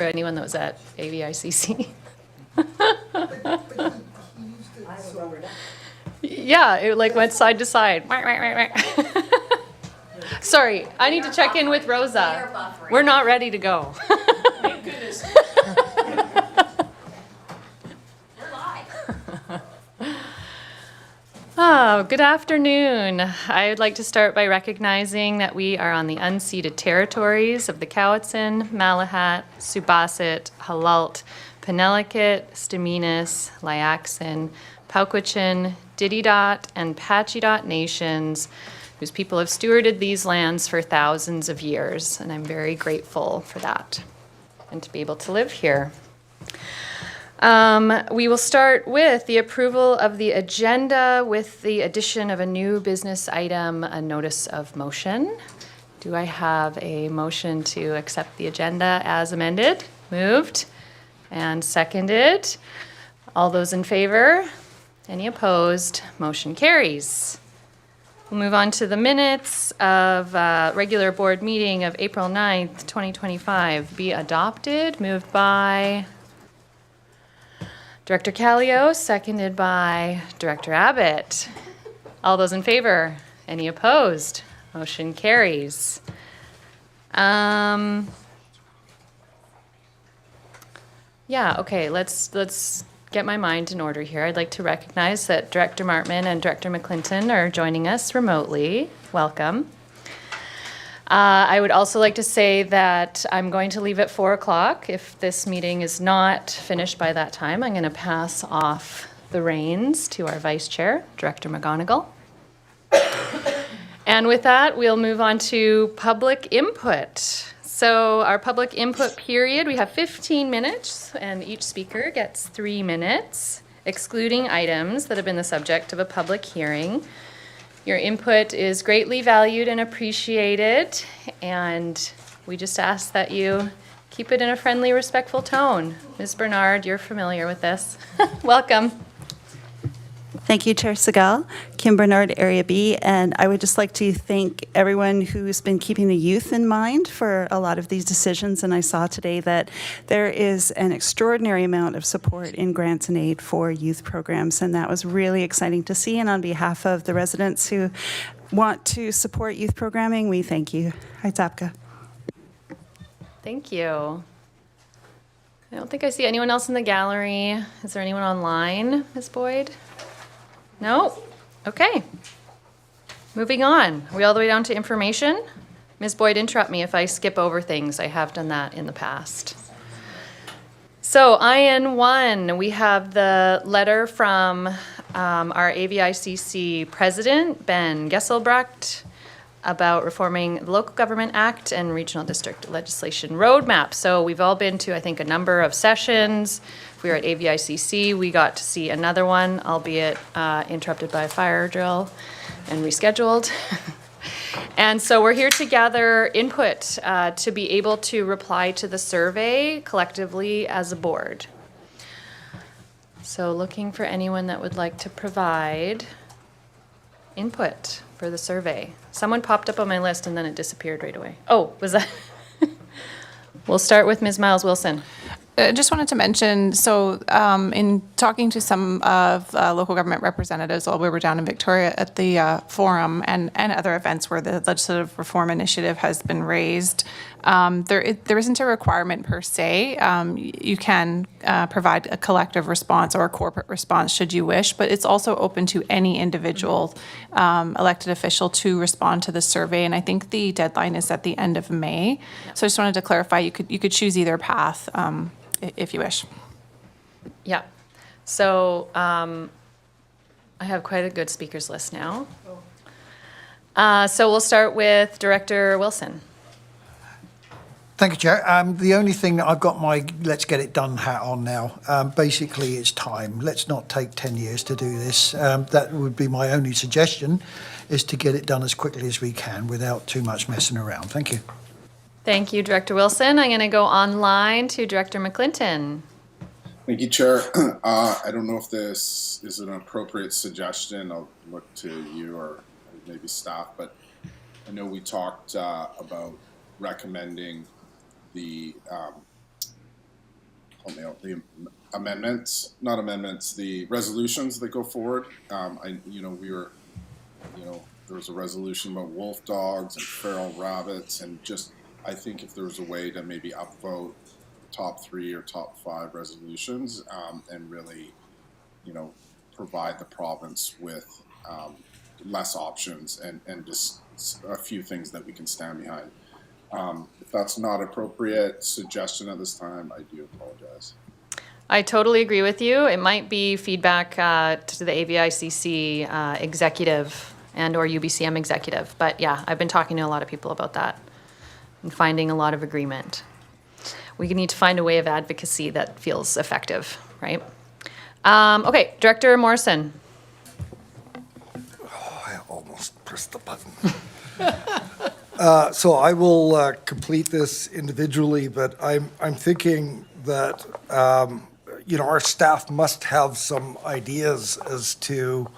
for anyone that was at AVICC. Yeah, it like went side to side. Sorry, I need to check in with Rosa. We're not ready to go. Thank goodness. We're live. Oh, good afternoon. I would like to start by recognizing that we are on the unceded territories of the Cowichan, Malahat, Subasit, Halalt, Penelakut, Staminas, Liaxin, Pauquichin, Dididot, and Pachidot nations, whose people have stewarded these lands for thousands of years, and I'm very grateful for that and to be able to live here. We will start with the approval of the agenda with the addition of a new business item, a notice of motion. Do I have a motion to accept the agenda as amended? Moved and seconded. All those in favor? Any opposed? Motion carries. We'll move on to the minutes of regular board meeting of April 9th, 2025. Be adopted. Moved by Director Callio, seconded by Director Abbott. All those in favor? Any opposed? Motion carries. Yeah, okay, let's get my mind in order here. I'd like to recognize that Director Martman and Director McClinton are joining us remotely. Welcome. I would also like to say that I'm going to leave at 4 o'clock. If this meeting is not finished by that time, I'm going to pass off the reins to our Vice Chair, Director McGonigal. And with that, we'll move on to public input. So our public input period, we have 15 minutes, and each speaker gets 3 minutes, excluding items that have been the subject of a public hearing. Your input is greatly valued and appreciated, and we just ask that you keep it in a friendly, respectful tone. Ms. Bernard, you're familiar with this. Welcome. Thank you, Chair Segal. Kim Bernard, Area B, and I would just like to thank everyone who's been keeping the youth in mind for a lot of these decisions, and I saw today that there is an extraordinary amount of support in grants and aid for youth programs, and that was really exciting to see, and on behalf of the residents who want to support youth programming, we thank you. Hi, Zapka. Thank you. I don't think I see anyone else in the gallery. Is there anyone online, Ms. Boyd? No? Okay. Moving on. Are we all the way down to information? Ms. Boyd, interrupt me if I skip over things. I have done that in the past. So IN1, we have the letter from our AVICC president, Ben Gesselbrecht, about reforming the Local Government Act and Regional District Legislation Roadmap. So we've all been to, I think, a number of sessions. If we were at AVICC, we got to see another one, albeit interrupted by a fire drill and rescheduled. And so we're here to gather input to be able to reply to the survey collectively as a board. So looking for anyone that would like to provide input for the survey. Someone popped up on my list and then it disappeared right away. Oh, was that? We'll start with Ms. Miles Wilson. I just wanted to mention, so in talking to some of local government representatives while we were down in Victoria at the forum and other events where the legislative reform initiative has been raised, there isn't a requirement per se. You can provide a collective response or a corporate response should you wish, but it's also open to any individual elected official to respond to the survey. And I think the deadline is at the end of May. So I just wanted to clarify, you could choose either path. If you wish. Yeah. So I have quite a good speakers list now. So we'll start with Director Wilson. Thank you, Chair. The only thing that I've got my let's get it done hat on now. Basically, it's time. Let's not take 10 years to do this. That would be my only suggestion, is to get it done as quickly as we can without too much messing around. Thank you. Thank you, Director Wilson. I'm going to go online to Director McClinton. Thank you, Chair. I don't know if this is an appropriate suggestion. I'll look to you or maybe staff, but I know we talked about recommending the help me out, the amendments, not amendments, the resolutions that go forward. There was a resolution about wolf dogs and feral rabbits, and just, I think if there was a way to maybe upvote top 3 or top 5 resolutions, and really, provide the province with less options and just a few things that we can stand behind. If that's not appropriate suggestion at this time, I do apologize. I totally agree with you. It might be feedback to the AVICC executive and or UBCM executive. But yeah, I've been talking to a lot of people about that and finding a lot of agreement. We need to find a way of advocacy that feels effective, right? Okay, Director Morrison. I almost pressed the button. So I will complete this individually, but I'm thinking that, our staff must have some ideas as to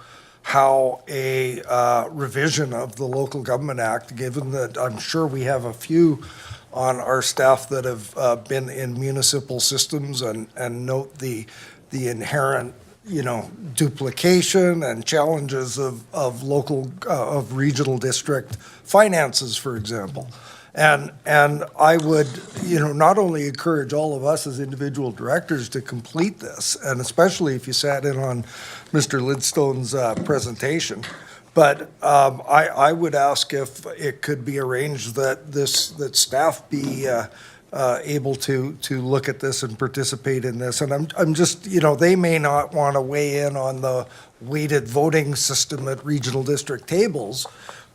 how a revision of the Local Government Act, given that I'm sure we have a few on our staff that have been in municipal systems and note the inherent, duplication and challenges of local, of regional district finances, for example. And I would, not only encourage all of us as individual directors to complete this, and especially if you sat in on Mr. Lidstone's presentation, but I would ask if it could be arranged that staff be able to look at this and participate in this. And I'm just, they may not want to weigh in on the weighted voting system at regional district tables,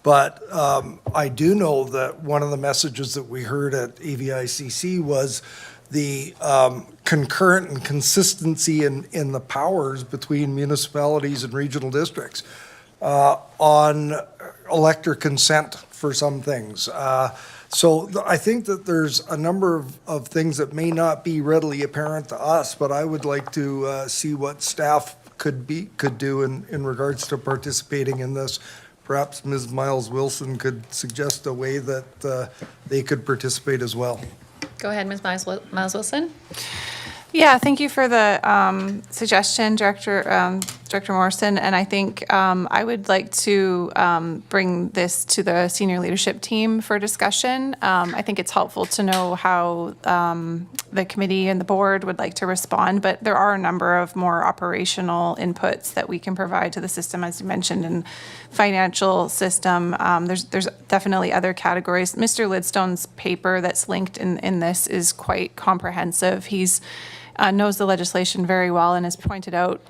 but I do know that one of the messages that we heard at AVICC was the concurrent and consistency in the powers between municipalities and regional districts on elector consent for some things. So I think that there's a number of things that may not be readily apparent to us, but I would like to see what staff could do in regards to participating in this. Perhaps Ms. Miles Wilson could suggest a way that they could participate as well. Go ahead, Ms. Miles Wilson. Yeah, thank you for the suggestion, Director Morrison. And I think I would like to bring this to the senior leadership team for discussion. I think it's helpful to know how the committee and the board would like to respond, but there are a number of more operational inputs that we can provide to the system, as you mentioned, in financial system. There's definitely other categories. Mr. Lidstone's paper that's linked in this is quite comprehensive. He's knows the legislation very well and has pointed out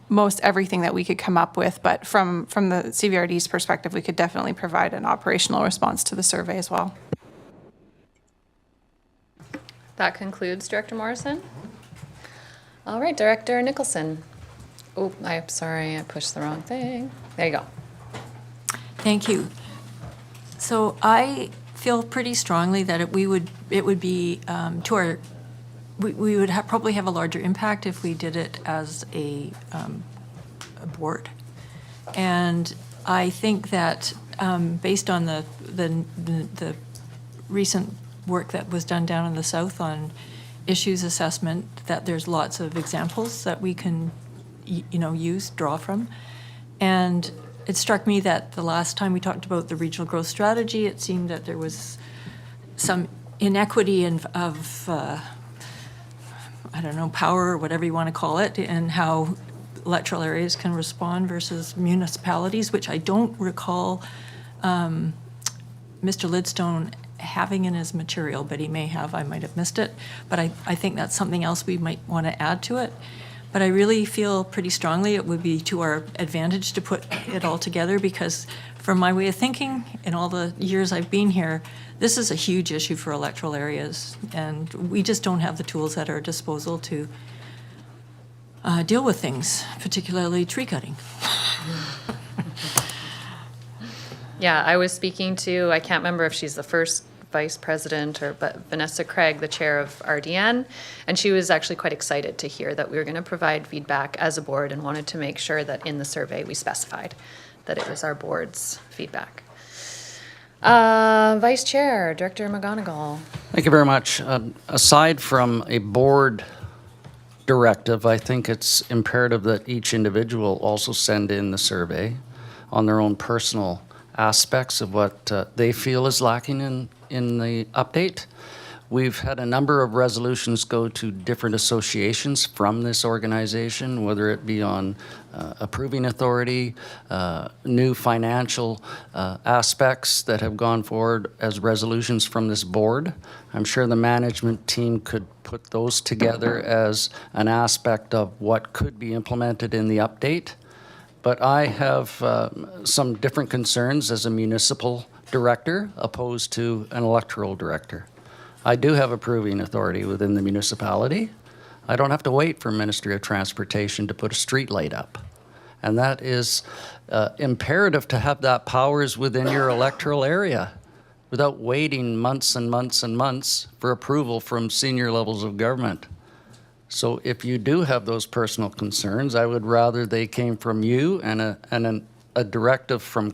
most everything that we could come up with. But from the CVRD's perspective, we could definitely provide an operational response to the survey as well. That concludes Director Morrison. All right, Director Nicholson. Oh, I'm sorry, I pushed the wrong thing. There you go. Thank you. So I feel pretty strongly that it would be to our. We would probably have a larger impact if we did it as a board. And I think that based on the recent work that was done down in the south on issues assessment, that there's lots of examples that we can draw from. And it struck me that the last time we talked about the regional growth strategy, it seemed that there was some inequity of power or whatever you want to call it, and how electoral areas can respond versus municipalities, which I don't recall Mr. Lidstone having in his material, but he may have, I might have missed it. But I think that's something else we might want to add to it. But I really feel pretty strongly it would be to our advantage to put it all together, because from my way of thinking, in all the years I've been here, this is a huge issue for electoral areas, and we just don't have the tools at our disposal to deal with things, particularly tree cutting. Yeah, I was speaking to, I can't remember if she's the first vice president but Vanessa Craig, the chair of RDN, and she was actually quite excited to hear that we were going to provide feedback as a board and wanted to make sure that in the survey we specified that it was our board's feedback. Vice Chair, Director McGonigal. Thank you very much. Aside from a board directive, I think it's imperative that each individual also send in the survey on their own personal aspects of what they feel is lacking in the update. We've had a number of resolutions go to different associations from this organization, whether it be on approving authority, new financial aspects that have gone forward as resolutions from this board. I'm sure the management team could put those together as an aspect of what could be implemented in the update. But I have some different concerns as a municipal director opposed to an electoral director. I do have approving authority within the municipality. I don't have to wait for Ministry of Transportation to put a street light up. And that is imperative to have that powers within your electoral area without waiting months and months and months for approval from senior levels of government. So if you do have those personal concerns, I would rather they came from you and a directive from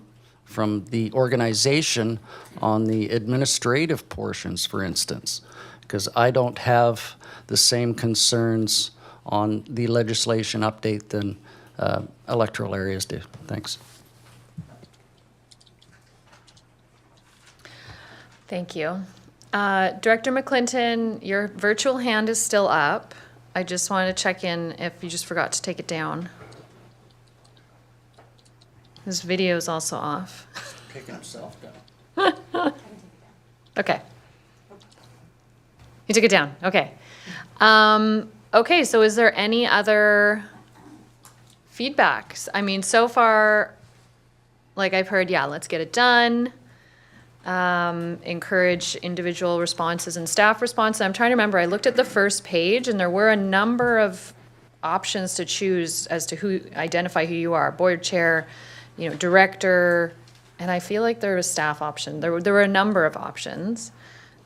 the organization on the administrative portions, for instance, because I don't have the same concerns on the legislation update than electoral areas do. Thanks. Thank you. Director McClinton, your virtual hand is still up. I just wanted to check in if you just forgot to take it down. His video is also off. Taking himself down. Okay. You took it down, okay. Okay, so is there any other feedbacks? I mean, so far, like I've heard, yeah, let's get it done. Encourage individual responses and staff responses. I'm trying to remember, I looked at the first page and there were a number of options to choose as to identify who you are, board chair, director, and I feel like there was staff option. There were a number of options.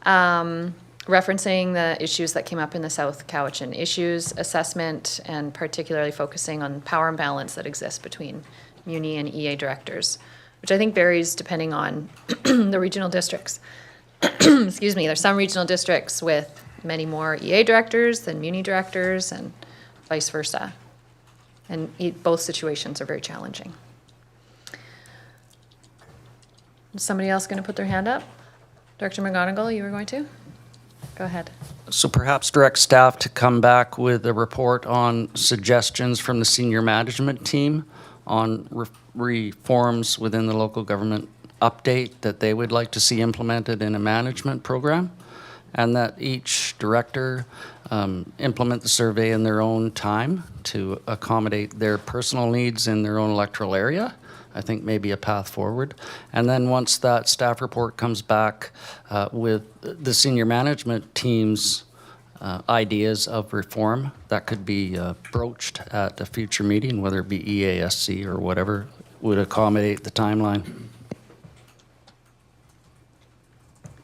Referencing the issues that came up in the South Cowichan issues assessment and particularly focusing on power imbalance that exists between Muni and EA directors, which I think varies depending on the regional districts. Excuse me, there's some regional districts with many more EA directors than Muni directors and vice versa. And both situations are very challenging. Is somebody else going to put their hand up? Director McGonigal, you were going to? Go ahead. So perhaps direct staff to come back with a report on suggestions from the senior management team on reforms within the local government update that they would like to see implemented in a management program, and that each director implement the survey in their own time to accommodate their personal needs in their own electoral area. I think maybe a path forward. And then once that staff report comes back with the senior management team's ideas of reform, that could be broached at a future meeting, whether it be EASC or whatever would accommodate the timeline.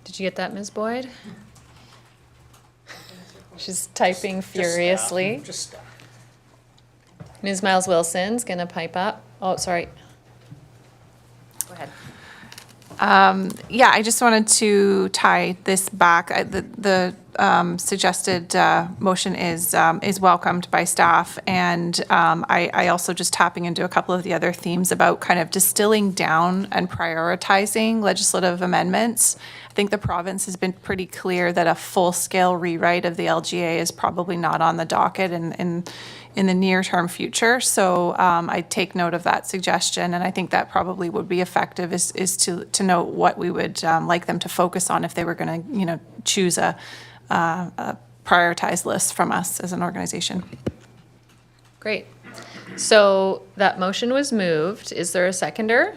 Did you get that, Ms. Boyd? She's typing furiously. Ms. Miles Wilson's gonna pipe up. Oh, sorry. Go ahead. Yeah, I just wanted to tie this back. The suggested motion is welcomed by staff, and I also just tapping into a couple of the other themes about kind of distilling down and prioritizing legislative amendments. I think the province has been pretty clear that a full-scale rewrite of the LGA is probably not on the docket in the near-term future. So I take note of that suggestion, and I think that probably would be effective is to note what we would like them to focus on if they were going to, choose a prioritized list from us as an organization. Great. So that motion was moved. Is there a seconder?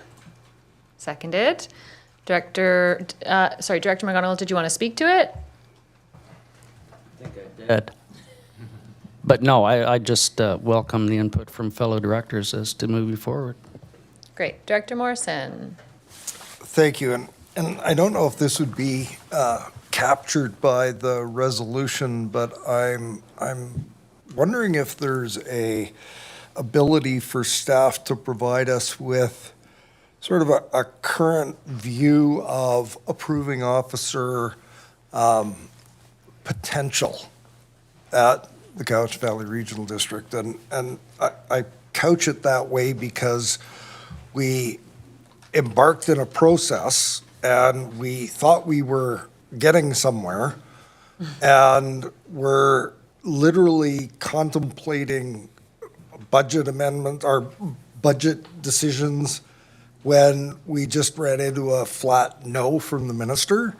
Seconded. Director McGonigal, did you want to speak to it? I think I did. But no, I just welcome the input from fellow directors as to moving forward. Great. Director Morrison. Thank you. And I don't know if this would be captured by the resolution, but I'm wondering if there's a ability for staff to provide us with sort of a current view of approving officer potential at the Cowichan Valley Regional District. And I couch it that way because we embarked in a process and we thought we were getting somewhere, and we're literally contemplating budget amendment or budget decisions when we just ran into a flat no from the minister.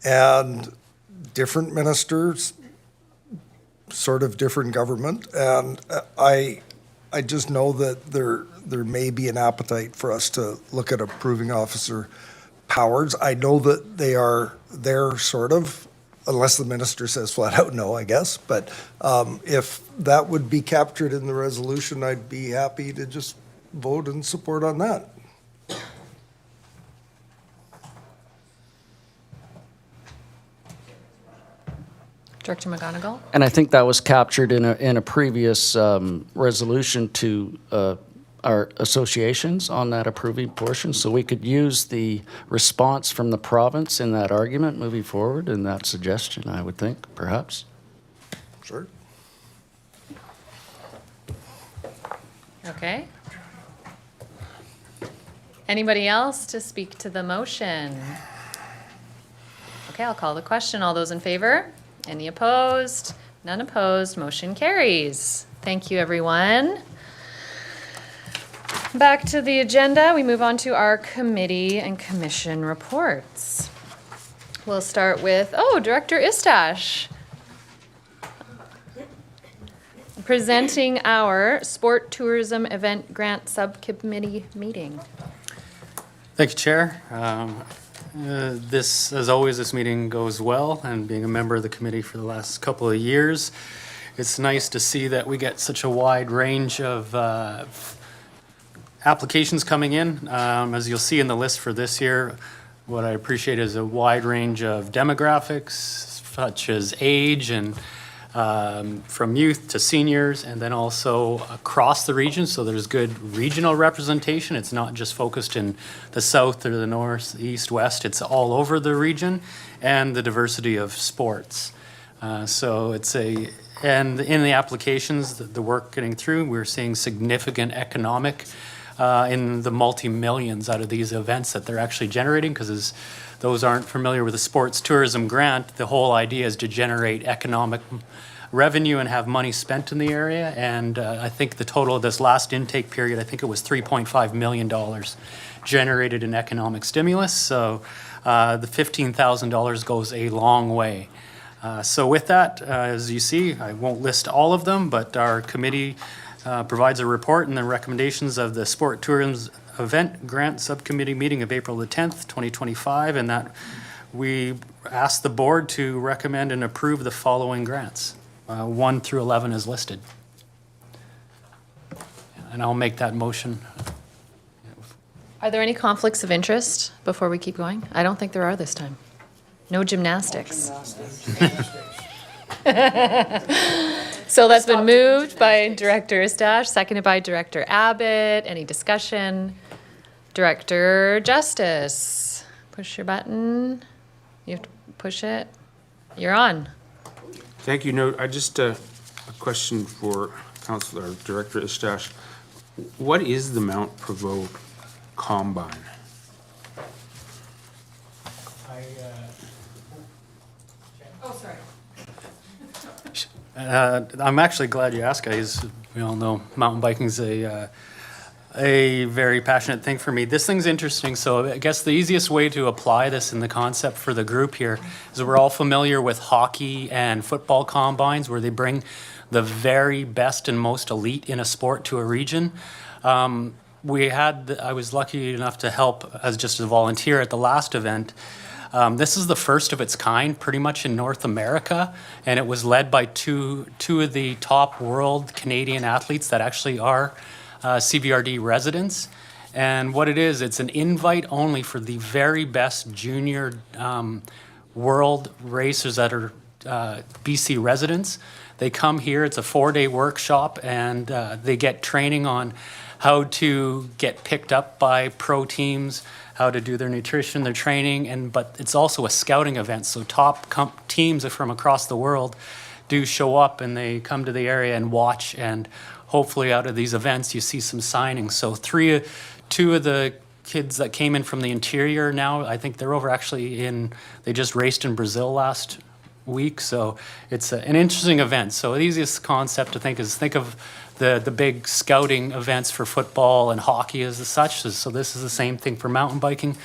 And different ministers, sort of different government, and I just know that there may be an appetite for us to look at approving officer powers. I know that they're sort of, unless the minister says flat out no, I guess. But if that would be captured in the resolution, I'd be happy to just vote and support on that. Director McGonigal? And I think that was captured in a previous resolution to our associations on that approving portion. So we could use the response from the province in that argument moving forward, in that suggestion, I would think, perhaps. Sure. Okay. Anybody else to speak to the motion? Okay, I'll call the question. All those in favor? Any opposed? None opposed. Motion carries. Thank you, everyone. Back to the agenda. We move on to our committee and commission reports. We'll start with, Director Istash. Presenting our Sport Tourism Event Grant Subcommittee meeting. Thank you, Chair. As always, this meeting goes well, and being a member of the committee for the last couple of years, it's nice to see that we get such a wide range of applications coming in. As you'll see in the list for this year, what I appreciate is a wide range of demographics, such as age and from youth to seniors, and then also across the region. So there's good regional representation. It's not just focused in the south or the north, east, west. It's all over the region, and the diversity of sports. And in the applications, the work getting through, we're seeing significant economic in the multi-millions out of these events that they're actually generating, because as those aren't familiar with the sports tourism grant, the whole idea is to generate economic revenue and have money spent in the area. And I think the total of this last intake period, I think it was $3.5 million generated in economic stimulus. So the $15,000 goes a long way. So with that, as you see, I won't list all of them, but our committee provides a report and the recommendations of the Sport Tourism Event Grant Subcommittee meeting of April the 10th, 2025, and that we ask the board to recommend and approve the following grants. 1 through 11 is listed. And I'll make that motion. Are there any conflicts of interest before we keep going? I don't think there are this time. No gymnastics. So that's been moved by Director Istash, seconded by Director Abbott. Any discussion? Director Justice, push your button. You have to push it. You're on. Thank you. No, I just a question for Councilor Director Istash. What is the Mount Provost Combine? I'm actually glad you asked, guys. We all know mountain biking's a very passionate thing for me. This thing's interesting. So I guess the easiest way to apply this in the concept for the group here is we're all familiar with hockey and football combines, where they bring the very best and most elite in a sport to a region. I was lucky enough to help as just a volunteer at the last event. This is the first of its kind pretty much in North America, and it was led by two of the top world Canadian athletes that actually are CVRD residents. And what it is, it's an invite only for the very best junior world racers that are BC residents. They come here, it's a 4-day workshop, and they get training on how to get picked up by pro teams, how to do their nutrition, their training, but it's also a scouting event. So top teams from across the world do show up and they come to the area and watch, and hopefully out of these events, you see some signings. So two of the kids that came in from the interior now, I think they're over actually they just raced in Brazil last week. So it's an interesting event. So the easiest concept to think of the big scouting events for football and hockey as such. So this is the same thing for mountain biking.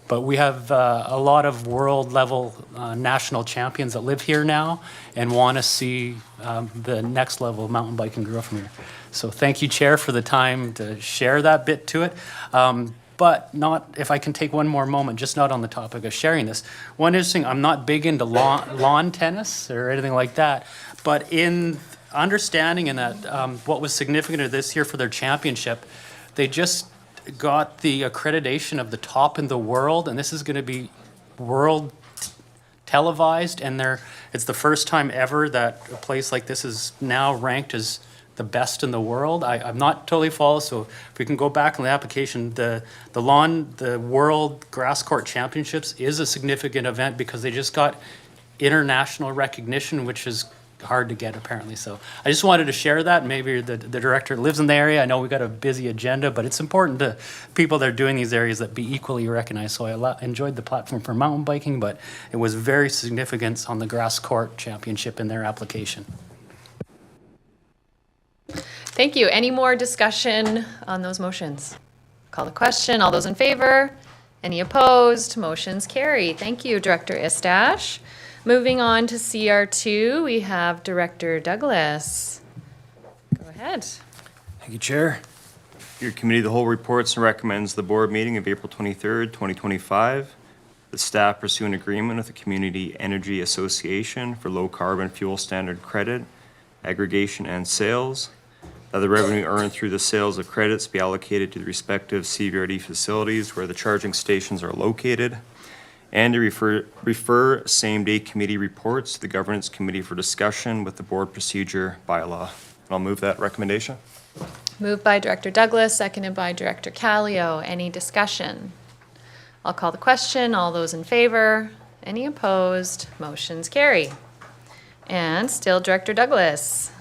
But we have a lot of world level national champions that live here now and want to see the next level of mountain biking grow from here. So thank you, Chair, for the time to share that bit to it. But not, if I can take one more moment, just not on the topic of sharing this. One interesting, I'm not big into lawn tennis or anything like that, but in understanding in that what was significant this year for their championship, they just got the accreditation of the top in the world, and this is going to be world televised, and it's the first time ever that a place like this is now ranked as the best in the world. I'm not totally followed, so if we can go back on the application, the World Grass Court Championships is a significant event because they just got international recognition, which is hard to get apparently. So I just wanted to share that. Maybe the director lives in the area. I know we've got a busy agenda, but it's important to people that are doing these areas that be equally recognized. So I enjoyed the platform for mountain biking, but it was very significant on the Grass Court Championship in their application. Thank you. Any more discussion on those motions? Call the question. All those in favor? Any opposed? Motions carry. Thank you, Director Istash. Moving on to CR2, we have Director Douglas. Go ahead. Thank you, Chair. Your committee of the whole reports and recommends the board meeting of April 23rd, 2025. The staff pursue an agreement with the Community Energy Association for low carbon fuel standard credit, aggregation and sales. That the revenue earned through the sales of credits be allocated to the respective CVRD facilities where the charging stations are located. And to refer same-day committee reports to the Governance Committee for discussion with the board procedure bylaw. And I'll move that recommendation. Moved by Director Douglas, seconded by Director Callio. Any discussion? I'll call the question. All those in favor? Any opposed? Motions carry. And still Director Douglas.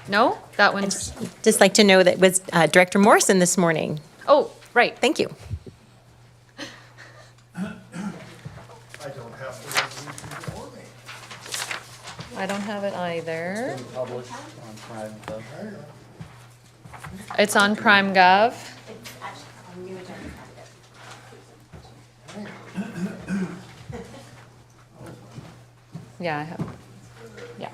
No? That one's, Just like to know that was Director Morrison this morning. oh, right. Thank you. I don't have it either. It's on Prime Gov. Yeah, I have. Yeah.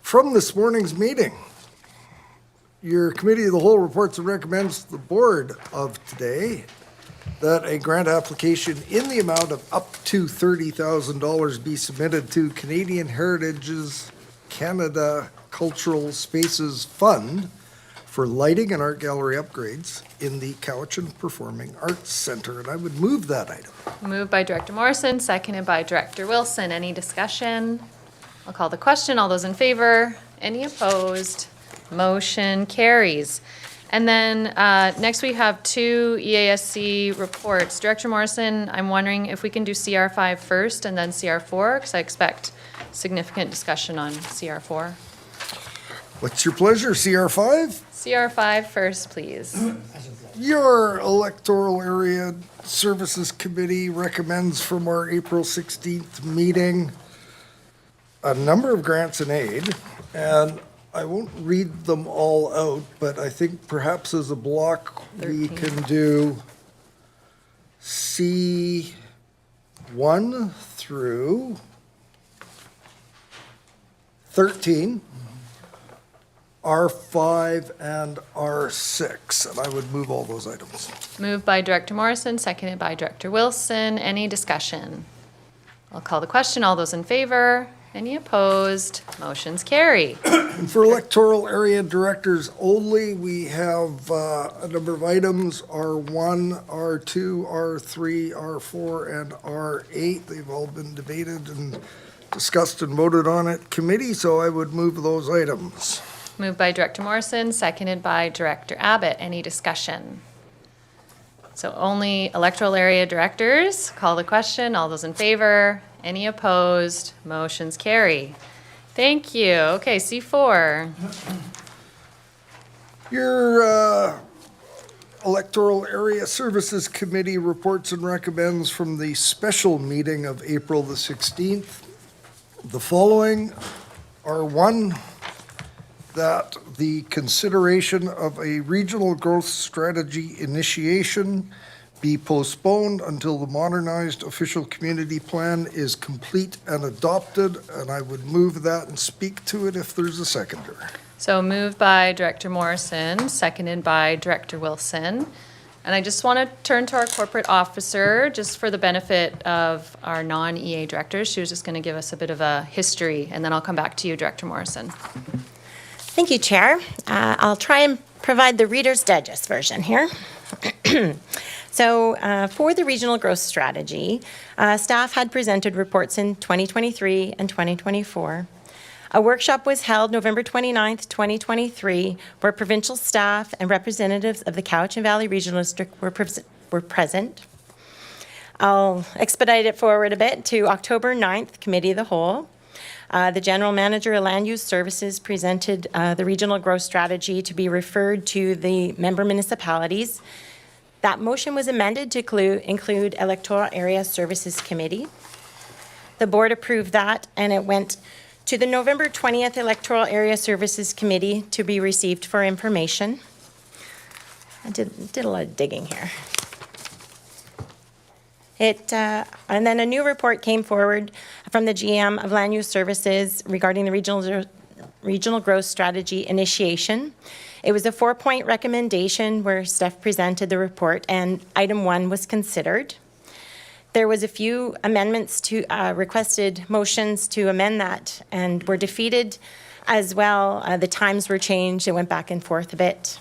From this morning's meeting, your committee of the whole reports and recommends to the board of today that a grant application in the amount of up to $30,000 be submitted to Canadian Heritage's Canada Cultural Spaces Fund for lighting and art gallery upgrades in the Cowichan Performing Arts Center. And I would move that item. Moved by Director Morrison, seconded by Director Wilson. Any discussion? I'll call the question. All those in favor? Any opposed? Motion carries. And then next we have two EASC reports. Director Morrison, I'm wondering if we can do CR5 first and then CR4, because I expect significant discussion on CR4. What's your pleasure, CR5? CR5 first, please. Your Electoral Area Services Committee recommends from our April 16th meeting a number of grants and aid, and I won't read them all out, but I think perhaps as a block, we can do C1 through 13, R5, and R6, and I would move all those items. Moved by Director Morrison, seconded by Director Wilson. Any discussion? I'll call the question. All those in favor? Any opposed? Motions carry. And for electoral area directors only, we have a number of items, R1, R2, R3, R4, and R8. They've all been debated and discussed and voted on at committee, so I would move those items. Moved by Director Morrison, seconded by Director Abbott. Any discussion? So only electoral area directors. Call the question. All those in favor? Any opposed? Motions carry. Thank you. Okay, C4. Your Electoral Area Services Committee reports and recommends from the special meeting of April the 16th. The following are one, that the consideration of a regional growth strategy initiation be postponed until the modernized official community plan is complete and adopted, and I would move that and speak to it if there's a seconder. So moved by Director Morrison, seconded by Director Wilson. And I just want to turn to our corporate officer, just for the benefit of our non-EA directors. She was just going to give us a bit of a history, and then I'll come back to you, Director Morrison. Thank you, Chair. I'll try and provide the Reader's Digest version here. So for the regional growth strategy, staff had presented reports in 2023 and 2024. A workshop was held November 29th, 2023, where provincial staff and representatives of the Cowichan Valley Regional District were present. I'll expedite it forward a bit to October 9th, Committee of the Whole. The General Manager of Land Use Services presented the regional growth strategy to be referred to the member municipalities. That motion was amended to include Electoral Area Services Committee. The board approved that, and it went to the November 20th Electoral Area Services Committee to be received for information. I did a lot of digging here. And then a new report came forward from the GM of Land Use Services regarding the regional growth strategy initiation. It was a 4-point recommendation where Steph presented the report, and item 1 was considered. There was a few amendments to requested motions to amend that, and were defeated as well. The times were changed. It went back and forth a bit.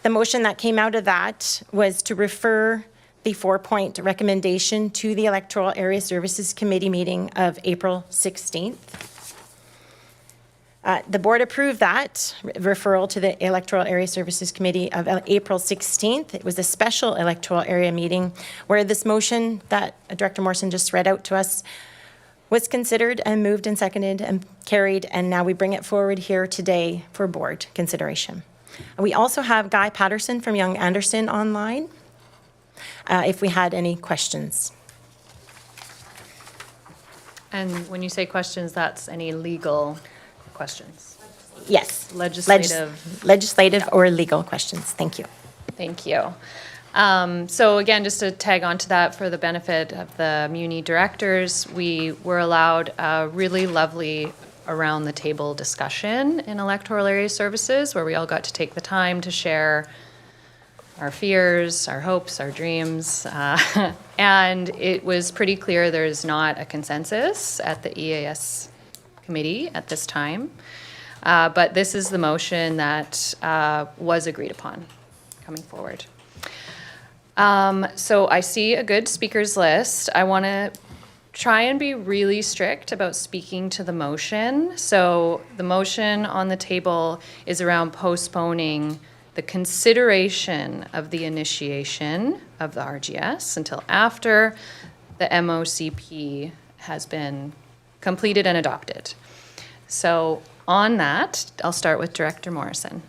The motion that came out of that was to refer the 4-point recommendation to the Electoral Area Services Committee meeting of April 16th. The board approved that referral to the Electoral Area Services Committee of April 16th. It was a special electoral area meeting where this motion that Director Morrison just read out to us was considered and moved and seconded and carried, and now we bring it forward here today for board consideration. We also have Guy Patterson from Young Anderson online, if we had any questions. And when you say questions, that's any legal questions? Yes. Legislative. Or legal questions. Thank you. Thank you. So again, just to tag on to that for the benefit of the Muni directors, we were allowed a really lovely around the table discussion in electoral area services where we all got to take the time to share our fears, our hopes, our dreams. And it was pretty clear there's not a consensus at the EAS committee at this time. But this is the motion that was agreed upon coming forward. So I see a good speakers list. I want to try and be really strict about speaking to the motion. So the motion on the table is around postponing the consideration of the initiation of the RGS until after the MOCP has been completed and adopted. So on that, I'll start with Director Morrison.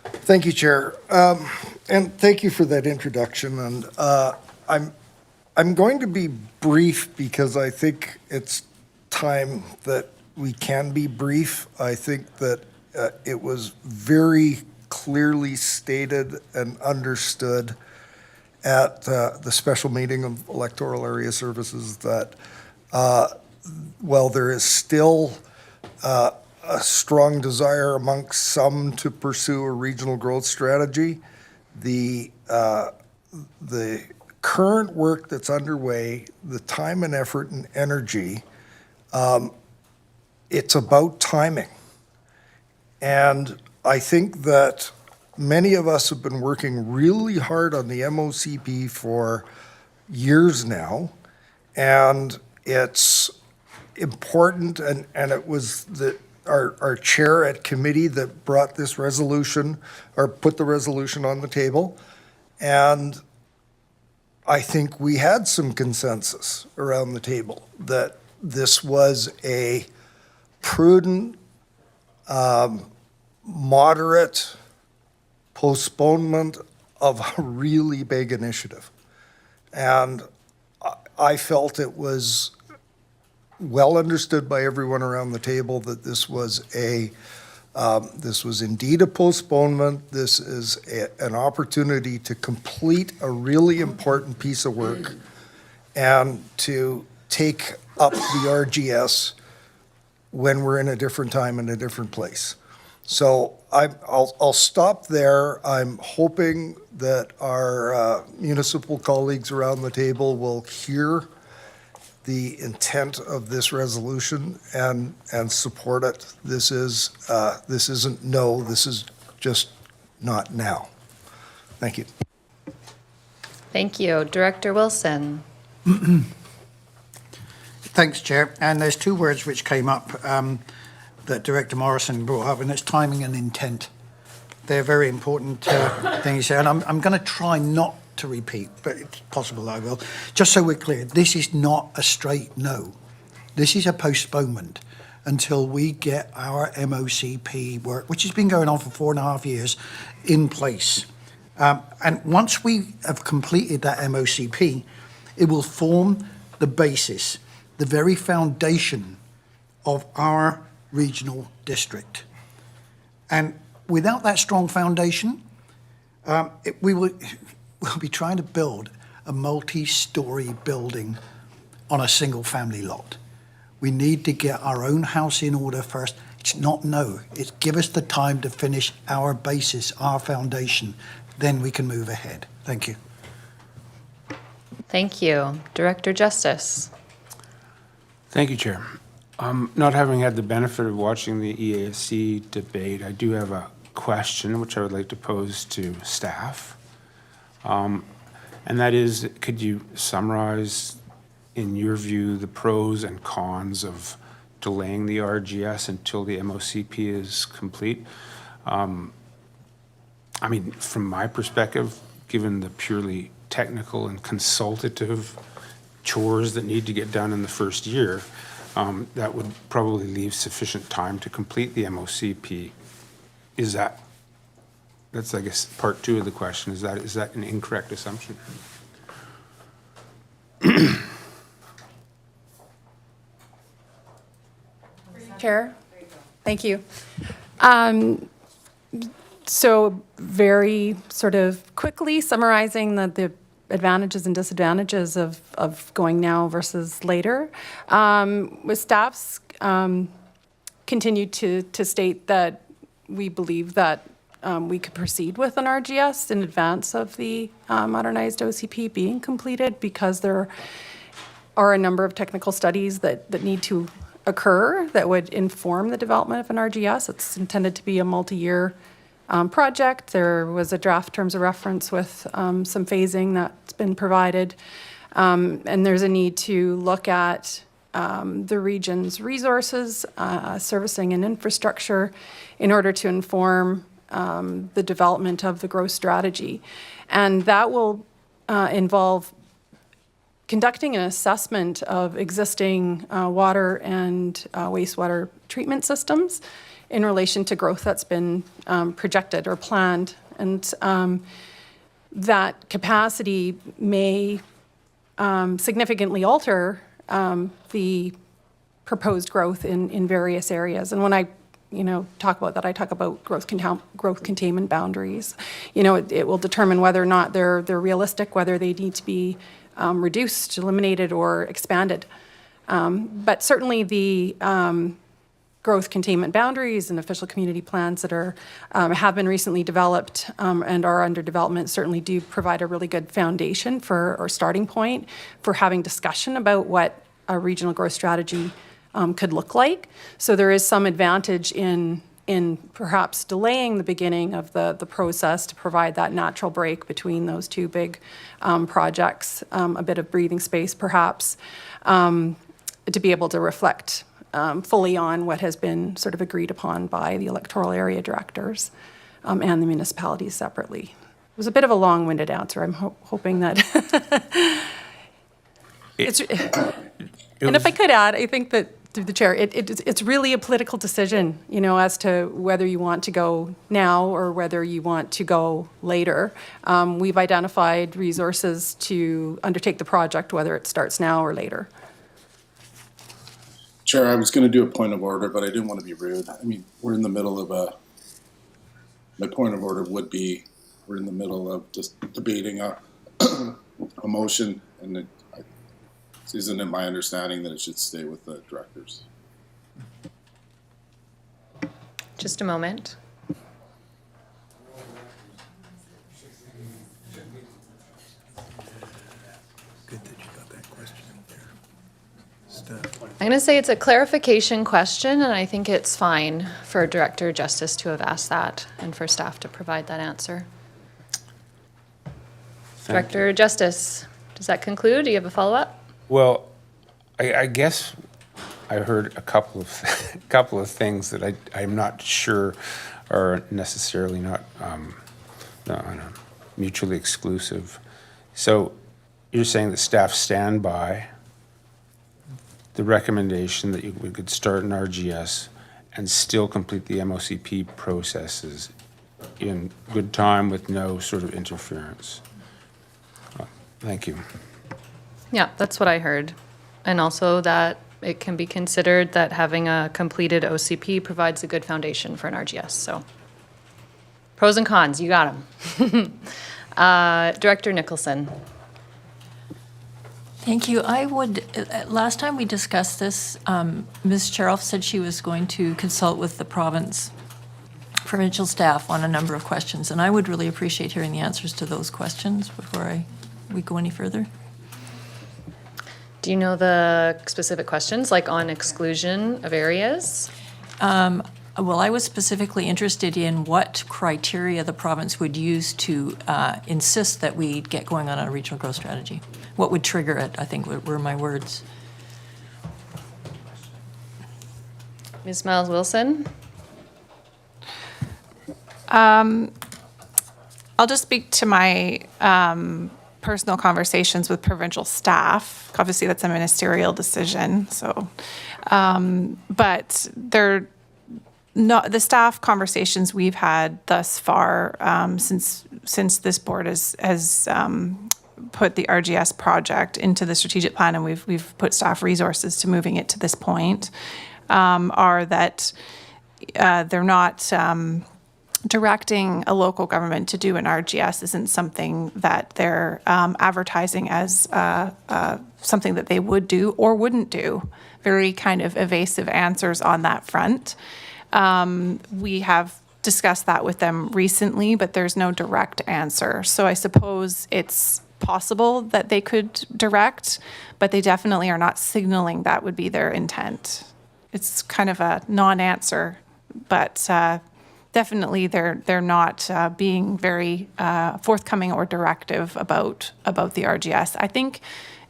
Thank you, Chair. And thank you for that introduction. And I'm going to be brief because I think it's time that we can be brief. I think that it was very clearly stated and understood at the special meeting of Electoral Area Services that while there is still a strong desire amongst some to pursue a regional growth strategy, the current work that's underway, the time and effort and energy, it's about timing. And I think that many of us have been working really hard on the MOCP for years now, and it's important, and it was the our chair at committee that brought this resolution, or put the resolution on the table. And I think we had some consensus around the table that this was a prudent, moderate postponement of a really big initiative. And I felt it was well understood by everyone around the table that this was indeed a postponement. This is an opportunity to complete a really important piece of work and to take up the RGS when we're in a different time and a different place. So I'll stop there. I'm hoping that our municipal colleagues around the table will hear the intent of this resolution and support it. This isn't no, this is just not now. Thank you. Thank you. Director Wilson. Thanks, Chair. And there's two words which came up that Director Morrison brought up, and it's timing and intent. They're very important things here, and I'm going to try not to repeat, but it's possible I will. Just so we're clear, this is not a straight no. This is a postponement until we get our MOCP work, which has been going on for 4.5 years, in place. And once we have completed that MOCP, it will form the basis, the very foundation of our regional district. And without that strong foundation, we'll be trying to build a multi-story building on a single family lot. We need to get our own house in order first. It's not no, it's give us the time to finish our basis, our foundation, then we can move ahead. Thank you. Thank you. Director Justice. Thank you, Chair. Not having had the benefit of watching the EASC debate, I do have a question which I would like to pose to staff. And that is, could you summarize, in your view, the pros and cons of delaying the RGS until the MOCP is complete? I mean, from my perspective, given the purely technical and consultative chores that need to get done in the first year, that would probably leave sufficient time to complete the MOCP. That's, I guess, part two of the question. Is that an incorrect assumption? Chair, thank you. So very sort of quickly summarizing the advantages and disadvantages of going now versus later. With staffs continue to state that we believe that we could proceed with an RGS in advance of the modernized OCP being completed, because there are a number of technical studies that need to occur that would inform the development of an RGS. It's intended to be a multi-year project. There was a draft terms of reference with some phasing that's been provided. And there's a need to look at the region's resources, servicing and infrastructure in order to inform the development of the growth strategy. And that will involve conducting an assessment of existing water and wastewater treatment systems in relation to growth that's been projected or planned. And that capacity may significantly alter the proposed growth in various areas. And when I talk about that, I talk about growth containment boundaries. It will determine whether or not they're realistic, whether they need to be reduced, eliminated, or expanded. But certainly the growth containment boundaries and official community plans that have been recently developed and are under development certainly do provide a really good foundation or starting point for having discussion about what a regional growth strategy could look like. So there is some advantage in perhaps delaying the beginning of the process to provide that natural break between those two big projects, a bit of breathing space perhaps, to be able to reflect fully on what has been sort of agreed upon by the electoral area directors and the municipalities separately. It was a bit of a long-winded answer. I'm hoping that and if I could add, I think that through the chair, it's really a political decision, you know, as to whether you want to go now or whether you want to go later. We've identified resources to undertake the project, whether it starts now or later. Chair, I was going to do a point of order, but I didn't want to be rude. I mean, we're in the middle of my point of order would be, we're in the middle of just debating a motion, and isn't it my understanding that it should stay with the directors? Just a moment. Good that you got that question in there. I'm going to say it's a clarification question, and I think it's fine for Director Justice to have asked that and for staff to provide that answer. Director Justice, does that conclude? Do you have a follow-up? Well, I guess I heard a couple of things that I'm not sure are necessarily not mutually exclusive. So you're saying that staff stand by the recommendation that we could start an RGS and still complete the MOCP processes in good time with no sort of interference. Thank you. Yeah, that's what I heard. And also that it can be considered that having a completed OCP provides a good foundation for an RGS. So pros and cons, you got them. Director Nicholson. Thank you. I would, last time we discussed this, Ms. Cheroff said she was going to consult with the provincial staff on a number of questions, and I would really appreciate hearing the answers to those questions before we go any further. Do you know the specific questions, like on exclusion of areas? Well, I was specifically interested in what criteria the province would use to insist that we get going on a regional growth strategy. What would trigger it, I think, were my words. Ms. Miles Wilson? I'll just speak to my personal conversations with provincial staff. Obviously, that's a ministerial decision. So, but they're not the staff conversations we've had thus far since this board has put the RGS project into the strategic plan, and we've put staff resources to moving it to this point, are that they're not directing a local government to do an RGS isn't something that they're advertising as something that they would do or wouldn't do. Very kind of evasive answers on that front. We have discussed that with them recently, but there's no direct answer. So I suppose it's possible that they could direct, but they definitely are not signaling that would be their intent. It's kind of a non-answer, but definitely they're not being very forthcoming or directive about the RGS. I think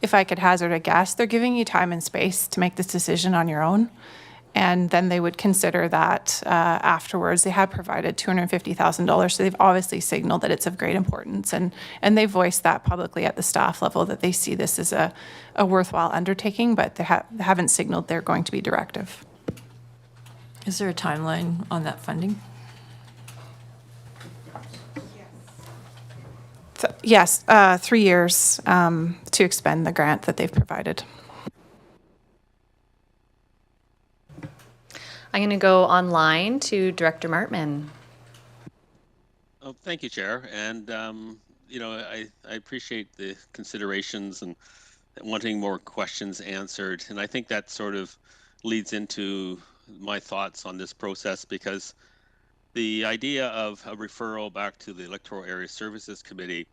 if I could hazard a guess, they're giving you time and space to make this decision on your own. And then they would consider that afterwards. They have provided $250,000, so they've obviously signaled that it's of great importance. And they voiced that publicly at the staff level, that they see this as a worthwhile undertaking, but they haven't signaled they're going to be directive. Is there a timeline on that funding? Yes, 3 years to expend the grant that they've provided. I'm going to go online to Director Martman. Oh, thank you, Chair. And, I appreciate the considerations and wanting more questions answered. And I think that sort of leads into my thoughts on this process, because the idea of a referral back to the Electoral Area Services Committee,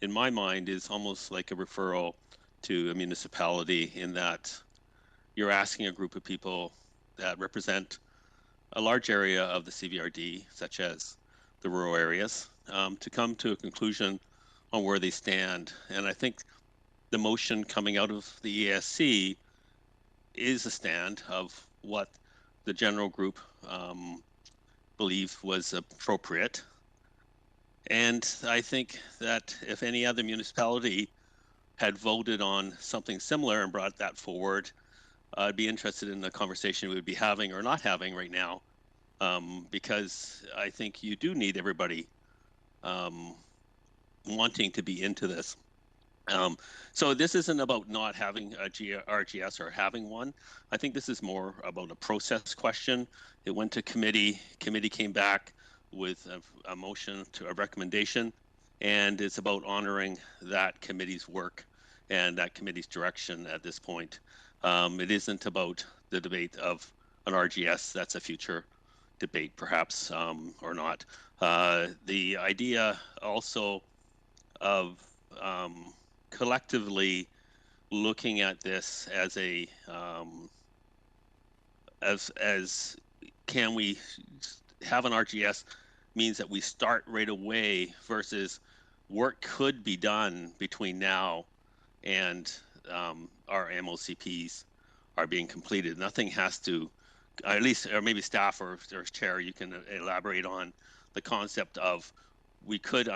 in my mind, is almost like a referral to a municipality, in that you're asking a group of people that represent a large area of the CVRD, such as the rural areas, to come to a conclusion on where they stand. And I think the motion coming out of the EASC is a stand of what the general group believed was appropriate. And I think that if any other municipality had voted on something similar and brought that forward, I'd be interested in the conversation we would be having or not having right now, because I think you do need everybody wanting to be into this. So this isn't about not having a RGS or having one. I think this is more about a process question. It went to committee. Committee came back with a motion to a recommendation, and it's about honoring that committee's work and that committee's direction at this point. It isn't about the debate of an RGS. That's a future debate, perhaps, or not. The idea also of collectively looking at this as a as can we have an RGS means that we start right away versus work could be done between now and our MOCPs are being completed. Nothing has to, at least, or maybe staff or chair, you can elaborate on the concept of we could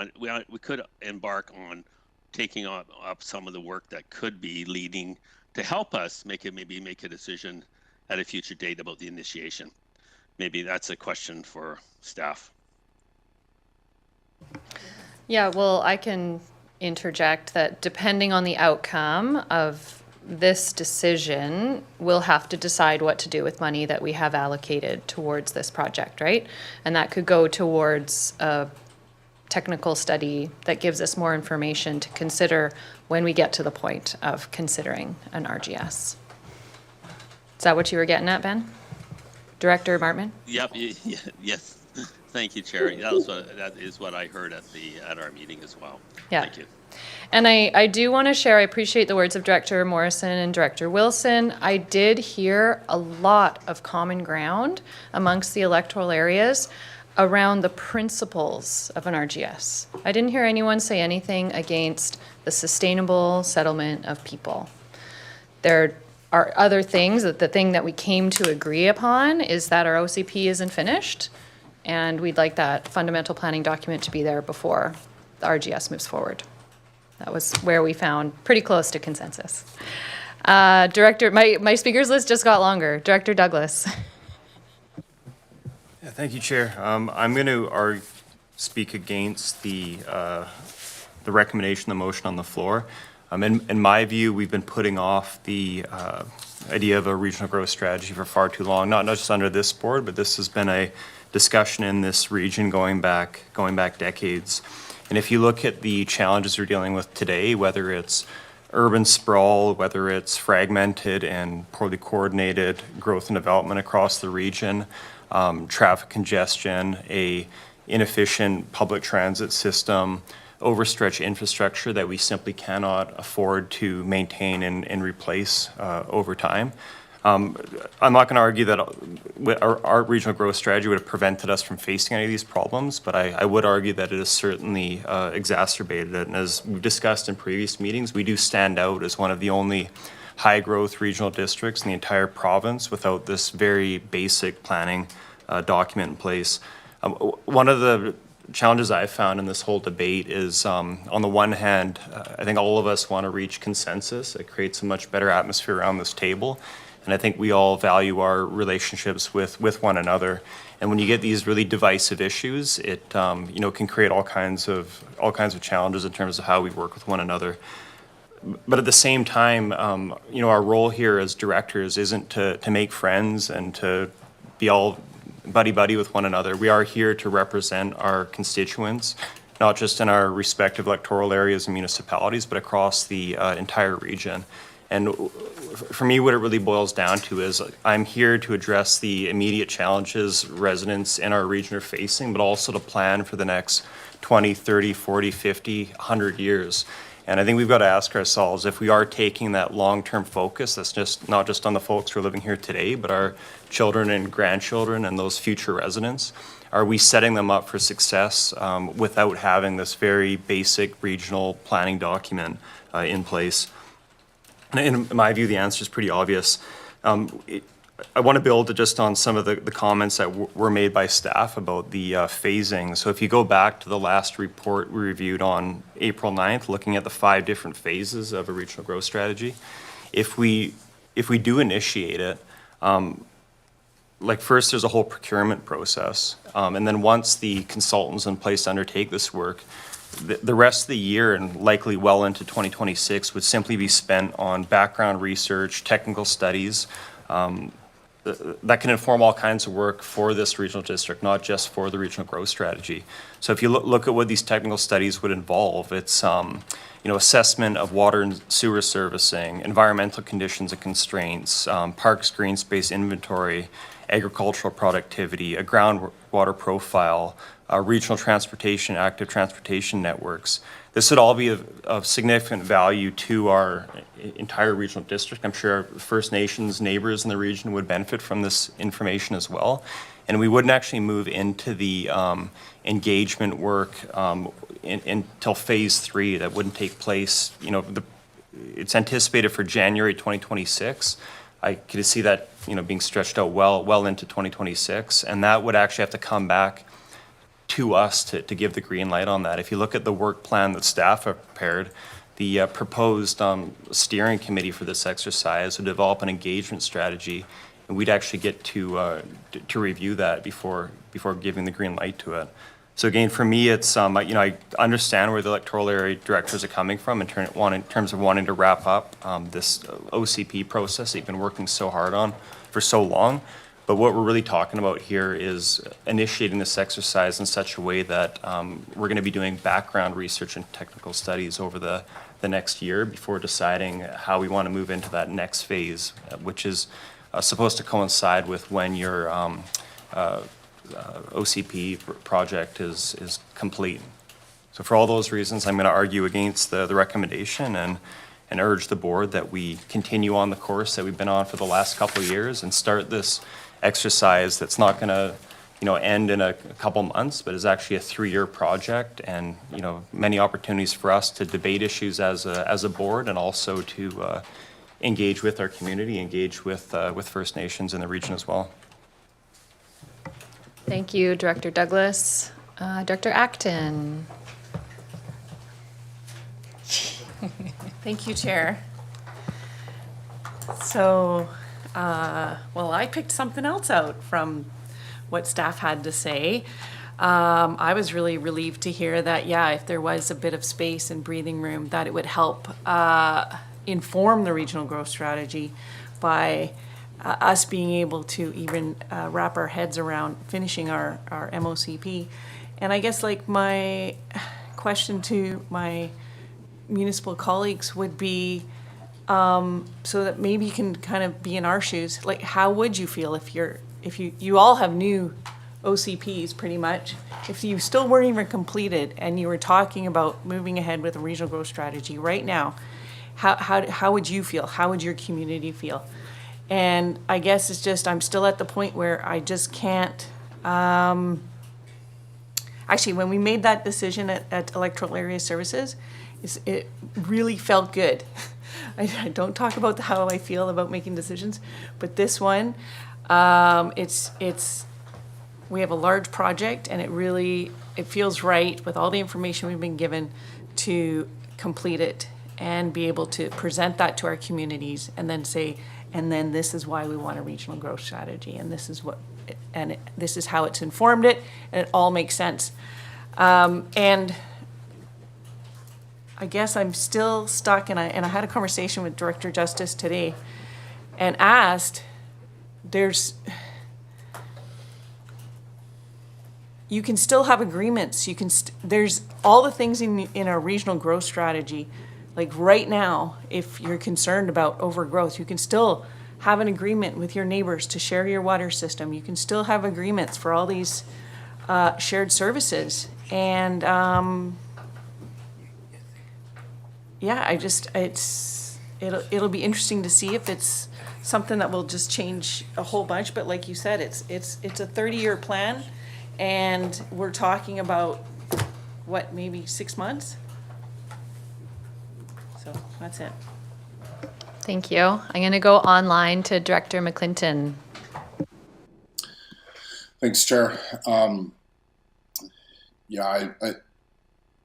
embark on taking up some of the work that could be leading to help us make a decision at a future date about the initiation. Maybe that's a question for staff. Yeah, well, I can interject that depending on the outcome of this decision, we'll have to decide what to do with money that we have allocated towards this project, right? And that could go towards a technical study that gives us more information to consider when we get to the point of considering an RGS. Is that what you were getting at, Ben? Director Martman? Yep. Yes. Thank you, Chair. That is what I heard at our meeting as well. Yeah. Thank you. And I do want to share, I appreciate the words of Director Morrison and Director Wilson. I did hear a lot of common ground amongst the electoral areas around the principles of an RGS. I didn't hear anyone say anything against the sustainable settlement of people. There are other things, that the thing that we came to agree upon is that our OCP isn't finished, and we'd like that fundamental planning document to be there before the RGS moves forward. That was where we found pretty close to consensus. Director, my speakers list just got longer. Director Douglas. Yeah, thank you, Chair. I'm going to speak against the recommendation, the motion on the floor. In my view, we've been putting off the idea of a regional growth strategy for far too long, not just under this board, but this has been a discussion in this region going back decades. And if you look at the challenges we're dealing with today, whether it's urban sprawl, whether it's fragmented and poorly coordinated growth and development across the region, traffic congestion, a inefficient public transit system, overstretched infrastructure that we simply cannot afford to maintain and replace over time. I'm not going to argue that our regional growth strategy would have prevented us from facing any of these problems, but I would argue that it has certainly exacerbated it. And as we've discussed in previous meetings, we do stand out as one of the only high-growth regional districts in the entire province without this very basic planning document in place. One of the challenges I've found in this whole debate is, on the one hand, I think all of us want to reach consensus. It creates a much better atmosphere around this table. And I think we all value our relationships with one another. And when you get these really divisive issues, it can create all kinds of challenges in terms of how we work with one another. But at the same time, our role here as directors isn't to make friends and to be all buddy-buddy with one another. We are here to represent our constituents, not just in our respective electoral areas and municipalities, but across the entire region. And for me, what it really boils down to is I'm here to address the immediate challenges residents in our region are facing, but also to plan for the next 20, 30, 40, 50, 100 years. And I think we've got to ask ourselves if we are taking that long-term focus, that's just not just on the folks who are living here today, but our children and grandchildren and those future residents, are we setting them up for success without having this very basic regional planning document in place? And in my view, the answer is pretty obvious. I want to build just on some of the comments that were made by staff about the phasing. So if you go back to the last report we reviewed on April 9th, looking at the 5 different phases of a regional growth strategy, if we do initiate it, like first there's a whole procurement process. And then once the consultants in place to undertake this work, the rest of the year and likely well into 2026 would simply be spent on background research, technical studies, that can inform all kinds of work for this regional district, not just for the regional growth strategy. So if you look at what these technical studies would involve, it's assessment of water and sewer servicing, environmental conditions and constraints, parks, green space inventory, agricultural productivity, a groundwater profile, regional transportation, active transportation networks. This would all be of significant value to our entire regional district. I'm sure our First Nations neighbors in the region would benefit from this information as well. And we wouldn't actually move into the engagement work until phase 3. That wouldn't take place, it's anticipated for January 2026. I could see that, being stretched out well into 2026. And that would actually have to come back to us to give the green light on that. If you look at the work plan that staff have prepared, the proposed steering committee for this exercise would develop an engagement strategy, and we'd actually get to review that before giving the green light to it. So again, for me, it's I understand where the electoral area directors are coming from in terms of wanting to wrap up this OCP process that you've been working so hard on for so long. But what we're really talking about here is initiating this exercise in such a way that we're going to be doing background research and technical studies over the next year before deciding how we want to move into that next phase, which is supposed to coincide with when your OCP project is complete. So for all those reasons, I'm going to argue against the recommendation and urge the board that we continue on the course that we've been on for the last couple of years and start this exercise that's not going to end in a couple months, but is actually a 3-year project, and many opportunities for us to debate issues as a board, and also to engage with our community, engage with First Nations in the region as well. Thank you, Director Douglas. Director Acton. Thank you, Chair. So, I picked something else out from what staff had to say. I was really relieved to hear that, if there was a bit of space and breathing room, that it would help inform the regional growth strategy by us being able to even wrap our heads around finishing our MOCP. And I guess my question to my municipal colleagues would be, so that maybe you can kind of be in our shoes, how would you feel if you all have new OCPs pretty much, if you still weren't even completed and you were talking about moving ahead with a regional growth strategy right now, how would you feel? How would your community feel? And I guess it's just, I'm still at the point where I just can't, actually, when we made that decision at Electoral Area Services, it really felt good. I don't talk about how I feel about making decisions, but this one, we have a large project, and it feels right with all the information we've been given to complete it and be able to present that to our communities and then say, and then this is why we want a regional growth strategy, and this is how it's informed it, and it all makes sense. And I guess I'm still stuck, and I had a conversation with Director Justice today and asked, you can still have agreements. There's all the things in our regional growth strategy. Like right now, if you're concerned about overgrowth, you can still have an agreement with your neighbors to share your water system. You can still have agreements for all these shared services. And it'll be interesting to see if it's something that will just change a whole bunch. But like you said, it's a 30-year plan, and we're talking about maybe 6 months. So that's it. Thank you. I'm going to go online to Director McClinton. Thanks, Chair. Yeah,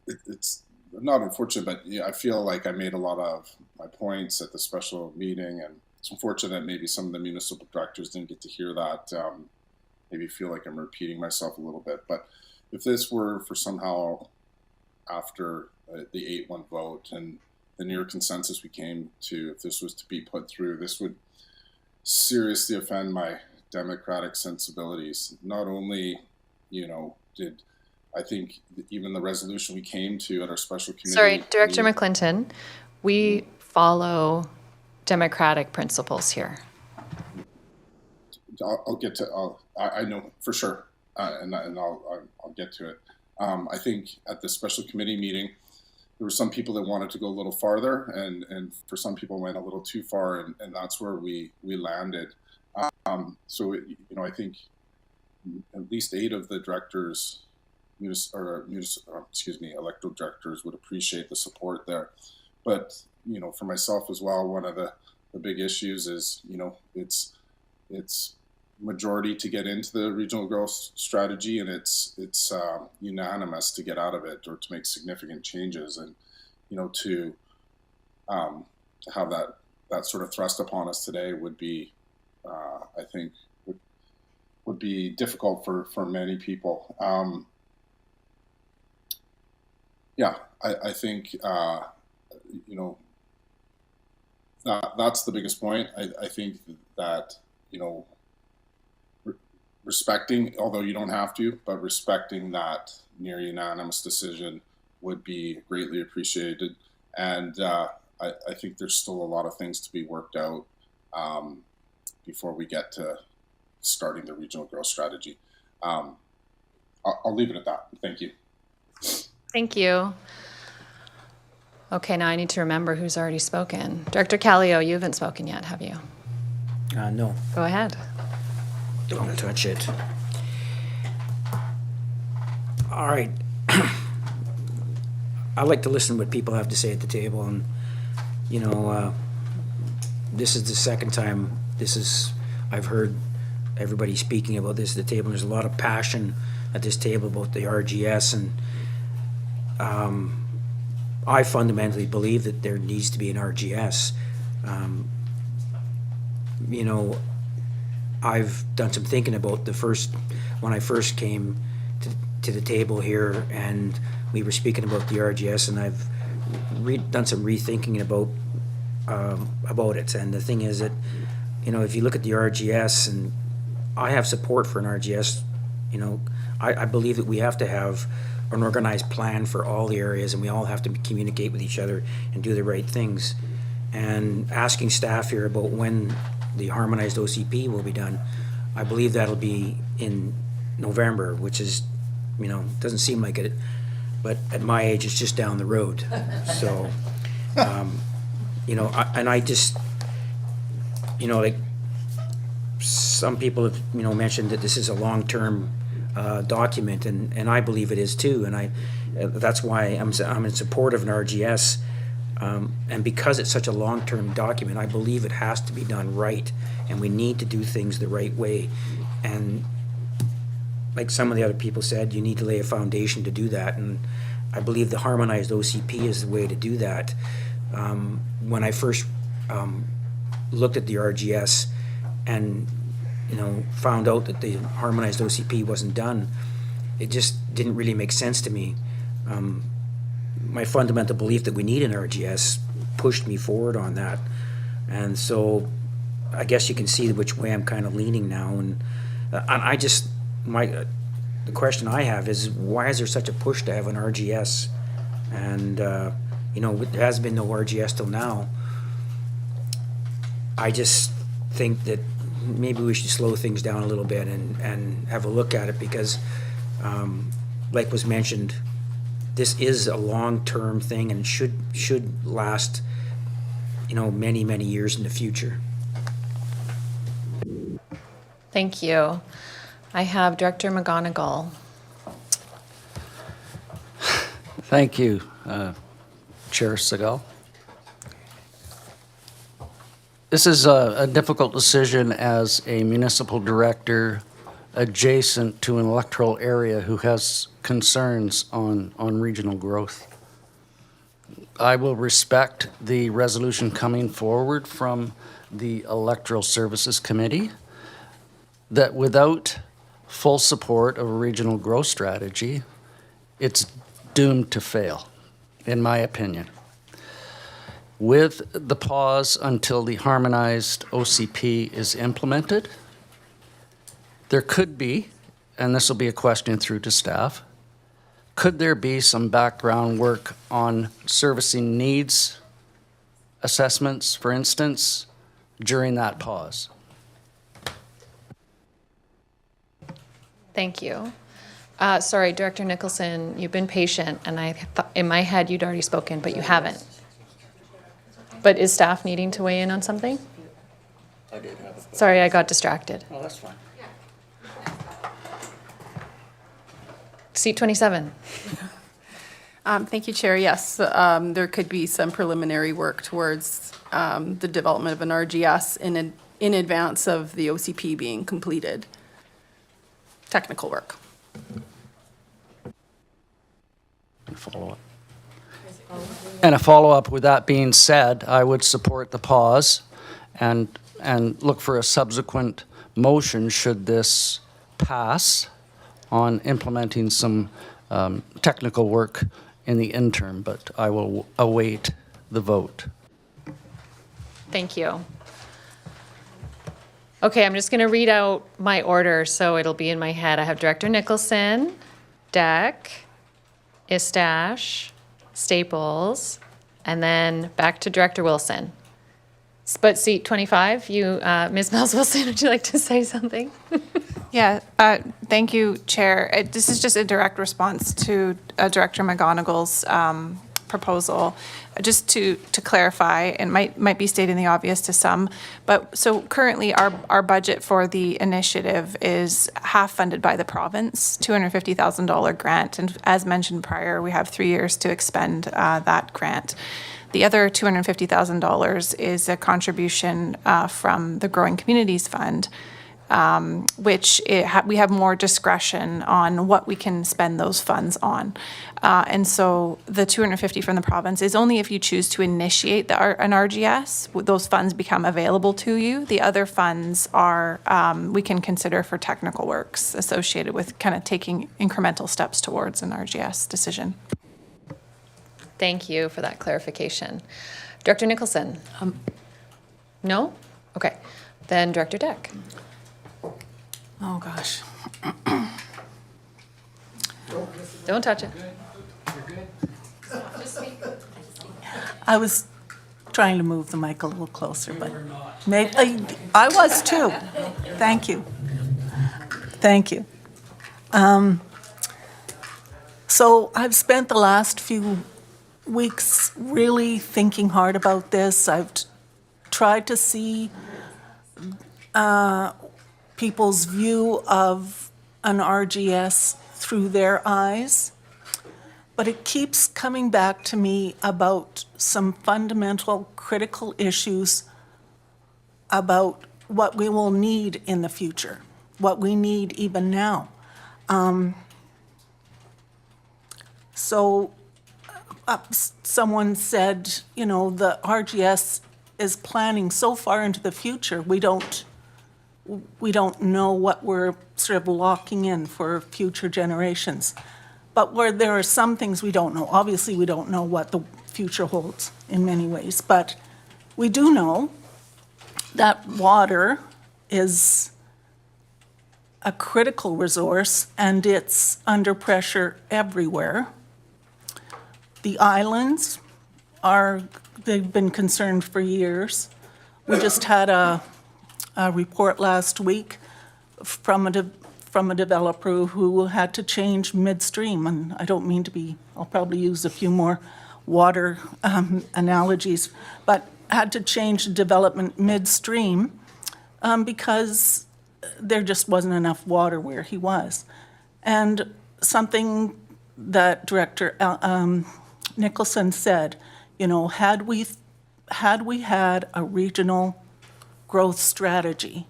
it's not unfortunate, but yeah, I feel like I made a lot of my points at the special meeting, and it's unfortunate maybe some of the municipal directors didn't get to hear that. Maybe feel like I'm repeating myself a little bit, but if this were for somehow after the 8-1 vote and the near consensus we came to, if this was to be put through, this would seriously offend my democratic sensibilities. Not only, did I think even the resolution we came to at our special committee. Sorry, Director McClinton, we follow democratic principles here. I'll get to. I know for sure, and I'll get to it. I think at the special committee meeting, there were some people that wanted to go a little farther, and for some people went a little too far, and that's where we landed. So I think at least 8 of the directors, electoral directors, would appreciate the support there. But for myself as well, one of the big issues is it's majority to get into the regional growth strategy, and it's unanimous to get out of it or to make significant changes, and to have that sort of thrust upon us today would be I think would be difficult for many people. I think that's the biggest point. I think that respecting, although you don't have to, but respecting that near unanimous decision would be greatly appreciated. And I think there's still a lot of things to be worked out before we get to starting the regional growth strategy. I'll leave it at that. Thank you. Thank you. Okay, now I need to remember who's already spoken. Director Callio, you haven't spoken yet, have you? No. Go ahead. Don't touch it. All right. I like to listen to what people have to say at the table, and this is the second time I've heard everybody speaking about this at the table. There's a lot of passion at this table about the RGS, and I fundamentally believe that there needs to be an RGS. I've done some thinking about when I first came to the table here, and we were speaking about the RGS, and I've done some rethinking about it. And the thing is that, if you look at the RGS, and I have support for an RGS, I believe that we have to have an organized plan for all the areas, and we all have to communicate with each other and do the right things. And asking staff here about when the harmonized OCP will be done, I believe that'll be in November, which is, doesn't seem like it, but at my age, it's just down the road. So, I just, like some people have, mentioned that this is a long-term document, and I believe it is too, and that's why I'm in support of an RGS. And because it's such a long-term document, I believe it has to be done right, and we need to do things the right way. And like some of the other people said, you need to lay a foundation to do that, and I believe the harmonized OCP is the way to do that. When I first looked at the RGS and found out that the harmonized OCP wasn't done, it just didn't really make sense to me. My fundamental belief that we need an RGS pushed me forward on that. And so I guess you can see which way I'm kind of leaning now. And the question I have is, why is there such a push to have an RGS? And, there has been no RGS till now. I just think that maybe we should slow things down a little bit and have a look at it, because, like was mentioned, this is a long-term thing and should last, many, many years in the future. Thank you. I have Director McGonigal. Thank you, Chair Segal. This is a difficult decision as a municipal director adjacent to an electoral area who has concerns on regional growth. I will respect the resolution coming forward from the Electoral Services Committee that without full support of a regional growth strategy, it's doomed to fail, in my opinion. With the pause until the harmonized OCP is implemented, there could be, and this will be a question through to staff, could there be some background work on servicing needs assessments, for instance, during that pause? Thank you. Sorry, Director Nicholson, you've been patient, and I thought in my head you'd already spoken, but you haven't. But is staff needing to weigh in on something? I did have a... Sorry, I got distracted. Oh, that's fine. Seat 27. Thank you, Chair. Yes, there could be some preliminary work towards the development of an RGS in advance of the OCP being completed. Technical work. Follow-up. And a follow-up with that being said, I would support the pause and look for a subsequent motion should this pass on implementing some technical work in the interim, but I will await the vote. Thank you. Okay, I'm just going to read out my order so it'll be in my head. I have Director Nicholson, Deck, Istash, Staples, and then back to Director Wilson. But seat 25, you, Ms. Mills Wilson, would you like to say something? Yeah, thank you, Chair. This is just a direct response to Director McGonigal's proposal. Just to clarify, and might be stating the obvious to some, but so currently our budget for the initiative is half funded by the province, $250,000 grant, and as mentioned prior, we have 3 years to expend that grant. The other $250,000 is a contribution from the Growing Communities Fund, which we have more discretion on what we can spend those funds on. And so the $250 from the province is only if you choose to initiate an RGS, those funds become available to you. The other funds are, we can consider for technical works associated with kind of taking incremental steps towards an RGS decision. Thank you for that clarification. Director Nicholson? No? Okay. Then Director Deck. Oh, gosh. Don't touch it. I was trying to move the mic a little closer, but maybe, I was too. Thank you. Thank you. So I've spent the last few weeks really thinking hard about this. I've tried to see people's view of an RGS through their eyes, but it keeps coming back to me about some fundamental critical issues about what we will need in the future, what we need even now. Someone said, you know, the RGS is planning so far into the future, we don't know what we're sort of locking in for future generations. But where there are some things we don't know. Obviously, we don't know what the future holds in many ways, but we do know that water is a critical resource and it's under pressure everywhere. The islands they've been concerned for years. We just had a report last week from a developer who had to change midstream, and I don't mean to be, I'll probably use a few more water analogies, but had to change the development midstream because there just wasn't enough water where he was. And something that Director Nicholson said, you know, had we had a regional growth strategy,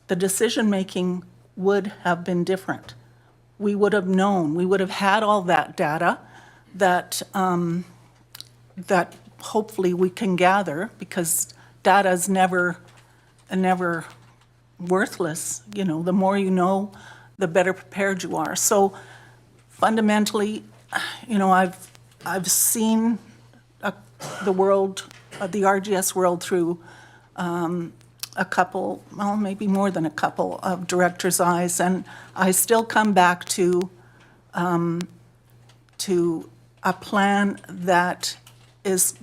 the decision-making would have been different. We would have known, we would have had all that data that, that hopefully we can gather, because data is never worthless. You know, the more you know, the better prepared you are. So fundamentally, you know, I've seen the world, the RGS world through a couple, well, maybe more than a couple of directors' eyes, and I still come back to a plan that is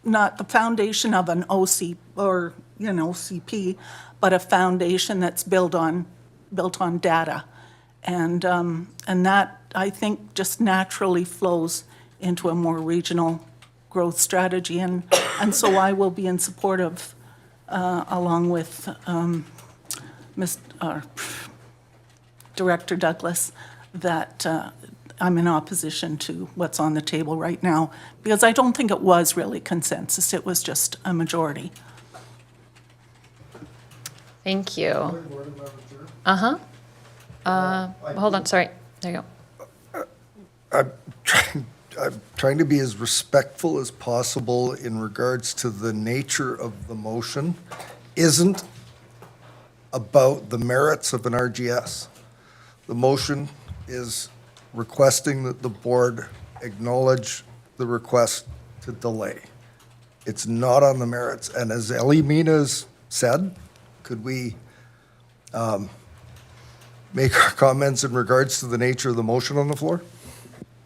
not the foundation of an OC or, you know, CP, but a foundation that's built on data. And that, I think, just naturally flows into a more regional growth strategy. And so I will be in support of, along with Director Douglas, that I'm in opposition to what's on the table right now, because I don't think it was really consensus. It was just a majority. Thank you. Uh-huh. Hold on, sorry. There you go. I'm trying to be as respectful as possible in regards to the nature of the motion. Isn't about the merits of an RGS. The motion is requesting that the board acknowledge the request to delay. It's not on the merits. And as Ellie Mina's said, could we make our comments in regards to the nature of the motion on the floor?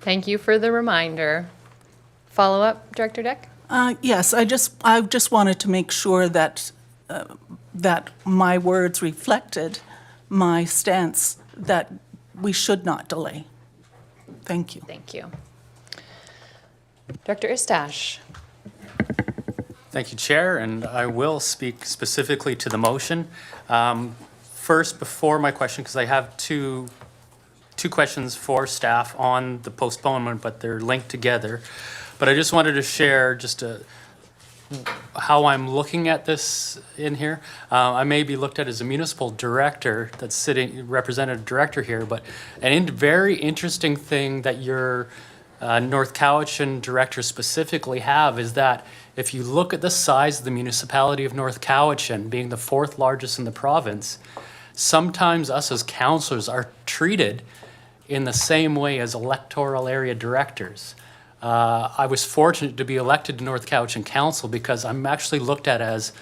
Thank you for the reminder. Follow-up, Director Deck? Yes, I just wanted to make sure that that my words reflected my stance that we should not delay. Thank you. Thank you. Director Istash? Thank you, Chair, and I will speak specifically to the motion. First, before my question, because I have two questions for staff on the postponement, but they're linked together. But I just wanted to share just how I'm looking at this in here. I may be looked at as a municipal director that's sitting, representative director here, but very interesting thing that your North Cowichan director specifically have is that if you look at the size of the municipality of North Cowichan, being the 4th largest in the province, sometimes us as councillors are treated in the same way as electoral area directors. I was fortunate to be elected to North Cowichan Council because I'm actually looked at as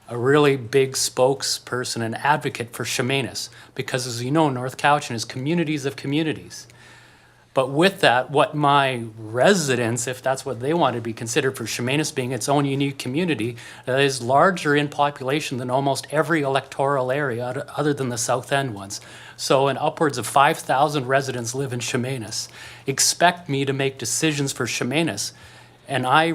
a really big spokesperson and advocate for Chemainus, because as you know, North Cowichan is communities of communities. But with that, what my residents, if that's what they want to be considered for Chemainus being its own unique community, that is larger in population than almost every electoral area other than the South End ones. So in upwards of 5,000 residents live in Chemainus. Expect me to make decisions for Chemainus. And I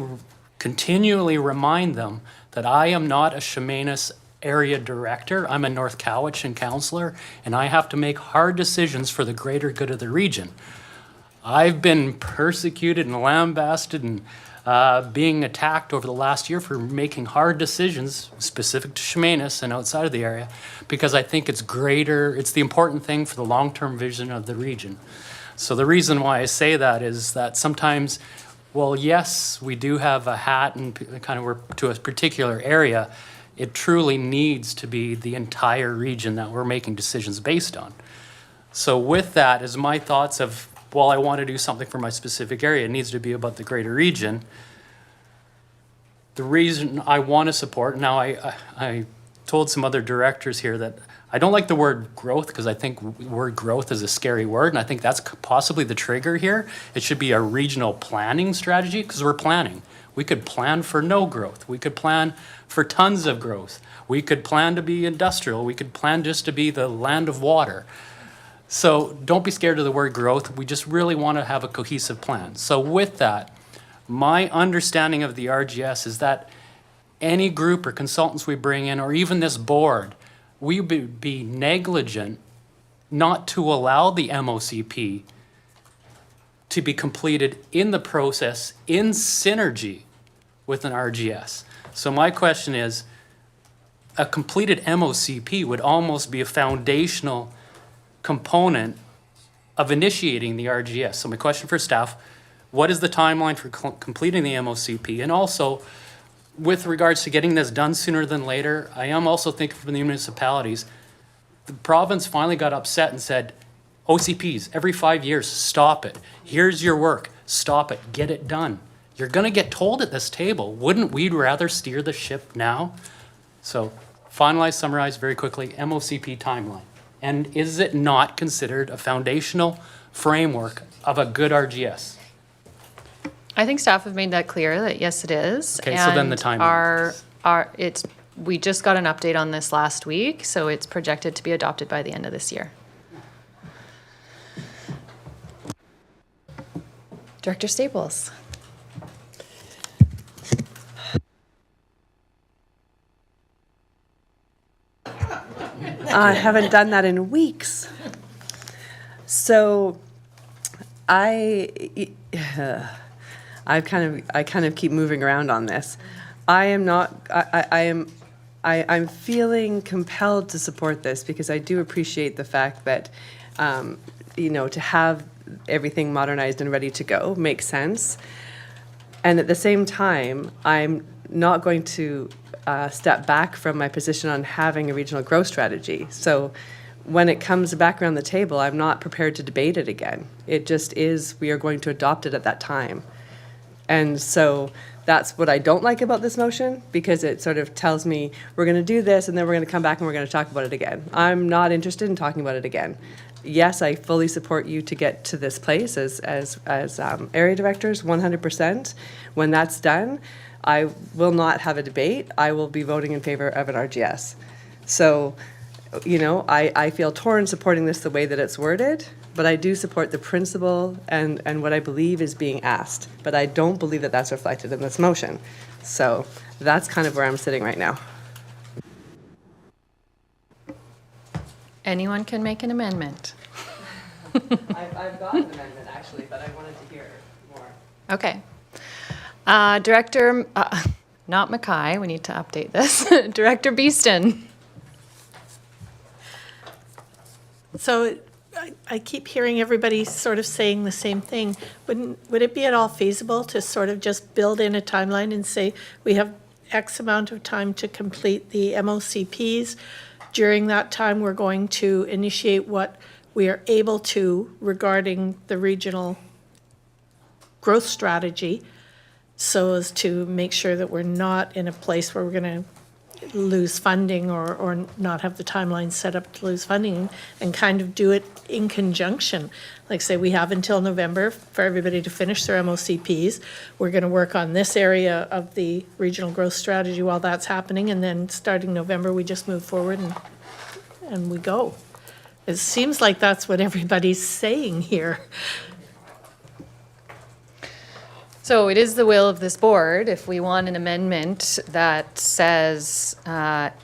continually remind them that I am not a Chemainus area director. I'm a North Cowichan councillor, and I have to make hard decisions for the greater good of the region. I've been persecuted and lambasted and being attacked over the last year for making hard decisions specific to Chemainus and outside of the area, because I think it's the important thing for the long-term vision of the region. So the reason why I say that is that sometimes, well, yes, we do have a hat and kind of we're to a particular area. It truly needs to be the entire region that we're making decisions based on. So with that is my thoughts of, well, I want to do something for my specific area. It needs to be about the greater region. The reason I want to support, now I told some other directors here that I don't like the word growth because I think the word growth is a scary word, and I think that's possibly the trigger here. It should be a regional planning strategy because we're planning. We could plan for no growth. We could plan for tons of growth. We could plan to be industrial. We could plan just to be the land of water. So don't be scared of the word growth. We just really want to have a cohesive plan. So with that, my understanding of the RGS is that any group or consultants we bring in, or even this board, we would be negligent not to allow the MOCP to be completed in the process in synergy with an RGS. So my question is, a completed MOCP would almost be a foundational component of initiating the RGS. So my question for staff, what is the timeline for completing the MOCP? And also, with regards to getting this done sooner than later, I am also thinking from the municipalities, the province finally got upset and said, OCPs, every 5 years, stop it. Here's your work, stop it, get it done. You're gonna get told at this table, wouldn't we rather steer the ship now? So finalize, summarize very quickly, MOCP timeline. And is it not considered a foundational framework of a good RGS? I think staff have made that clear that yes, it is. Okay, so then the And timeline. we just got an update on this last week, so it's projected to be adopted by the end of this year. Director Staples. I haven't done that in weeks. So I kind of keep moving around on this. I'm feeling compelled to support this because I do appreciate the fact that, to have everything modernized and ready to go makes sense. And at the same time, I'm not going to step back from my position on having a regional growth strategy. So when it comes back around the table, I'm not prepared to debate it again. It just is, we are going to adopt it at that time. And so that's what I don't like about this motion, because it sort of tells me we're going to do this and then we're going to come back and we're going to talk about it again. I'm not interested in talking about it again. Yes, I fully support you to get to this place as area directors, 100%. When that's done, I will not have a debate. I will be voting in favor of an RGS. So, I feel torn supporting this the way that it's worded, but I do support the principle and what I believe is being asked. But I don't believe that that's reflected in this motion. So that's kind of where I'm sitting right now. Anyone can make an amendment. I've got an amendment, actually, but I wanted to hear more. Okay. Director, not Mackay, we need to update this. Director Beeston. So I keep hearing everybody sort of saying the same thing. Would it be at all feasible to sort of just build in a timeline and say we have X amount of time to complete the MOCPs? During that time, we're going to initiate what we are able to regarding the regional growth strategy, so as to make sure that we're not in a place where we're going to lose funding or not have the timeline set up to lose funding, and kind of do it in conjunction. Like say we have until November for everybody to finish their MOCPs. We're going to work on this area of the regional growth strategy while that's happening, and then starting November, we just move forward and we go. It seems like that's what everybody's saying here. So it is the will of this board, if we want an amendment that says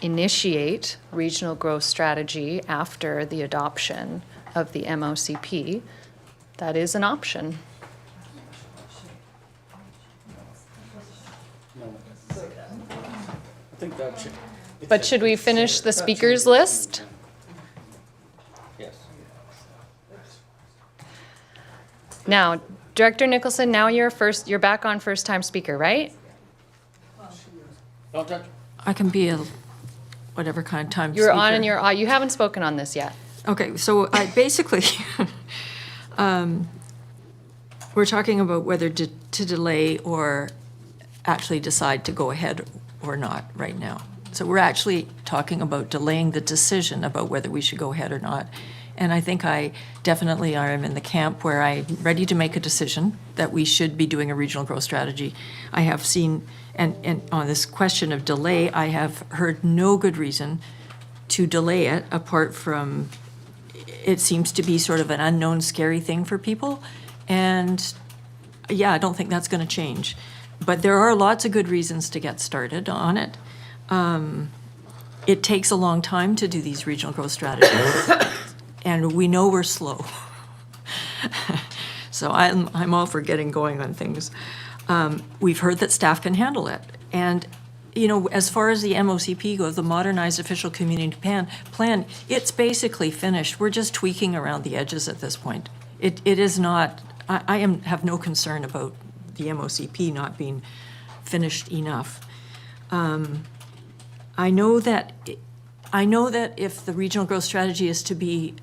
initiate regional growth strategy after the adoption of the MOCP, that is an option. But should we finish the speakers list? Yes. Now, Director Nicholson, now you're back on first-time speaker, right? Don't touch. I can be a whatever kind of time You're speaker. on and you haven't spoken on this yet. Okay, so I basically, we're talking about whether to delay or actually decide to go ahead or not right now. So we're actually talking about delaying the decision about whether we should go ahead or not. And I think I definitely am in the camp where I'm ready to make a decision that we should be doing a regional growth strategy. I have seen, and on this question of delay, I have heard no good reason to delay it apart from it seems to be sort of an unknown, scary thing for people. And yeah, I don't think that's going to change. But there are lots of good reasons to get started on it. It takes a long time to do these regional growth strategies. And we know we're slow. So I'm all for getting going on things. We've heard that staff can handle it. And you know, as far as the MOCP goes, the Modernized Official Community Plan, it's basically finished. We're just tweaking around the edges at this point. It is not, have no concern about the MOCP not being finished enough. I know that if the regional growth strategy is to be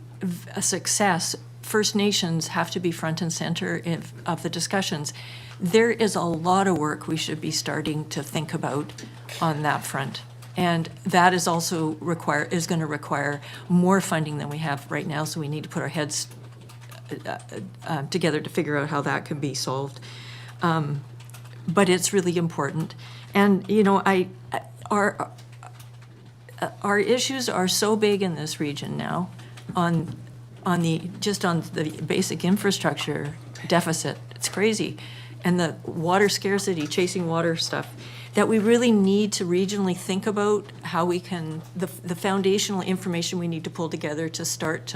a success, First Nations have to be front and center of the discussions. There is a lot of work we should be starting to think about on that front. And that is also going to require more funding than we have right now, so we need to put our heads together to figure out how that can be solved. But it's really important. And, you know, our issues are so big in this region now on the basic infrastructure deficit. It's crazy. And the water scarcity, chasing water stuff, that we really need to regionally think about how we can, the foundational information we need to pull together to start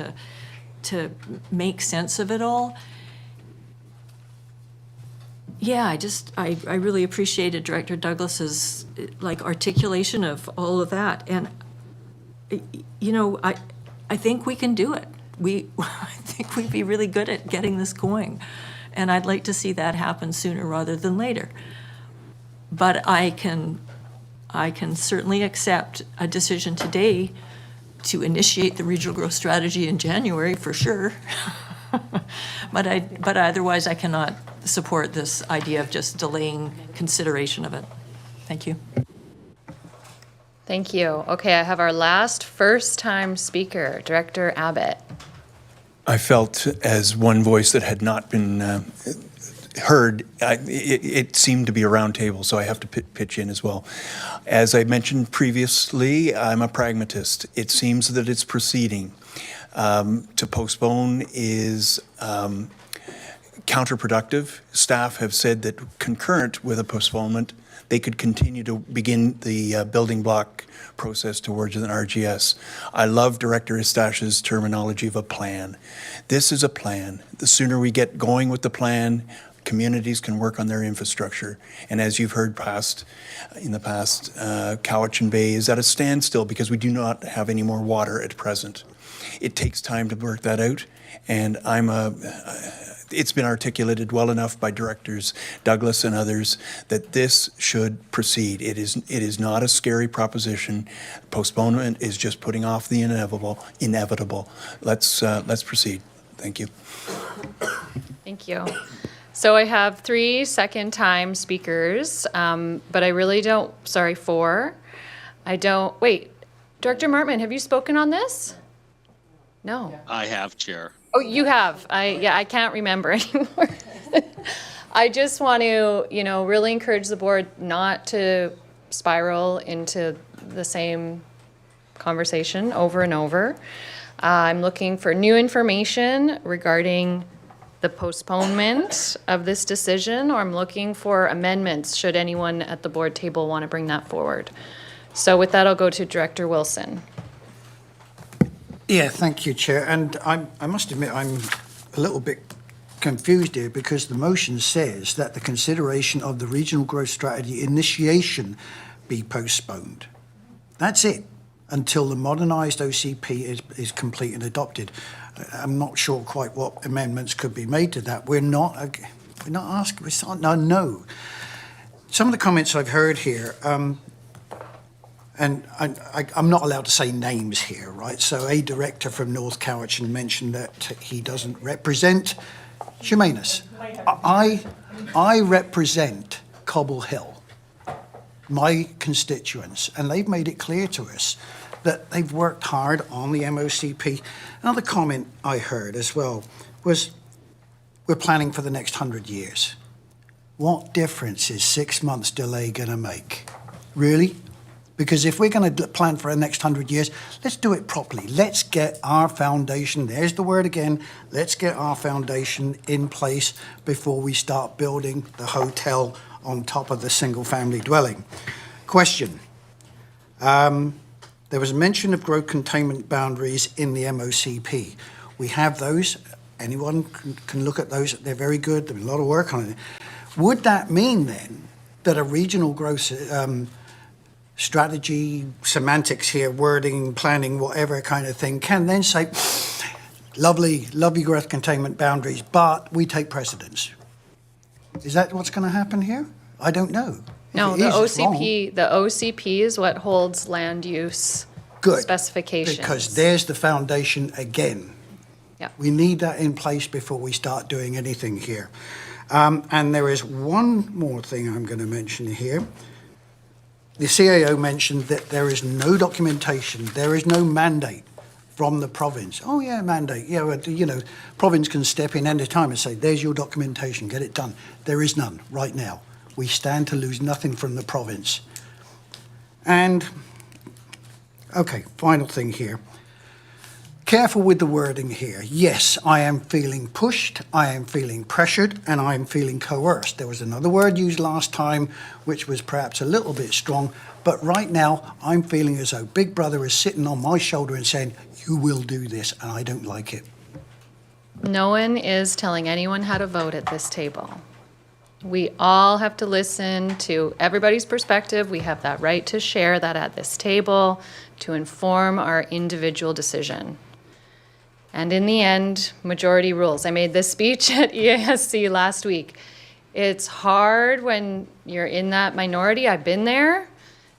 to make sense of it all. Yeah, I really appreciated Director Douglas's articulation of all of that. And, you know, I think we can do it. I think we'd be really good at getting this going. And I'd like to see that happen sooner rather than later. But I can certainly accept a decision today to initiate the regional growth strategy in January for sure. But otherwise I cannot support this idea of just delaying consideration of it. Thank you. Thank you. Okay, I have our last first-time speaker, Director Abbott. I felt as one voice that had not been heard, it seemed to be a round table, so I have to pitch in as well. As I mentioned previously, I'm a pragmatist. It seems that it's proceeding. To postpone is counterproductive. Staff have said that concurrent with a postponement, they could continue to begin the building block process towards an RGS. I love Director Eustache's terminology of a plan. This is a plan. The sooner we get going with the plan, communities can work on their infrastructure. And as you've heard in the past, Cowichan Bay is at a standstill because we do not have any more water at present. It takes time to work that out, and it's been articulated well enough by Directors Douglas and others that this should proceed. It is not a scary proposition. Postponement is just putting off the inevitable. Let's proceed. Thank you. Thank you. So I have 3 second-time speakers, but I really don't, 4. Wait, Director Martman, have you spoken on this? No. I have, Chair. Oh, you have. I can't remember anymore. I just want to, really encourage the board not to spiral into the same conversation over and over. I'm looking for new information regarding the postponement of this decision, or I'm looking for amendments should anyone at the board table want to bring that forward. So with that, I'll go to Director Wilson. Yeah, thank you, Chair. And I must admit, I'm a little bit confused here because the motion says that the consideration of the regional growth strategy initiation be postponed. That's it, until the modernised OCP is complete and adopted. I'm not sure quite what amendments could be made to that. We're not asking, no. Some of the comments I've heard here, and I'm not allowed to say names here, right? So a director from North Cowichan mentioned that he doesn't represent Chemainus. I represent Cobble Hill, my constituents, and they've made it clear to us that they've worked hard on the MOCP. Another comment I heard as well was, we're planning for the next 100 years. What difference is 6 months delay going to make? Really? Because if we're going to plan for the next 100 years, let's do it properly. Let's get our foundation, there's the word again, let's get our foundation in place before we start building the hotel on top of the single-family dwelling. Question. There was a mention of growth containment boundaries in the MOCP. We have those. Anyone can look at those. They're very good. There's a lot of work on it. Would that mean then that a regional growth strategy, semantics here, wording, planning, whatever kind of thing, can then say, lovely growth containment boundaries, but we take precedence. Is that what's going to happen here? I don't know. If No, it the is, it's wrong. OCP is what holds land use Good, specifications. because there's the foundation again. Yeah. We need that in place before we start doing anything here. And there is one more thing I'm going to mention here. The CAO mentioned that there is no documentation, there is no mandate from the province. Oh yeah, mandate. Yeah, well, you know, province can step in any time and say, there's your documentation, get it done. There is none right now. We stand to lose nothing from the province. And, okay, final thing here. Careful with the wording here. Yes, I am feeling pushed, I am feeling pressured, and I am feeling coerced. There was another word used last time, which was perhaps a little bit strong, but right now I'm feeling as though Big Brother is sitting on my shoulder and saying, you will do this, and I don't like it. No one is telling anyone how to vote at this table. We all have to listen to everybody's perspective. We have that right to share that at this table, to inform our individual decision. And in the end, majority rules. I made this speech at EASC last week. It's hard when you're in that minority. I've been there,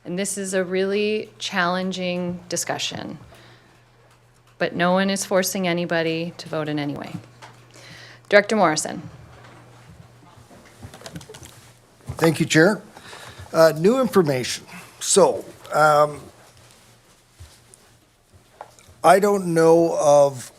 and this is a really challenging discussion. But no one is forcing anybody to vote in any way. Director Morrison. Thank you, Chair. New information. So, I don't know of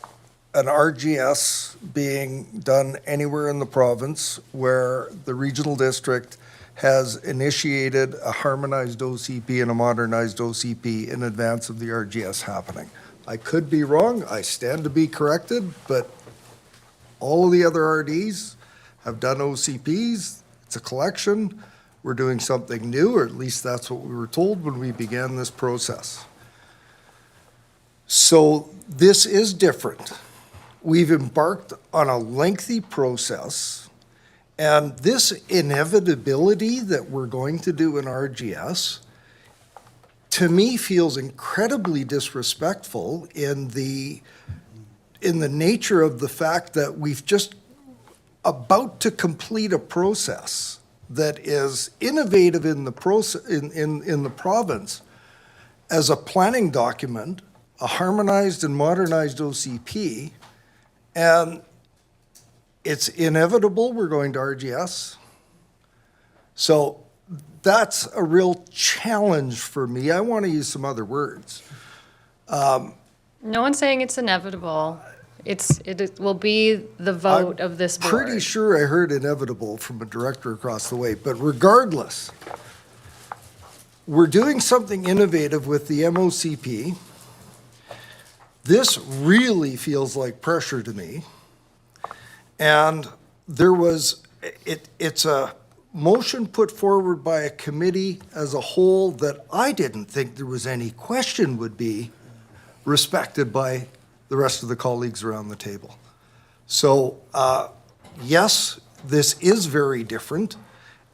an RGS being done anywhere in the province where the regional district has initiated a harmonized OCP and a modernized OCP in advance of the RGS happening. I could be wrong, I stand to be corrected, but all of the other RDs have done OCPs. It's a collection. We're doing something new, or at least that's what we were told when we began this process. So this is different. We've embarked on a lengthy process, and this inevitability that we're going to do in RGS, to me, feels incredibly disrespectful in the nature of the fact that we've just about to complete a process that is innovative in the process in the province as a planning document, a harmonized and modernized OCP, and it's inevitable we're going to RGS. So that's a real challenge for me. I want to use some other words. No one's saying it's inevitable. It will be the vote of this board. Pretty sure I heard inevitable from a director across the way, but regardless, we're doing something innovative with the MOCP. This really feels like pressure to me. And it's a motion put forward by a committee as a whole that I didn't think there was any question would be respected by the rest of the colleagues around the table. So, yes, this is very different.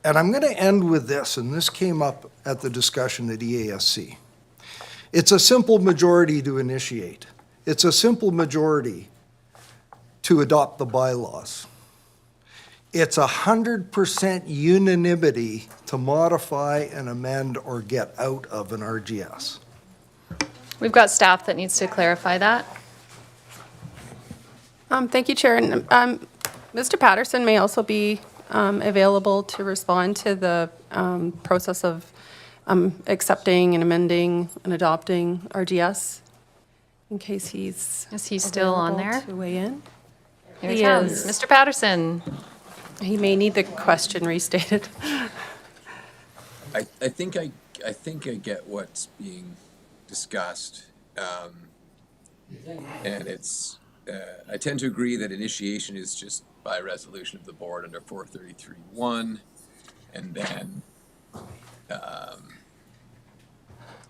And I'm going to end with this, and this came up at the discussion at EASC. It's a simple majority to initiate. It's a simple majority to adopt the bylaws. It's 100% unanimity to modify and amend or get out of an RGS. We've got staff that needs to clarify that. Thank you, Chair. And Mr. Patterson may also be available to respond to the process of accepting and amending and adopting RGS, in case he's Is he still on there? to weigh in. Here He he comes. is. Mr. Patterson. He may need the question restated. I think I get what's being discussed, and it's. I tend to agree that initiation is just by resolution of the board under 433(1), and then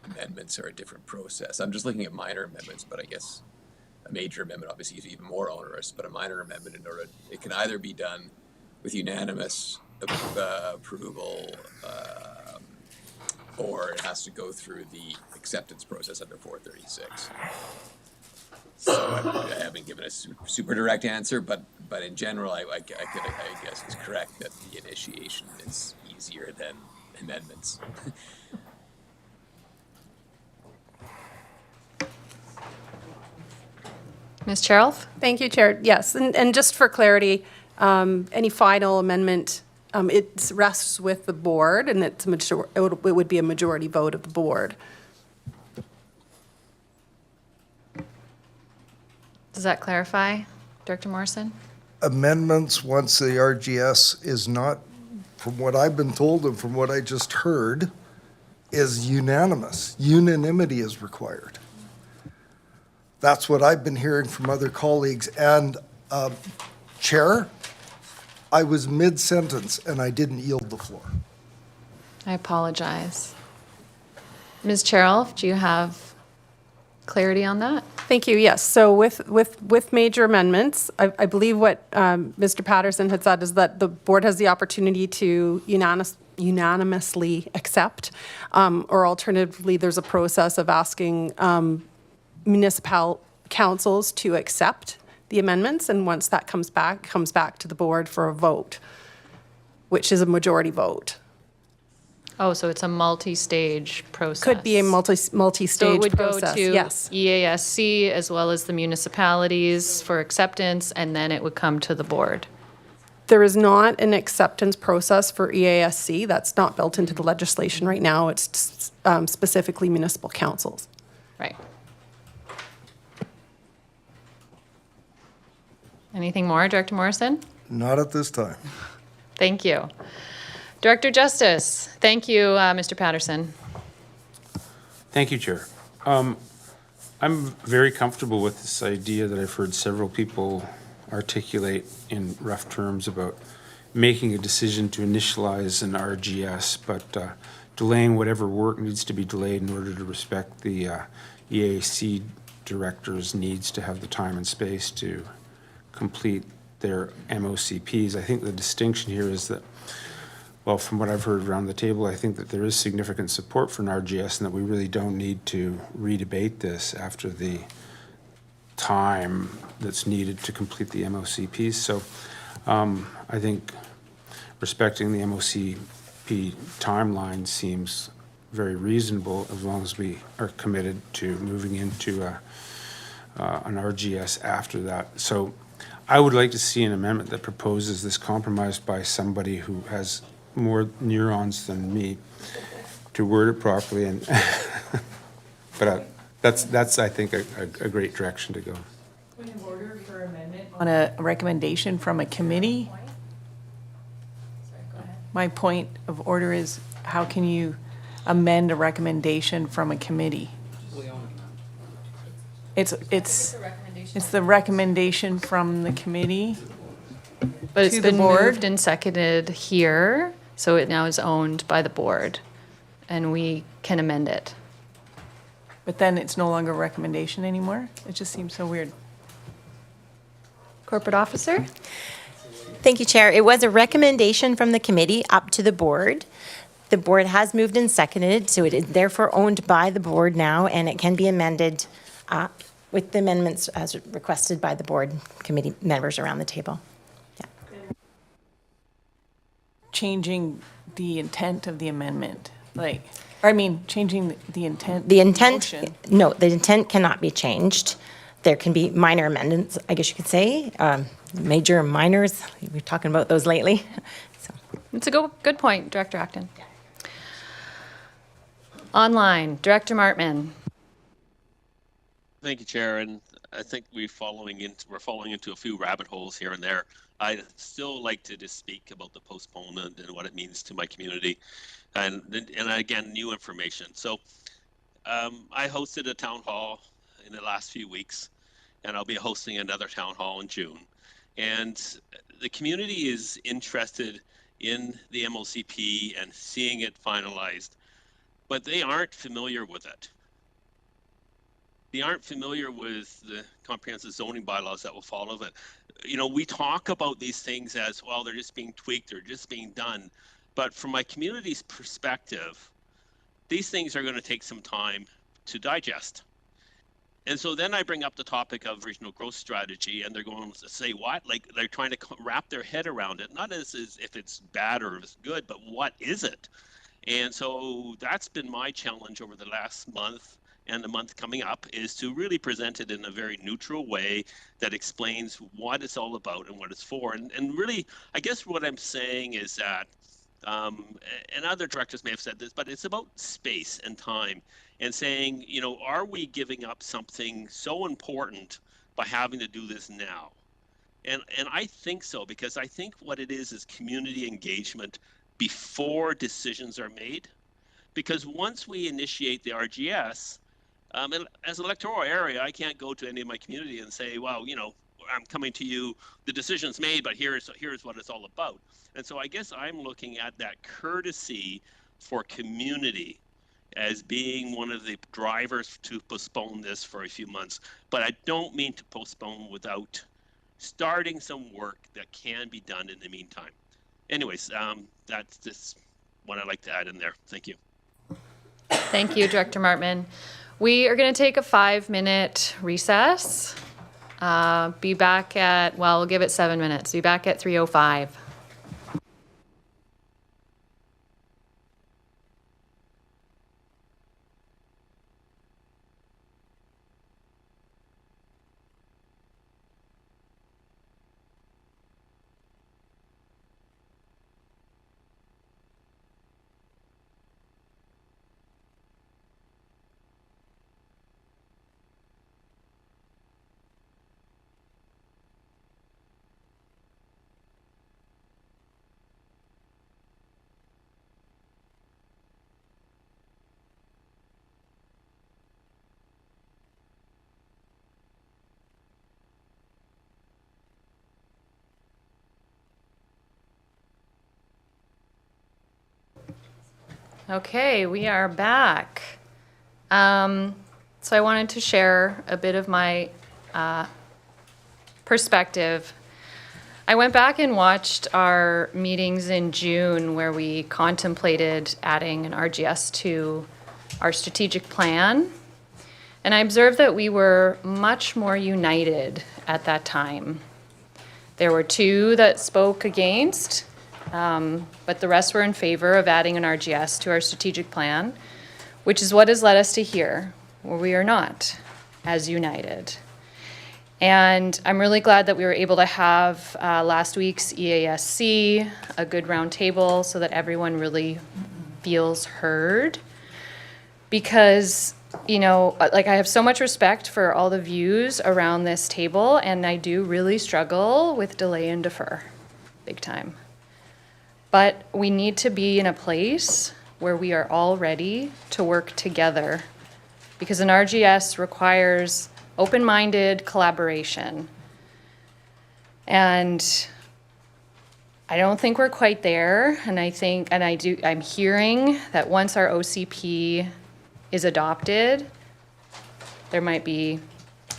amendments are a different process. I'm just looking at minor amendments, but I guess a major amendment obviously is even more onerous. But a minor amendment, in order, it can either be done with unanimous approval, or it has to go through the acceptance process under 436. So I haven't given a super direct answer, but in general, I guess it's correct that the initiation is easier than amendments. Ms. Charles? Thank you, Chair. Yes, and just for clarity, any final amendment, it rests with the board, and it would be a majority vote of the board. Does that clarify, Director Morrison? Amendments, once the RGS is not, from what I've been told and from what I just heard, is unanimous. Unanimity is required. That's what I've been hearing from other colleagues. And Chair, I was mid-sentence and I didn't yield the floor. I apologize. Ms. Charles, do you have clarity on that? Thank you. Yes. So with major amendments, I believe what Mr. Patterson had said is that the board has the opportunity to unanimously accept, or alternatively, there's a process of asking municipal councils to accept the amendments, and once that comes back to the board for a vote, which is a majority vote. Oh, so it's a multi-stage process. Could be a multi-stage So it would process, go to yes. EASC as well as the municipalities for acceptance, and then it would come to the board. There is not an acceptance process for EASC. That's not built into the legislation right now. It's specifically municipal councils. Right. Anything more, Director Morrison? Not at this time. Thank you. Director Justice, thank you, Mr. Patterson. Thank you, Chair. I'm very comfortable with this idea that I've heard several people articulate in rough terms about making a decision to initialize an RGS, but delaying whatever work needs to be delayed in order to respect the EAC director's needs to have the time and space to complete their MOCPs. I think the distinction here is that, well, from what I've heard around the table, I think that there is significant support for an RGS and that we really don't need to redebate this after the time that's needed to complete the MOCPs. So I think respecting the MOCP timeline seems very reasonable as long as we are committed to moving into an RGS after that. So I would like to see an amendment that proposes this compromise by somebody who has more neurons than me to word it properly, and but that's I think a great direction to go. Point of order for amendment on a recommendation from a committee. My point of order is, how can you amend a recommendation from a committee? It's the recommendation from the committee But it's to the been board. moved and seconded here, so it now is owned by the board, and we can amend it. But then it's no longer a recommendation anymore? It just seems so weird. Corporate Officer? Thank you, Chair. It was a recommendation from the committee up to the board. The board has moved and seconded, so it is therefore owned by the board now, and it can be amended with the amendments as requested by the board committee members around the table. Changing the intent of the amendment, changing the intent. The intent, motion. no, the intent cannot be changed. There can be minor amendments, I guess you could say, major and minors. We're talking about those lately. It's a good point, Director Acton. Online, Director Martman. Thank you, Chair. And I think we're falling into a few rabbit holes here and there. I'd still like to just speak about the postponement and what it means to my community, and again, new information. So I hosted a town hall in the last few weeks, and I'll be hosting another town hall in June. And the community is interested in the MOCP and seeing it finalized, but they aren't familiar with it. They aren't familiar with the comprehensive zoning bylaws that will follow it. You know, we talk about these things as, well, they're just being tweaked, they're just being done. But from my community's perspective, these things are going to take some time to digest. And so then I bring up the topic of regional growth strategy, and they're going to say what? Like they're trying to wrap their head around it, not as if it's bad or if it's good, but what is it? And so that's been my challenge over the last month and the month coming up, is to really present it in a very neutral way that explains what it's all about and what it's for. And really, I guess what I'm saying is that, and other directors may have said this, but it's about space and time, and saying, you know, are we giving up something so important by having to do this now? And I think so, because I think what it is community engagement before decisions are made. Because once we initiate the RGS, as an electoral area, I can't go to any of my community and say, well, you know, I'm coming to you, the decision's made, but here's what it's all about. And so I guess I'm looking at that courtesy for community as being one of the drivers to postpone this for a few months. But I don't mean to postpone without starting some work that can be done in the meantime. Anyways, that's just what I'd like to add in there. Thank you. Thank you, Director Martman. We are going to take a 5-minute recess. Be back at, well, we'll give it 7 minutes. Be back at 3:05. Okay, we are back. So I wanted to share a bit of my perspective. I went back and watched our meetings in June where we contemplated adding an RGS to our strategic plan. And I observed that we were much more united at that time. There were 2 that spoke against, but the rest were in favor of adding an RGS to our strategic plan, which is what has led us to here, where we are not as united. And I'm really glad that we were able to have last week's EASC, a good round table, so that everyone really feels heard. Because, you know, like I have so much respect for all the views around this table, and I do really struggle with delay and defer, big time. But we need to be in a place where we are all ready to work together, because an RGS requires open-minded collaboration. And I don't think we're quite there, and I'm hearing that once our OCP is adopted, we might be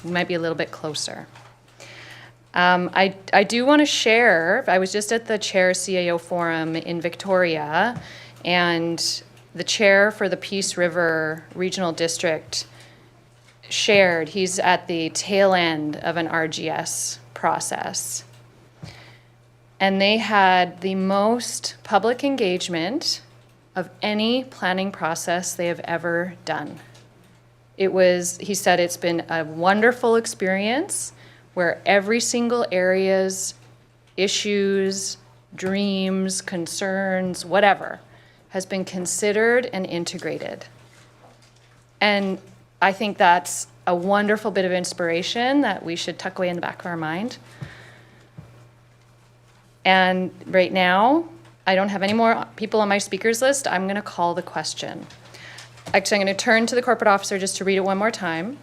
a little bit closer. I do want to share, I was just at the Chair CAO Forum in Victoria, and the chair for the Peace River Regional District shared, he's at the tail end of an RGS process. And they had the most public engagement of any planning process they have ever done. He said it's been a wonderful experience where every single area's issues, dreams, concerns, whatever, has been considered and integrated. And I think that's a wonderful bit of inspiration that we should tuck away in the back of our mind. And right now, I don't have any more people on my speakers list. I'm going to call the question. Actually, I'm going to turn to the corporate officer just to read it one more time,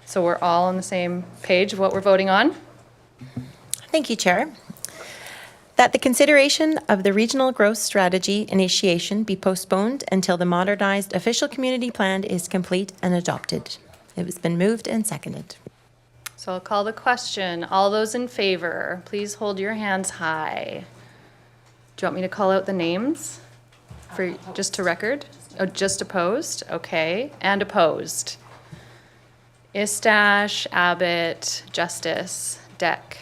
so we're all on the same page of what we're voting on. Thank you, Chair. That the consideration of the regional growth strategy initiation be postponed until the modernized official community plan is complete and adopted. It has been moved and seconded. So I'll call the question. All those in favor, please hold your hands high. Do you want me to call out the names? For, just to record? Oh, just opposed? Okay. And opposed? Istash, Abbott, Justice, Deck,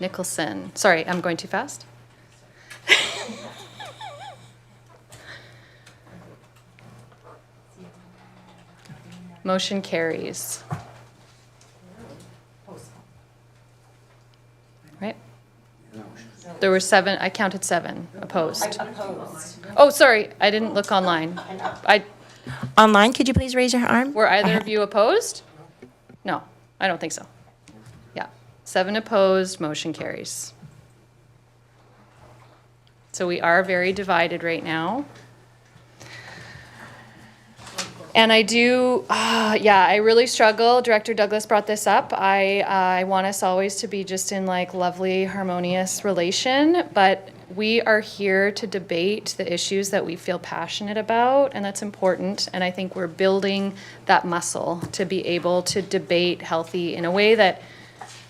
Nicholson. Sorry, I'm going too fast? Motion carries. Right? There were 7, I counted 7 opposed. Oh, sorry, I didn't look online. Online, could you please raise your arm? Were either of you opposed? No, I don't think so. Yeah, 7 opposed, motion carries. So we are very divided right now. And I do, yeah, I really struggle. Director Douglas brought this up. I want us always to be just in like lovely, harmonious relation, but we are here to debate the issues that we feel passionate about, and that's important. And I think we're building that muscle to be able to debate healthy in a way that,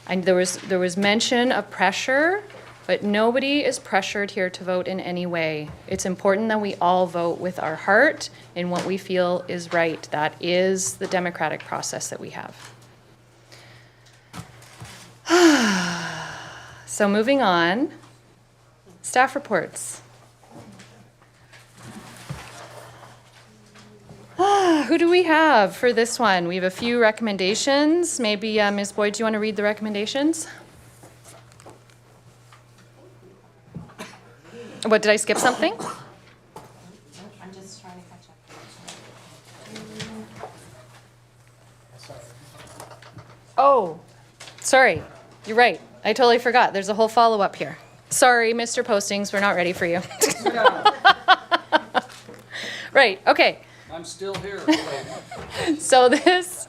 there was mention of pressure, but nobody is pressured here to vote in any way. It's important that we all vote with our heart in what we feel is right. That is the democratic process that we have. So moving on, staff reports. Who do we have for this one? We have a few recommendations. Maybe Ms. Boyd, do you want to read the recommendations? What, did I skip something? I'm just trying to catch up. Oh, sorry. You're right. I totally forgot. There's a whole follow-up here. Sorry, Mr. Postings, we're not ready for you. Right, okay. I'm still here. So this,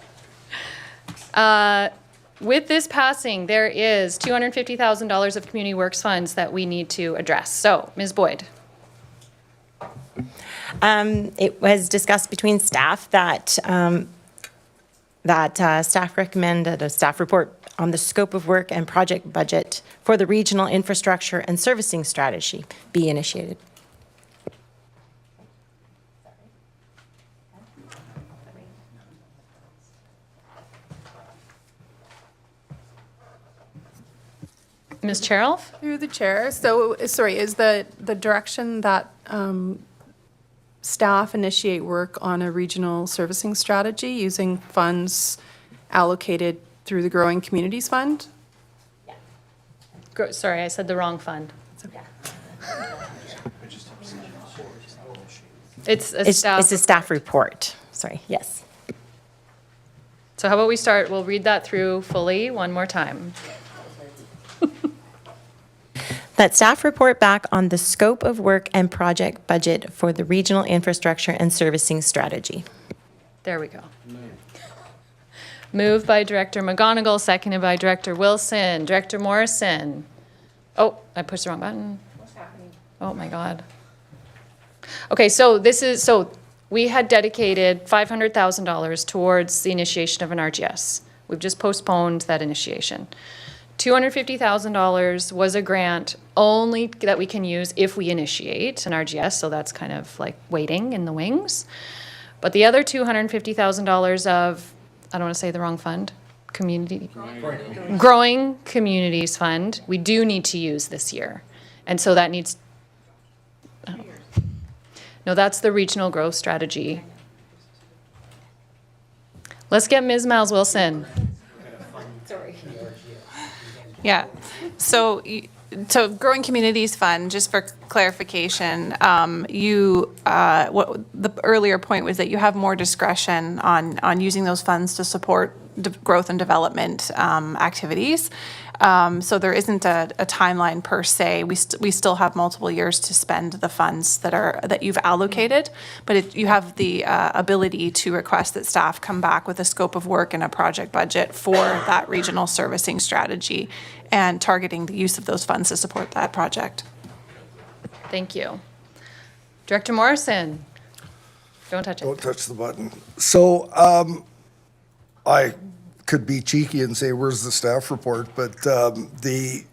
with this passing, there is $250,000 of community works funds that we need to address. So, Ms. Boyd. It was discussed between staff that staff recommended a staff report on the scope of work and project budget for the regional infrastructure and servicing strategy be initiated. Ms. Cheryl? Through the chair. So, sorry, is the direction that staff initiate work on a regional servicing strategy using funds allocated through the Growing Communities Fund? Sorry, I said the wrong fund. It's a staff. It's a staff report. Sorry, yes. So how about we start, we'll read that through fully one more time. That staff report back on the scope of work and project budget for the regional infrastructure and servicing strategy. There we go. Moved by Director McGonigal, seconded by Director Wilson. Director Morrison. Oh, I pushed the wrong button. What's happening? Oh my God. Okay, so we had dedicated $500,000 towards the initiation of an RGS. We've just postponed that initiation. $250,000 was a grant only that we can use if we initiate an RGS, so that's kind of like waiting in the wings. But the other $250,000 of, I don't want to say the wrong fund, Growing Communities Fund, we do need to use this year. And so that needs, no, that's the regional growth strategy. Let's get Ms. Miles Wilson. Sorry. Yeah, so Growing Communities Fund, just for clarification, what the earlier point was that you have more discretion on using those funds to support growth and development activities. So there isn't a timeline per se. We still have multiple years to spend the funds that you've allocated, but you have the ability to request that staff come back with a scope of work and a project budget for that regional servicing strategy and targeting the use of those funds to support that project. Thank you. Director Morrison. Don't touch it. Don't touch the button. So I could be cheeky and say, where's the staff report? But the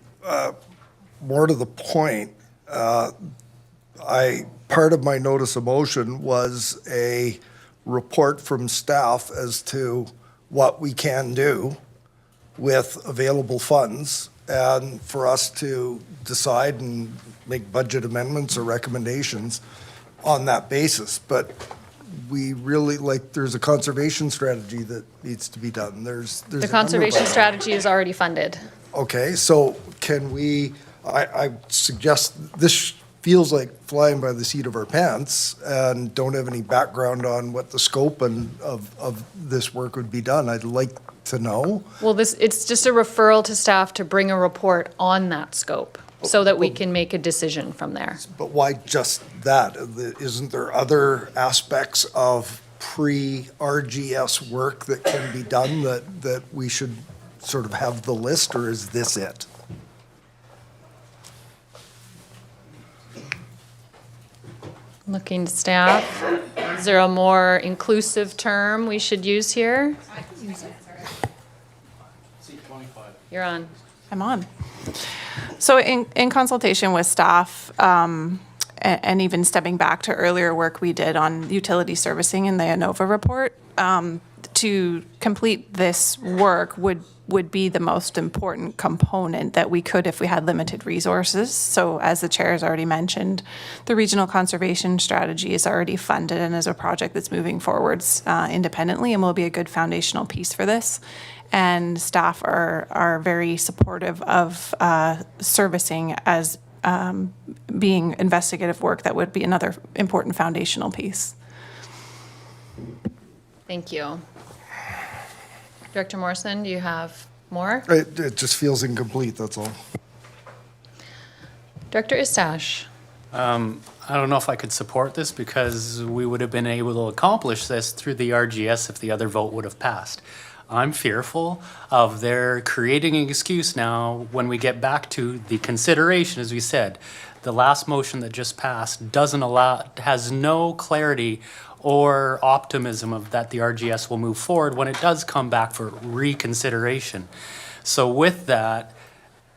more to the point, part of my notice of motion was a report from staff as to what we can do with available funds, and for us to decide and make budget amendments or recommendations on that basis. But we really, like, there's a conservation strategy that needs to be done. There's The a number of conservation items. strategy is already funded. Okay, so can we, I suggest, this feels like flying by the seat of our pants and don't have any background on what the scope of this work would be done. I'd like to know. Well, it's just a referral to staff to bring a report on that scope so that we can make a decision from there. But why just that? Isn't there other aspects of pre-RGS work that can be done that we should sort of have the list, or is this it? Looking to staff, is there a more inclusive term we should use here? You're on. I'm on. So in consultation with staff, and even stepping back to earlier work we did on utility servicing in the ANOVA report, to complete this work would be the most important component that we could if we had limited resources. So as the chair has already mentioned, the regional conservation strategy is already funded and is a project that's moving forwards independently and will be a good foundational piece for this. And staff are very supportive of servicing as being investigative work that would be another important foundational piece. Thank you. Director Morrison, do you have more? It just feels incomplete, that's all. Director Istash? I don't know if I could support this because we would have been able to accomplish this through the RGS if the other vote would have passed. I'm fearful of their creating an excuse now when we get back to the consideration, as we said. The last motion that just passed has no clarity or optimism of that the RGS will move forward when it does come back for reconsideration. So with that,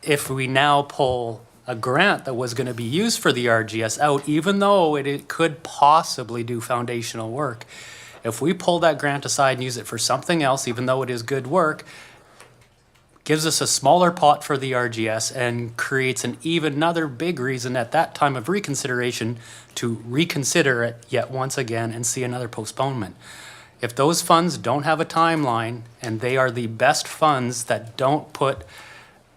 if we now pull a grant that was going to be used for the RGS out, even though it could possibly do foundational work, if we pull that grant aside and use it for something else, even though it is good work, gives us a smaller pot for the RGS and creates another big reason at that time of reconsideration to reconsider it yet once again and see another postponement. If those funds don't have a timeline and they are the best funds that don't put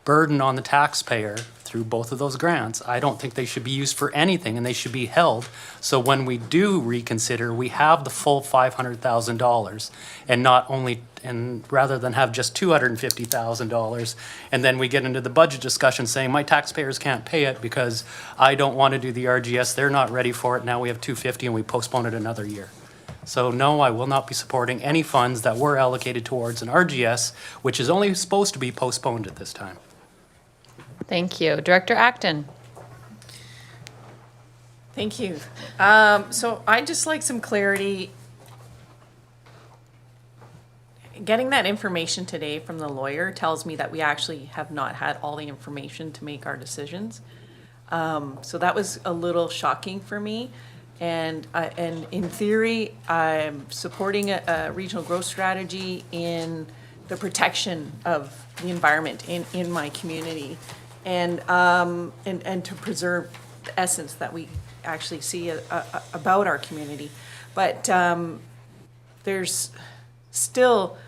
burden on the taxpayer through both of those grants, I don't think they should be used for anything and they should be held. So when we do reconsider, we have the full $500,000 and rather than have just $250,000. And then we get into the budget discussion saying my taxpayers can't pay it because I don't want to do the RGS. They're not ready for it. Now we have $250 and we postpone it another year. So no, I will not be supporting any funds that were allocated towards an RGS, which is only supposed to be postponed at this time. Thank you. Director Acton? Thank you. So I'd just like some clarity. Getting that information today from the lawyer tells me that we actually have not had all the information to make our decisions. So that was a little shocking for me. And in theory, I'm supporting a regional growth strategy in the protection of the environment in my community. And to preserve the essence that we actually see about our community. But there's still,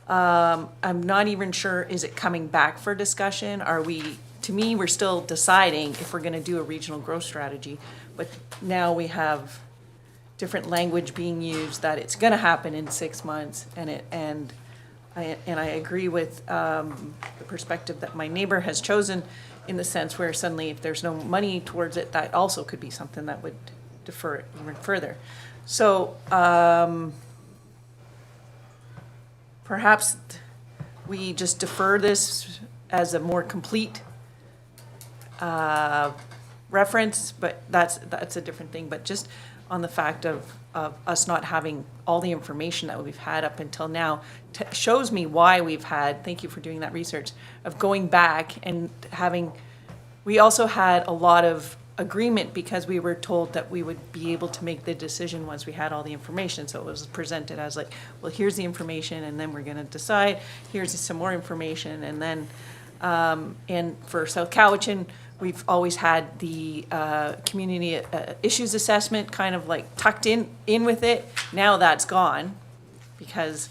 I'm not even sure, is it coming back for discussion? To me, we're still deciding if we're gonna do a regional growth strategy. But now we have different language being used that it's gonna happen in 6 months. And I agree with the perspective that my neighbor has chosen, in the sense where suddenly if there's no money towards it, that also could be something that would defer it even further. So perhaps we just defer this as a more complete reference, but that's a different thing. But just on the fact of us not having all the information that we've had up until now shows me why we've had, thank you for doing that research, of going back and having, we also had a lot of agreement because we were told that we would be able to make the decision once we had all the information. So it was presented as like, well, here's the information and then we're gonna decide, here's some more information. And then, and for South Cowichan, we've always had the community issues assessment kind of like tucked in with it. Now that's gone because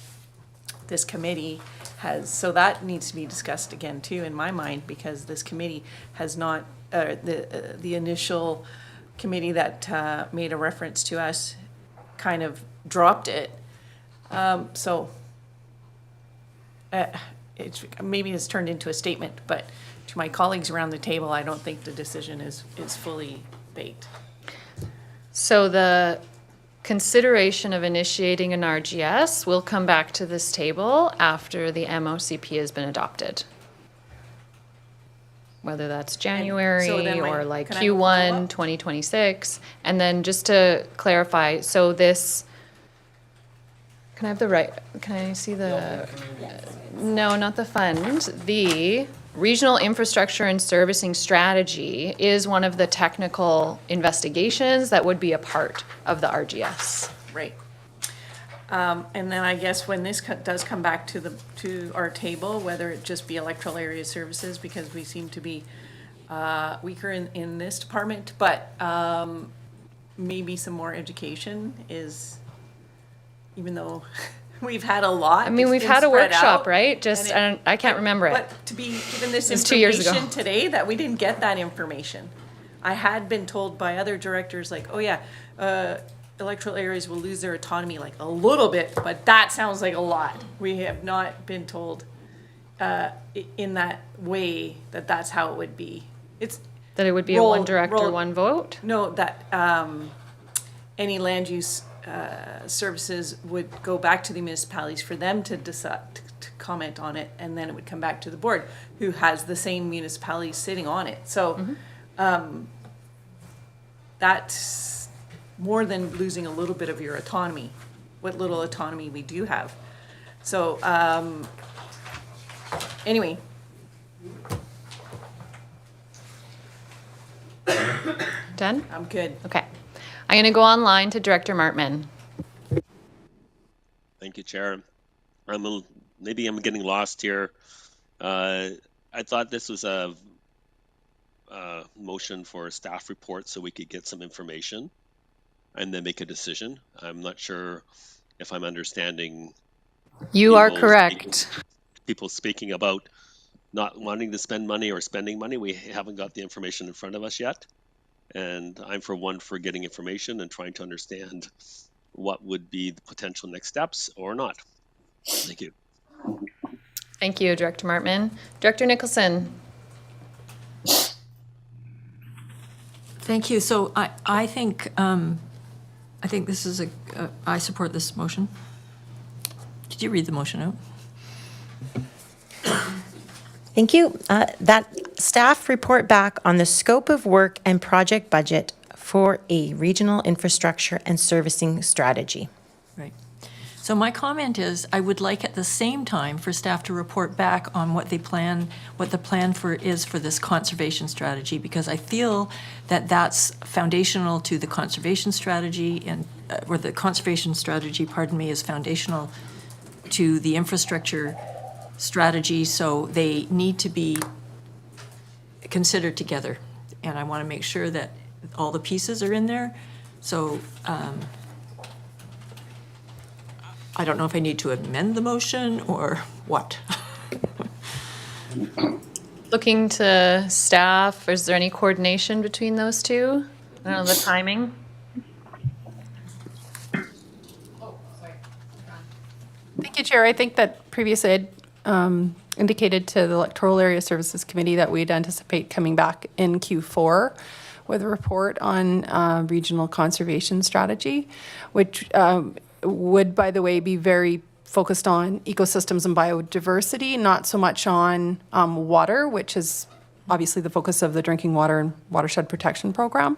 this committee has, so that needs to be discussed again too, in my mind, because this committee has not, the initial committee that made a reference to us kind of dropped it. So maybe it's turned into a statement, but to my colleagues around the table, I don't think the decision is fully baked. So the consideration of initiating an RGS will come back to this table after the MOCP has been adopted. Whether that's January then or like can I have a follow-up? Q1 2026. And then just to clarify, so this, can I have the right, can I see the, no, not the fund. The Regional Infrastructure and Servicing Strategy is one of the technical investigations that would be a part of the RGS. Right. And then I guess when this does come back to our table, whether it just be electoral area services, because we seem to be weaker in this department, but maybe some more education is, even though we've had a lot. I mean, it's we've been had a spread workshop, out, right? Just, I can't remember it. But to be given this It was 2 years ago. information today, that we didn't get that information. I had been told by other directors, like, oh yeah, electoral areas will lose their autonomy like a little bit, but that sounds like a lot. We have not been told in that way that that's how it would be. It's That it would be a one director, one vote? No, that any land use services would go back to the municipalities for them to decide, to comment on it, and then it would come back to the board, who has the same municipalities sitting on it. So that's more than losing a little bit of your autonomy, what little autonomy we do have. So anyway. Done? I'm good. Okay. I'm going to go online to Director Martman. Thank you, Chair. Maybe I'm getting lost here. I thought this was a motion for a staff report so we could get some information and then make a decision. I'm not sure if I'm understanding. You are people correct. People speaking about not wanting to spend money or spending money. We haven't got the information in front of us yet. And I'm for getting information and trying to understand what would be the potential next steps or not. Thank you. Thank you, Director Martman. Director Nicholson. Thank you. So I think this is I support this motion. Did you read the motion out? Thank you. That staff report back on the scope of work and project budget for a regional infrastructure and servicing strategy. Right. So my comment is, I would like at the same time for staff to report back on what the plan is for this conservation strategy, because I feel that that's foundational to the conservation strategy, and or the conservation strategy, pardon me, is foundational to the infrastructure strategy, so they need to be considered together. And I want to make sure that all the pieces are in there. So I don't know if I need to amend the motion or what. Looking to staff, is there any coordination between those two? I don't know the timing. Thank you, Chair. I think that previously I'd indicated to the Electoral Area Services Committee that we'd anticipate coming back in Q4 with a report on regional conservation strategy, which would, by the way, be very focused on ecosystems and biodiversity, not so much on water, which is obviously the focus of the Drinking Water and Watershed Protection Program.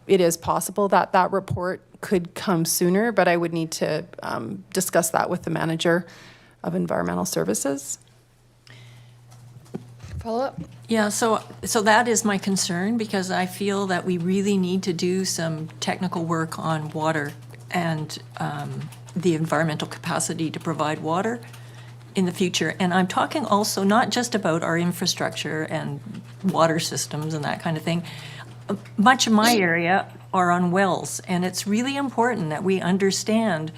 It is possible that that report could come sooner, but I would need to discuss that with the manager of environmental services. Follow up? Yeah, so that is my concern, because I feel that we really need to do some technical work on water and the environmental capacity to provide water in the future. And I'm talking also not just about our infrastructure and water systems and that kind of thing. Much of my area are on wells, and it's really important that we understand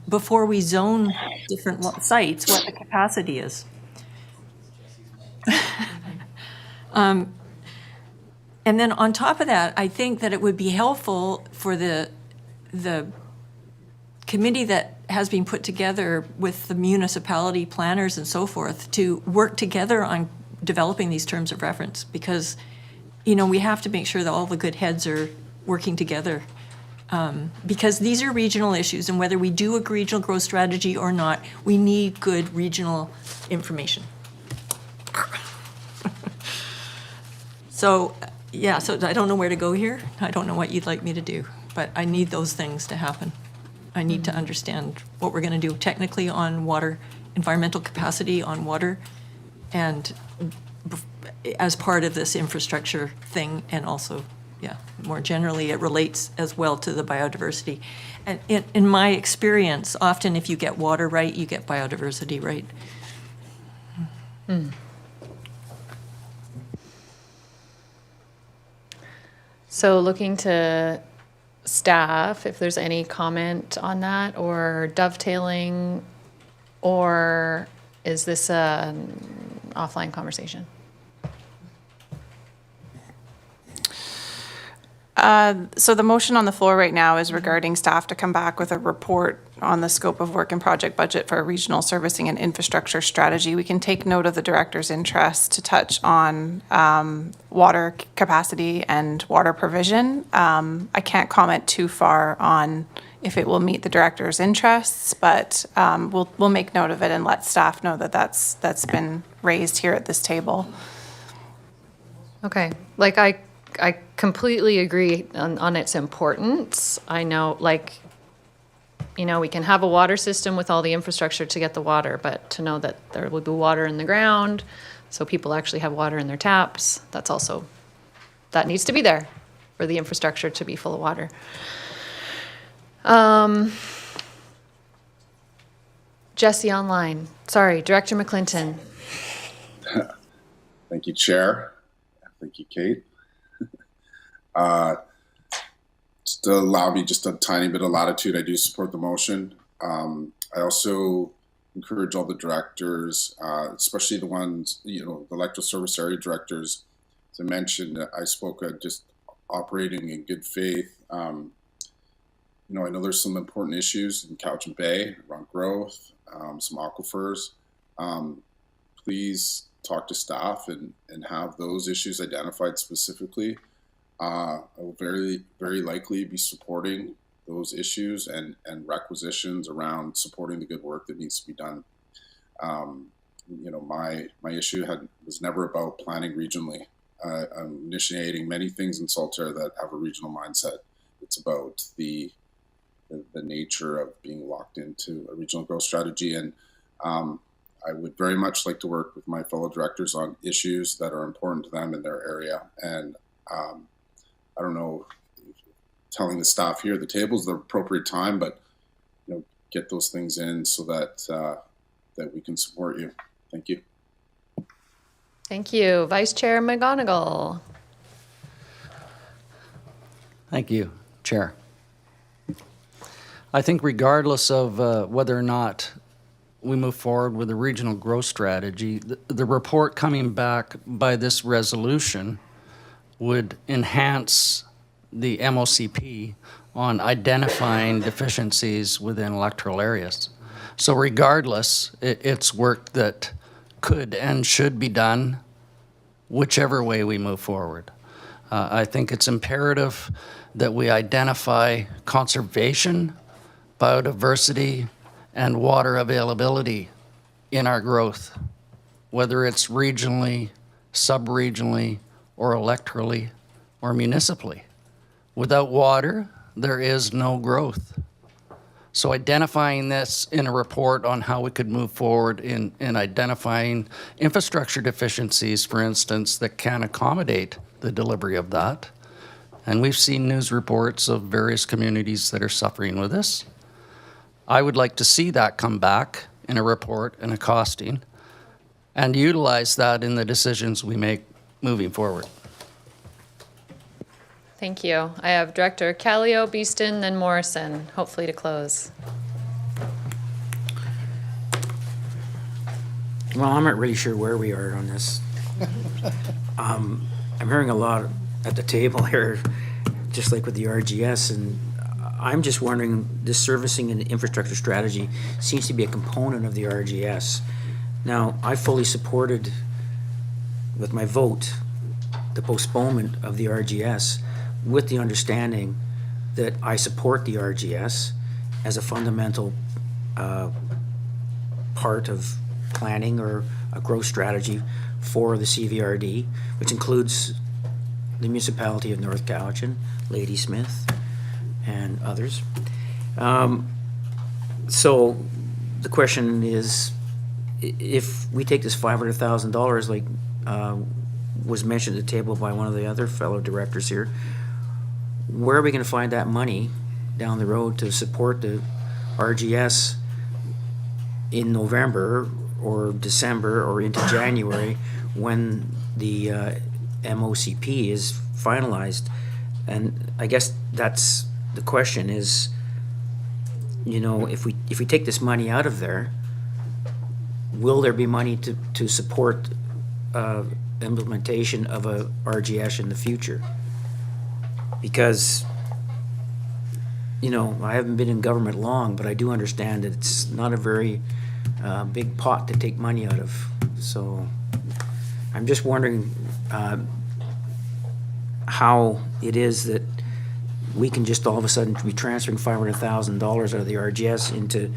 before we zone different sites what the capacity is. And then on top of that, I think that it would be helpful for the committee that has been put together with the municipality planners and so forth to work together on developing these terms of reference, because, we have to make sure that all the good heads are working together. Because these are regional issues, and whether we do a regional growth strategy or not, we need good regional information. So I don't know where to go here. I don't know what you'd like me to do, but I need those things to happen. I need to understand what we're going to do technically on water, environmental capacity on water, and as part of this infrastructure thing, and also, more generally, it relates as well to the biodiversity. And in my experience, often if you get water right, you get biodiversity right. So looking to staff, if there's any comment on that, or dovetailing, or is this an offline conversation? So the motion on the floor right now is regarding staff to come back with a report on the scope of work and project budget for a regional servicing and infrastructure strategy. We can take note of the director's interest to touch on water capacity and water provision. I can't comment too far on if it will meet the director's interests, but we'll make note of it and let staff know that that's been raised here at this table. Okay, like I completely agree on its importance. I know, we can have a water system with all the infrastructure to get the water, but to know that there will be water in the ground, so people actually have water in their taps, that needs to be there for the infrastructure to be full of water. Jesse online. Sorry, Director McClinton. Thank you, Chair. Thank you, Kate. Just to allow me just a tiny bit of latitude, I do support the motion. I also encourage all the directors, especially the ones, the electoral service area directors, as I mentioned, I spoke of just operating in good faith. I know there's some important issues in Cowichan Bay around growth, some aquifers. Please talk to staff and have those issues identified specifically. I will very, very likely be supporting those issues and requisitions around supporting the good work that needs to be done. My issue was never about planning regionally. I'm initiating many things in Saltaire that have a regional mindset. It's about the nature of being locked into a regional growth strategy, and I would very much like to work with my fellow directors on issues that are important to them in their area. And I don't know, telling the staff here at the table is the appropriate time, but get those things in so that we can support you. Thank you. Thank you. Vice Chair McGonigal. Thank you, Chair. I think regardless of whether or not we move forward with a regional growth strategy, the report coming back by this resolution would enhance the MOCP on identifying deficiencies within electoral areas. So regardless, it's work that could and should be done whichever way we move forward. I think it's imperative that we identify conservation, biodiversity, and water availability in our growth, whether it's regionally, sub-regionally, or electorally, or municipally. Without water, there is no growth. So identifying this in a report on how we could move forward in identifying infrastructure deficiencies, for instance, that can accommodate the delivery of that. And we've seen news reports of various communities that are suffering with this. I would like to see that come back in a report and a costing and utilize that in the decisions we make moving forward. Thank you. I have Director Callio, Beeston, then Morrison, hopefully to close. Well, I'm not really sure where we are on this. I'm hearing a lot at the table here, just like with the RGS, and I'm just wondering, this servicing and infrastructure strategy seems to be a component of the RGS. Now, I fully supported, with my vote, the postponement of the RGS, with the understanding that I support the RGS as a fundamental part of planning or a growth strategy for the CVRD, which includes the municipality of North Cowichan, Ladysmith, and others. So the question is, if we take this $500,000, like was mentioned at the table by one of the other fellow directors here, where are we going to find that money down the road to support the RGS in November or December or into January when the MOCP is finalized? And I guess that's the question is, you know, if we take this money out of there, will there be money to support implementation of a RGS in the future? Because, you know, I haven't been in government long, but I do understand that it's not a very big pot to take money out of. So I'm just wondering how it is that we can just all of a sudden be transferring $500,000 out of the RGS into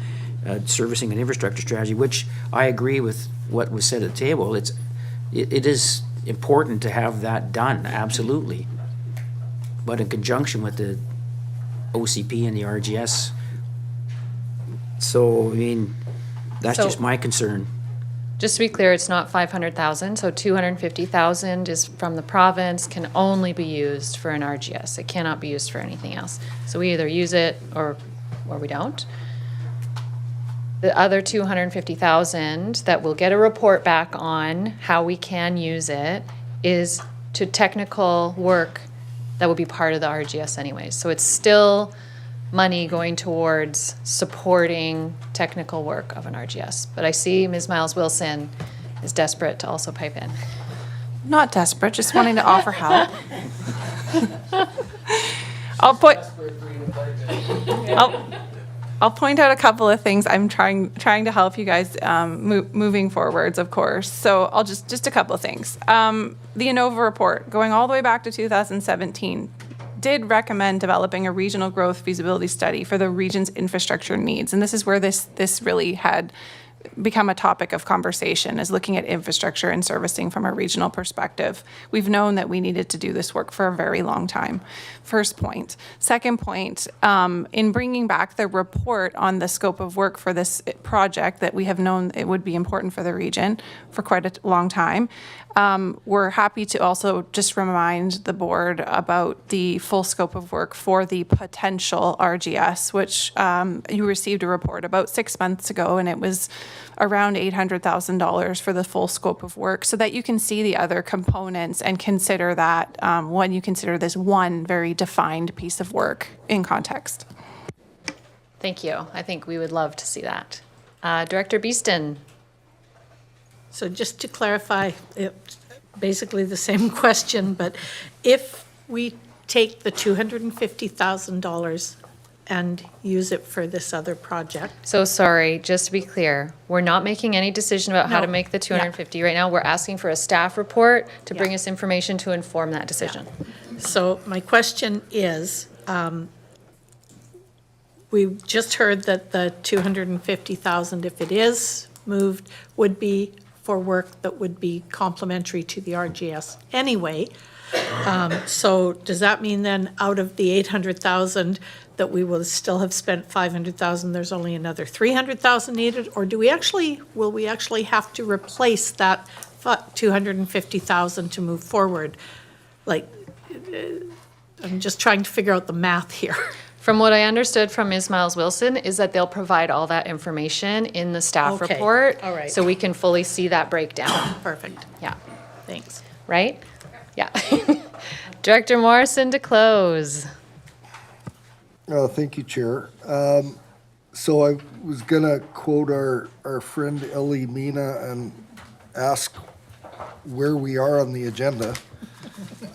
servicing an infrastructure strategy, which I agree with what was said at the table. It is important to have that done, absolutely. But in conjunction with the OCP and the RGS. So, I mean, that's So- just my concern. Just to be clear, it's not 500,000, so 250,000 is from the province, can only be used for an RGS. It cannot be used for anything else. So we either use it or we don't. The other 250,000 that we'll get a report back on how we can use it is to technical work that will be part of the RGS anyways. So it's still money going towards supporting technical work of an RGS. But I see Ms. Miles Wilson is desperate to also pipe in. Not desperate, just wanting to offer help. I'll point out a couple of things. I'm trying to help you guys moving forwards, of course. So I'll just a couple of things. The ANOVA report, going all the way back to 2017, did recommend developing a regional growth feasibility study for the region's infrastructure needs. And this is where this really had become a topic of conversation, is looking at infrastructure and servicing from a regional perspective. We've known that we needed to do this work for a very long time. First point. Second point, in bringing back the report on the scope of work for this project that we have known it would be important for the region for quite a long time, we're happy to also just remind the board about the full scope of work for the potential RGS, which you received a report about 6 months ago, and it was around $800,000 for the full scope of work, so that you can see the other components and consider that when you consider this one very defined piece of work in context. Thank you. I think we would love to see that. Director Beeston. So just to clarify, basically the same question, but if we take the $250,000 and use it for this other project. So sorry, just to be clear, we're not making any decision about how to No. make the 250 right now. We're asking for a staff report to bring us information to inform that decision. So my question is, we just heard that the 250,000, if it is moved, would be for work that would be complementary to the RGS anyway. So does that mean then out of the 800,000 that we will still have spent 500,000, there's only another 300,000 needed? Or will we actually have to replace that 250,000 to move forward? Like, I'm just trying to figure out the math here. From what I understood from Ms. Miles Wilson is that they'll provide all that information in the staff Okay, report. all right. So we can fully see that breakdown. Perfect. Yeah, Thanks. right? Yeah. Director Morrison to close. Thank you, Chair. So I was going to quote our friend Ellie Mina and ask where we are on the agenda.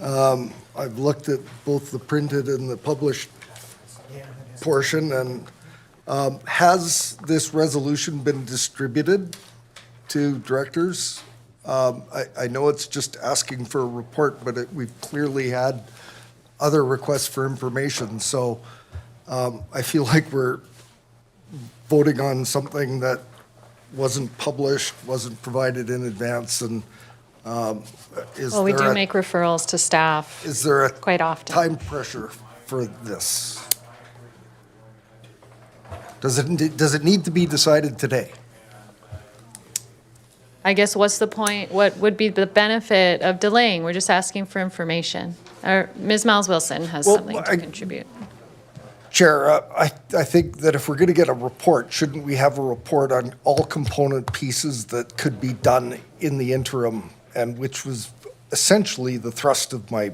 I've looked at both the printed and the published portion, and has this resolution been distributed to directors? I know it's just asking for a report, but we've clearly had other requests for information. So I feel like we're voting on something that wasn't published, wasn't provided in advance, and is Well, we there do a- make referrals to staff Is there a quite often. time pressure for this? Does it need to be decided today? I guess what's the point? What would be the benefit of delaying? We're just asking for information. Or Ms. Miles Wilson has Well, something to contribute. Chair, I think that if we're going to get a report, shouldn't we have a report on all component pieces that could be done in the interim, and which was essentially the thrust of my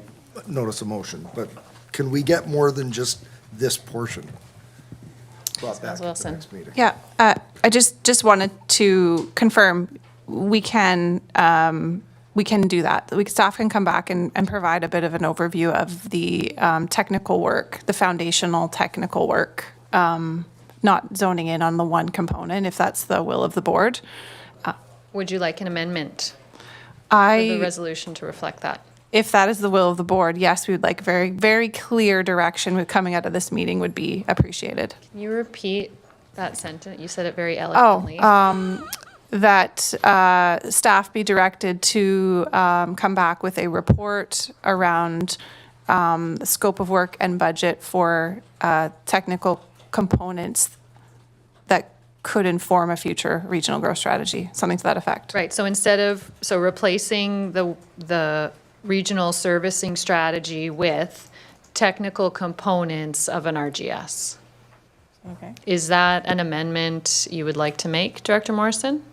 notice of motion? But can we get more than just this portion? Brought back at the Wilson. next meeting. Yeah, I just wanted to confirm, we can do that. Staff can come back and provide a bit of an overview of the technical work, the foundational technical work, not zoning in on the one component, if that's the will of the board. Would you like an amendment for the resolution to reflect that? If that is the will of the board, yes, we would like very, very clear direction with coming out of this meeting would be appreciated. Can you repeat that sentence? You said it very eloquently. That staff be directed to come back with a report around the scope of work and budget for technical components that could inform a future regional growth strategy, something to that effect. Right, so replacing the regional servicing strategy with technical components of an RGS. Okay. Is that an amendment you would like to make, Director Morrison?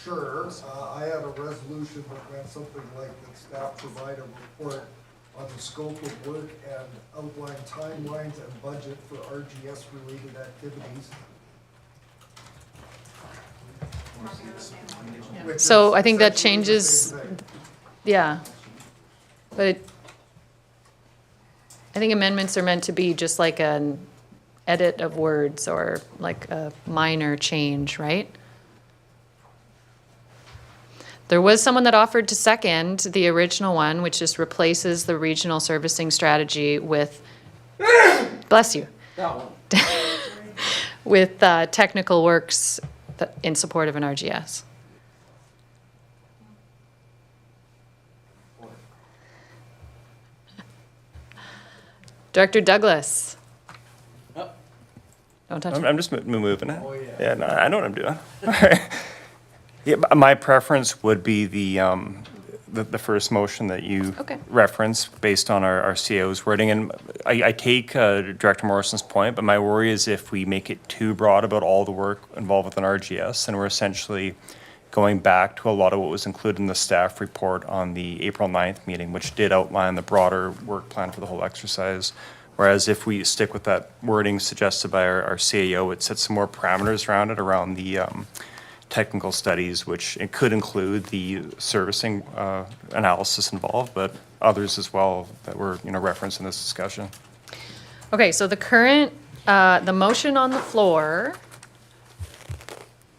Sure. I had a resolution that went something like that staff provide a report on the scope of work and outline timelines and budget for RGS-related activities. Which So is I think that essentially the changes, same thing. yeah. But I think amendments are meant to be just like an edit of words or like a minor change, right? There was someone that offered to second the original one, which just replaces the regional servicing strategy with, bless you, with technical works in support of an RGS. Director Douglas. Don't touch it. I'm just moving it. Yeah, no, I know what I'm doing. Yeah, my preference would be the first motion that you Okay. referenced based on our CAO's wording. And I take Director Morrison's point, but my worry is if we make it too broad about all the work involved with an RGS, then we're essentially going back to a lot of what was included in the staff report on the April 9th meeting, which did outline the broader work plan for the whole exercise. Whereas if we stick with that wording suggested by our CAO, it sets some more parameters around it, around the technical studies, which it could include the servicing analysis involved, but others as well that were referenced in this discussion. Okay, so the current, the motion on the floor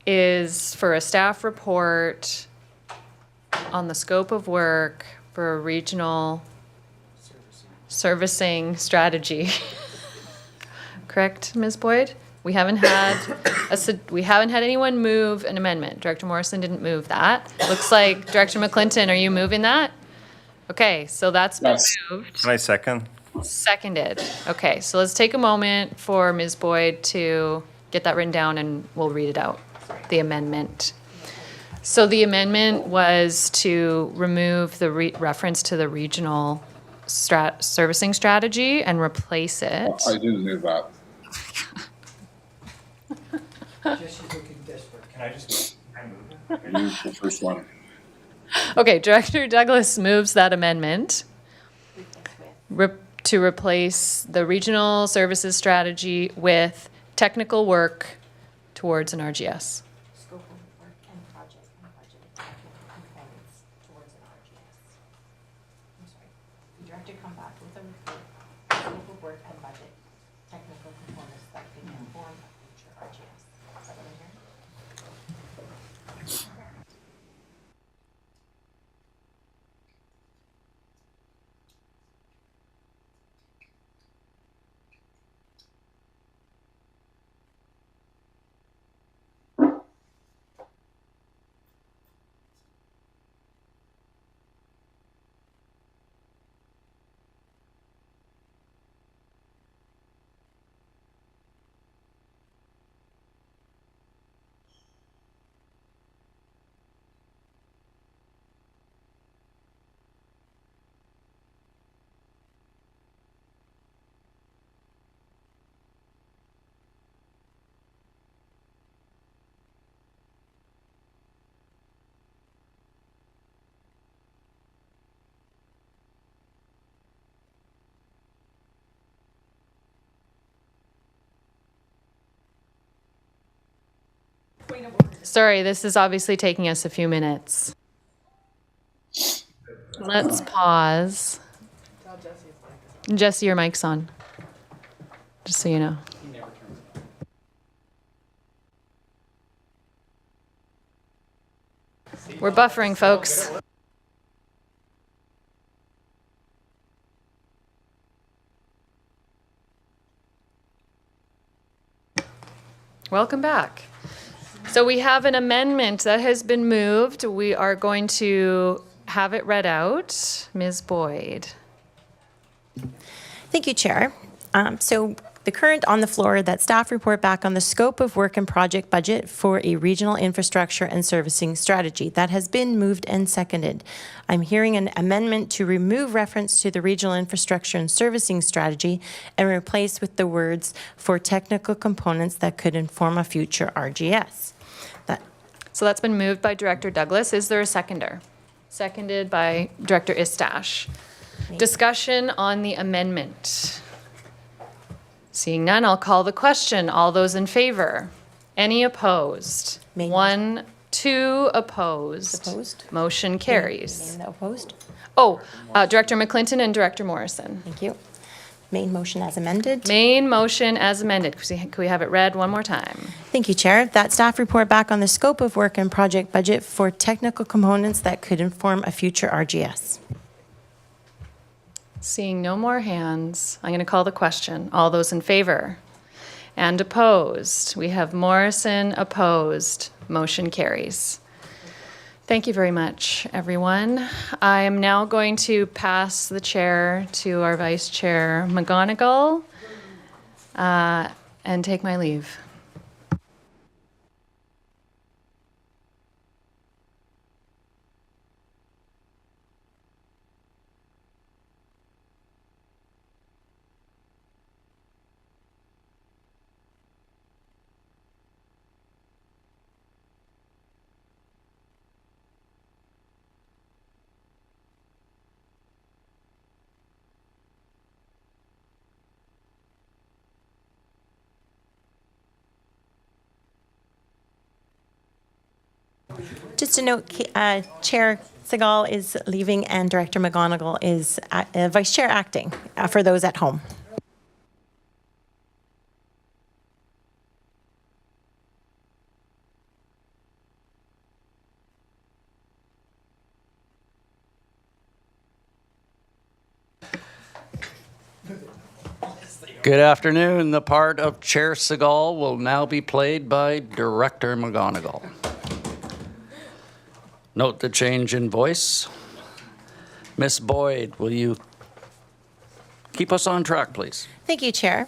is for a staff report on the scope of work for a regional servicing strategy. Correct, Ms. Boyd? We haven't had anyone move an amendment. Director Morrison didn't move that. Looks like Director McClinton, are you moving that? Okay, so that's been moved. Can I second? Seconded. Okay, so let's take a moment for Ms. Boyd to get that written down and we'll read it out, the amendment. So the amendment was to remove the reference to the regional servicing strategy and replace it. I didn't do that. Can I just? You, the first one. Okay, Director Douglas moves that amendment to replace the regional services strategy with technical work towards an RGS. Scope of work and project and budget technical components towards an RGS. I'm sorry. The director come back with a report, scope of work and budget technical components that can inform a future RGS. Is that what I'm hearing? Sorry, this is obviously taking us a few minutes. Let's pause. Jesse, your mic's on. Just so you know. We're buffering, folks. Welcome back. So we have an amendment that has been moved. We are going to have it read out. Ms. Boyd. Thank you, Chair. So the current on the floor, that staff report back on the scope of work and project budget for a regional infrastructure and servicing strategy. That has been moved and seconded. I'm hearing an amendment to remove reference to the regional infrastructure and servicing strategy and replace with the words for technical components that could inform a future RGS. So that's been moved by Director Douglas. Is there a seconder? Seconded by Director Istash. Discussion on the amendment. Seeing none, I'll call the question. All those in favor? Any opposed? 1, 2 opposed. Opposed? Motion carries. Name the opposed. Oh, Director McClinton and Director Morrison. Thank you. Main motion as amended. Main motion as amended. Could we have it read one more time? Thank you, Chair. That staff report back on the scope of work and project budget for technical components that could inform a future RGS. Seeing no more hands, I'm going to call the question. All those in favor? And opposed? We have Morrison opposed. Motion carries. Thank you very much, everyone. I am now going to pass the chair to our Vice Chair McGonigal and take my leave. Just a note, Chair Segal is leaving and Director McGonigal is Vice Chair acting for those at home. Good afternoon. The part of Chair Segal will now be played by Director McGonigal. Note the change in voice. Ms. Boyd, will you keep us on track, please? Thank you, Chair.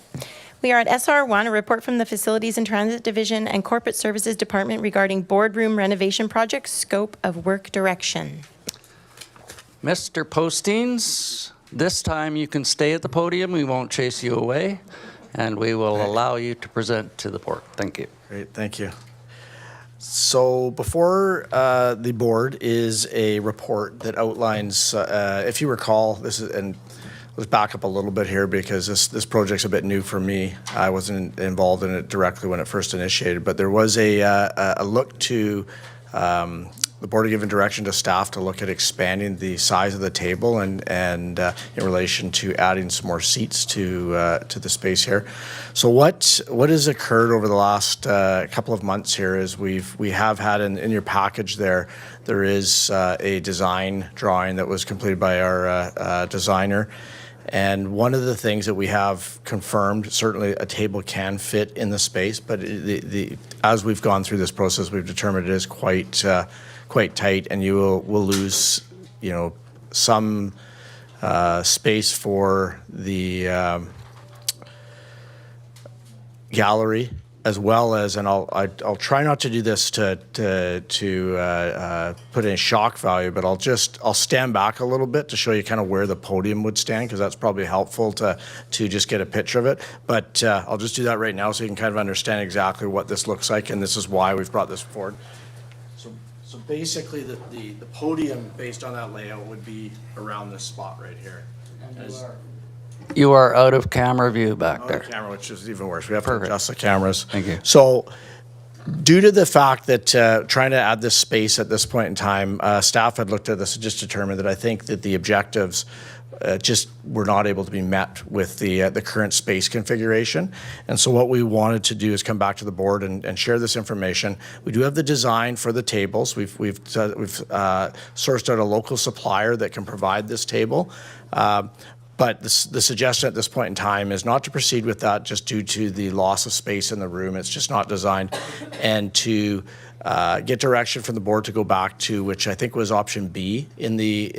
We are at SR1, a report from the Facilities and Transit Division and Corporate Services Department regarding boardroom renovation project scope of work direction. Mr. Postines, this time you can stay at the podium. We won't chase you away, and we will allow you to present to the board. Thank you. Great, thank you. So before the board is a report that outlines, if you recall, this is, and let's back up a little bit here because this project's a bit new for me. I wasn't involved in it directly when it first initiated, but there was a look to the board had given direction to staff to look at expanding the size of the table and in relation to adding some more seats to the space here. So what has occurred over the last couple of months here is we have had in your package there is a design drawing that was completed by our designer. And one of the things that we have confirmed, certainly a table can fit in the space, but as we've gone through this process, we've determined it is quite tight, and you will lose, some space for the gallery, as well as, and I'll try not to do this to put in shock value, but I'll stand back a little bit to show you kind of where the podium would stand, because that's probably helpful to just get a picture of it. But I'll just do that right now so you can kind of understand exactly what this looks like, and this is why we've brought this forward. So basically, the podium based on that layout would be around this spot right here. You are out of camera view back there. Camera, which is even worse. We have to adjust the cameras. Thank you. So due to the fact that trying to add this space at this point in time, staff had looked at this and just determined that I think that the objectives just were not able to be met with the current space configuration. And so what we wanted to do is come back to the board and share this information. We do have the design for the tables. We've sourced out a local supplier that can provide this table. But the suggestion at this point in time is not to proceed with that just due to the loss of space in the room. It's just not designed. And to get direction from the board to go back to, which I think was option B in the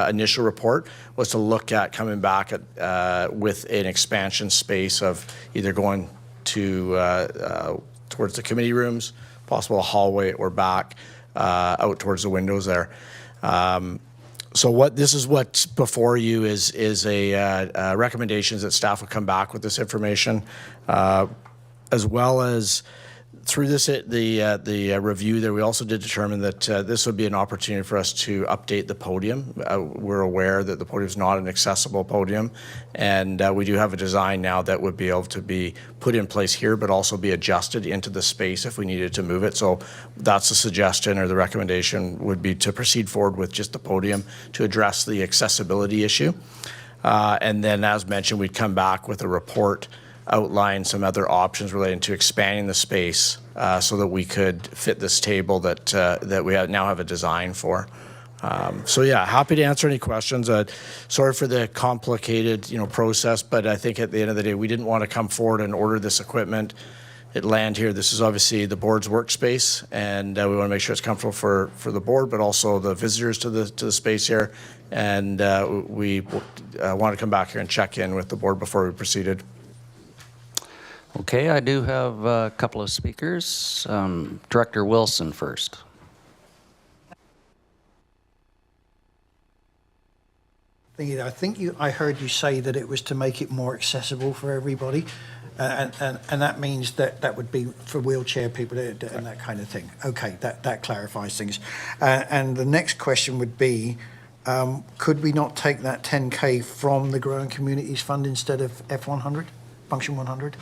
initial report, was to look at coming back at, with an expansion space of either going to towards the committee rooms, possible a hallway, or back out towards the windows there. So what's before you is a recommendations that staff will come back with this information, as well as through the review there, we also did determine that this would be an opportunity for us to update the podium. We're aware that the podium is not an accessible podium, and we do have a design now that would be able to be put in place here, but also be adjusted into the space if we needed to move it. So that's the suggestion, or the recommendation would be to proceed forward with just the podium to address the accessibility issue. And then, as mentioned, we'd come back with a report outline some other options relating to expanding the space so that we could fit this table that we now have a design for. So yeah, happy to answer any questions. Sorry for the complicated process, but I think at the end of the day, we didn't want to come forward and order this equipment. It land here. This is obviously the board's workspace, and we want to make sure it's comfortable for the board, but also the visitors to the space here. And we want to come back here and check in with the board before we proceeded. Okay, I do have a couple of speakers. Director Wilson first. I think I heard you say that it was to make it more accessible for everybody, and that means that would be for wheelchair people and that kind of thing. Okay, that clarifies things. And the next question would be, could we not take that 10K from the Growing Communities Fund instead of F100, Function 100?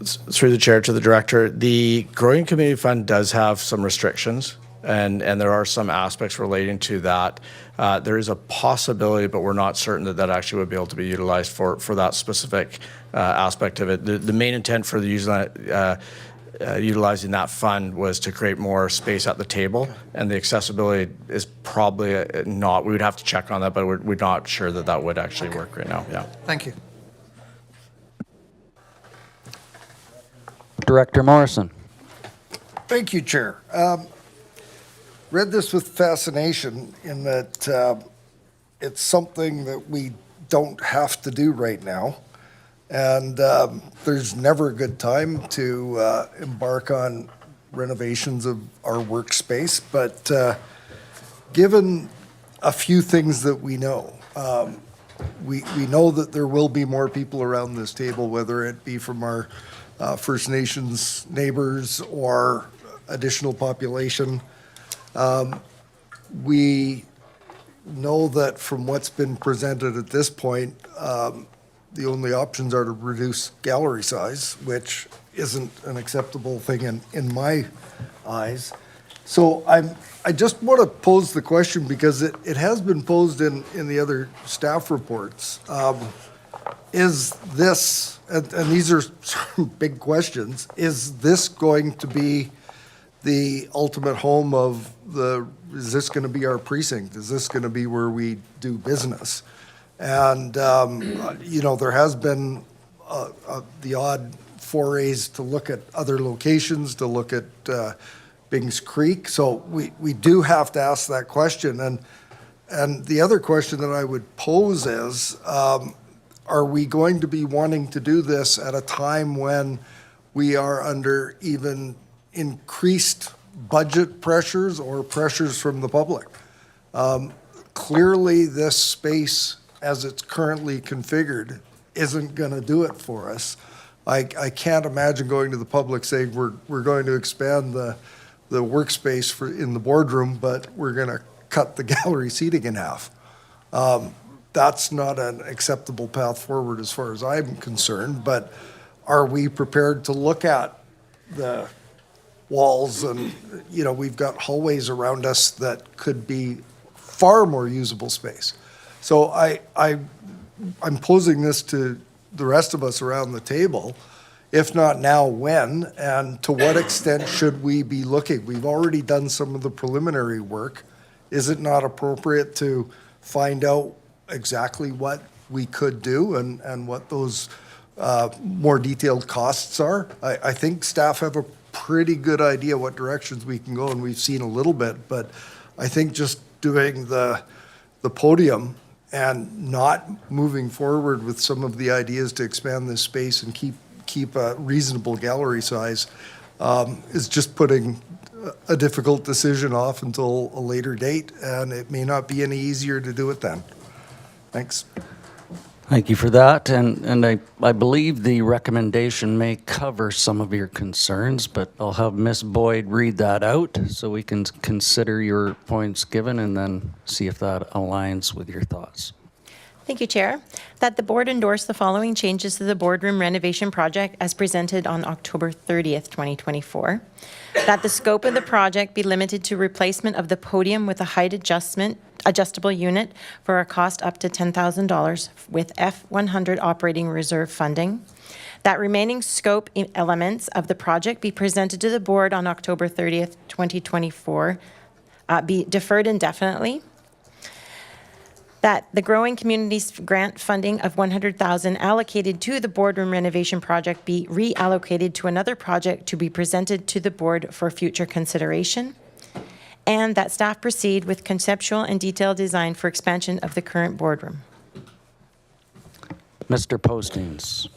Through the chair to the director, the Growing Community Fund does have some restrictions, and there are some aspects relating to that. There is a possibility, but we're not certain that actually would be able to be utilized for that specific aspect of it. The main intent for the utilizing that fund was to create more space at the table, and the accessibility is probably not. We would have to check on that, but we're not sure that would actually work right now. Yeah. Thank you. Director Morrison. Thank you, Chair. read this with fascination in that it's something that we don't have to do right now. And there's never a good time to embark on renovations of our workspace. But given a few things that we know, we know that there will be more people around this table, whether it be from our First Nations neighbors or additional population. We know that from what's been presented at this point, the only options are to reduce gallery size, which isn't an acceptable thing in my eyes. So I just want to pose the question because it has been posed in the other staff reports. Is this, and these are some big questions, is this going to be the ultimate home of is this going to be our precinct? Is this going to be where we do business? And, there has been the odd forays to look at other locations, to look at Bings Creek. So we do have to ask that question. And the other question that I would pose is, are we going to be wanting to do this at a time when we are under even increased budget pressures or pressures from the public? Clearly, this space, as it's currently configured, isn't going to do it for us. I can't imagine going to the public saying we're going to expand the workspace in the boardroom, but we're going to cut the gallery seating in half. That's not an acceptable path forward as far as I'm concerned, but are we prepared to look at the walls and, we've got hallways around us that could be far more usable space. So I'm posing this to the rest of us around the table. If not now, when? And to what extent should we be looking? We've already done some of the preliminary work. Is it not appropriate to find out exactly what we could do and what those more detailed costs are? I think staff have a pretty good idea what directions we can go, and we've seen a little bit, but I think just doing the podium and not moving forward with some of the ideas to expand this space and keep a reasonable gallery size is just putting a difficult decision off until a later date, and it may not be any easier to do it then. Thanks. Thank you for that, and I believe the recommendation may cover some of your concerns, but I'll have Ms. Boyd read that out so we can consider your points given and then see if that aligns with your thoughts. Thank you, Chair. That the board endorse the following changes to the boardroom renovation project as presented on October 30th, 2024. That the scope of the project be limited to replacement of the podium with a height adjustable unit for a cost up to $10,000 with F100 operating reserve funding. That remaining scope elements of the project be presented to the board on October 30th, 2024, be deferred indefinitely. That the Growing Communities grant funding of $100,000 allocated to the boardroom renovation project be reallocated to another project to be presented to the board for future consideration. And that staff proceed with conceptual and detailed design for expansion of the current boardroom. Mr. Postings.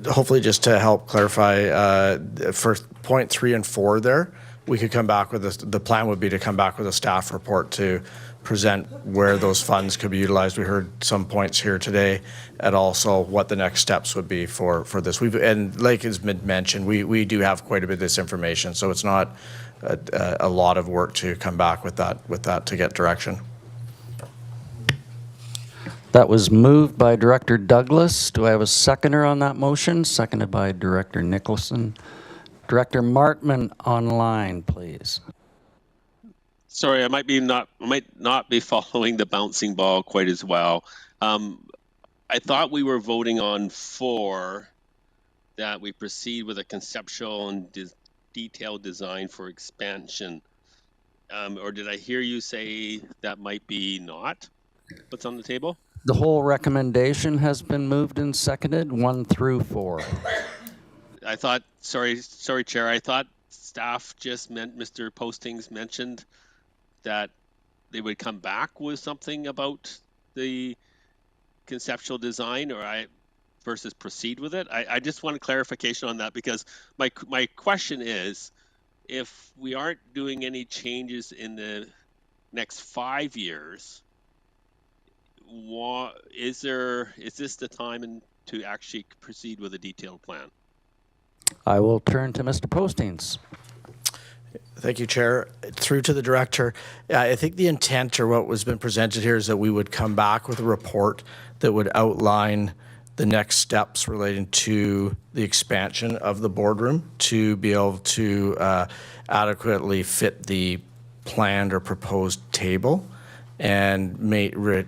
Hopefully, just to help clarify, for point 3 and 4 there, we could come back with the plan would be to come back with a staff report to present where those funds could be utilized. We heard some points here today, and also what the next steps would be for this. And like has been mentioned, we do have quite a bit of this information, so it's not a lot of work to come back with that to get direction. That was moved by Director Douglas. Do I have a seconder on that motion? Seconded by Director Nicholson. Director Martman online, please. Sorry, I might not be following the bouncing ball quite as well. I thought we were voting on 4, that we proceed with a conceptual and detailed design for expansion. Or did I hear you say that might be not what's on the table? The whole recommendation has been moved and seconded, 1 through 4. I thought, sorry, Chair, I thought staff just meant, Mr. Postings mentioned that they would come back with something about the conceptual design, versus proceed with it. I just want clarification on that, because my question is, if we aren't doing any changes in the next 5 years, is this the time to actually proceed with a detailed plan? I will turn to Mr. Postings. Thank you, Chair. Through to the Director. I think the intent, or what was been presented here, is that we would come back with a report that would outline the next steps relating to the expansion of the boardroom to be able to adequately fit the planned or proposed table and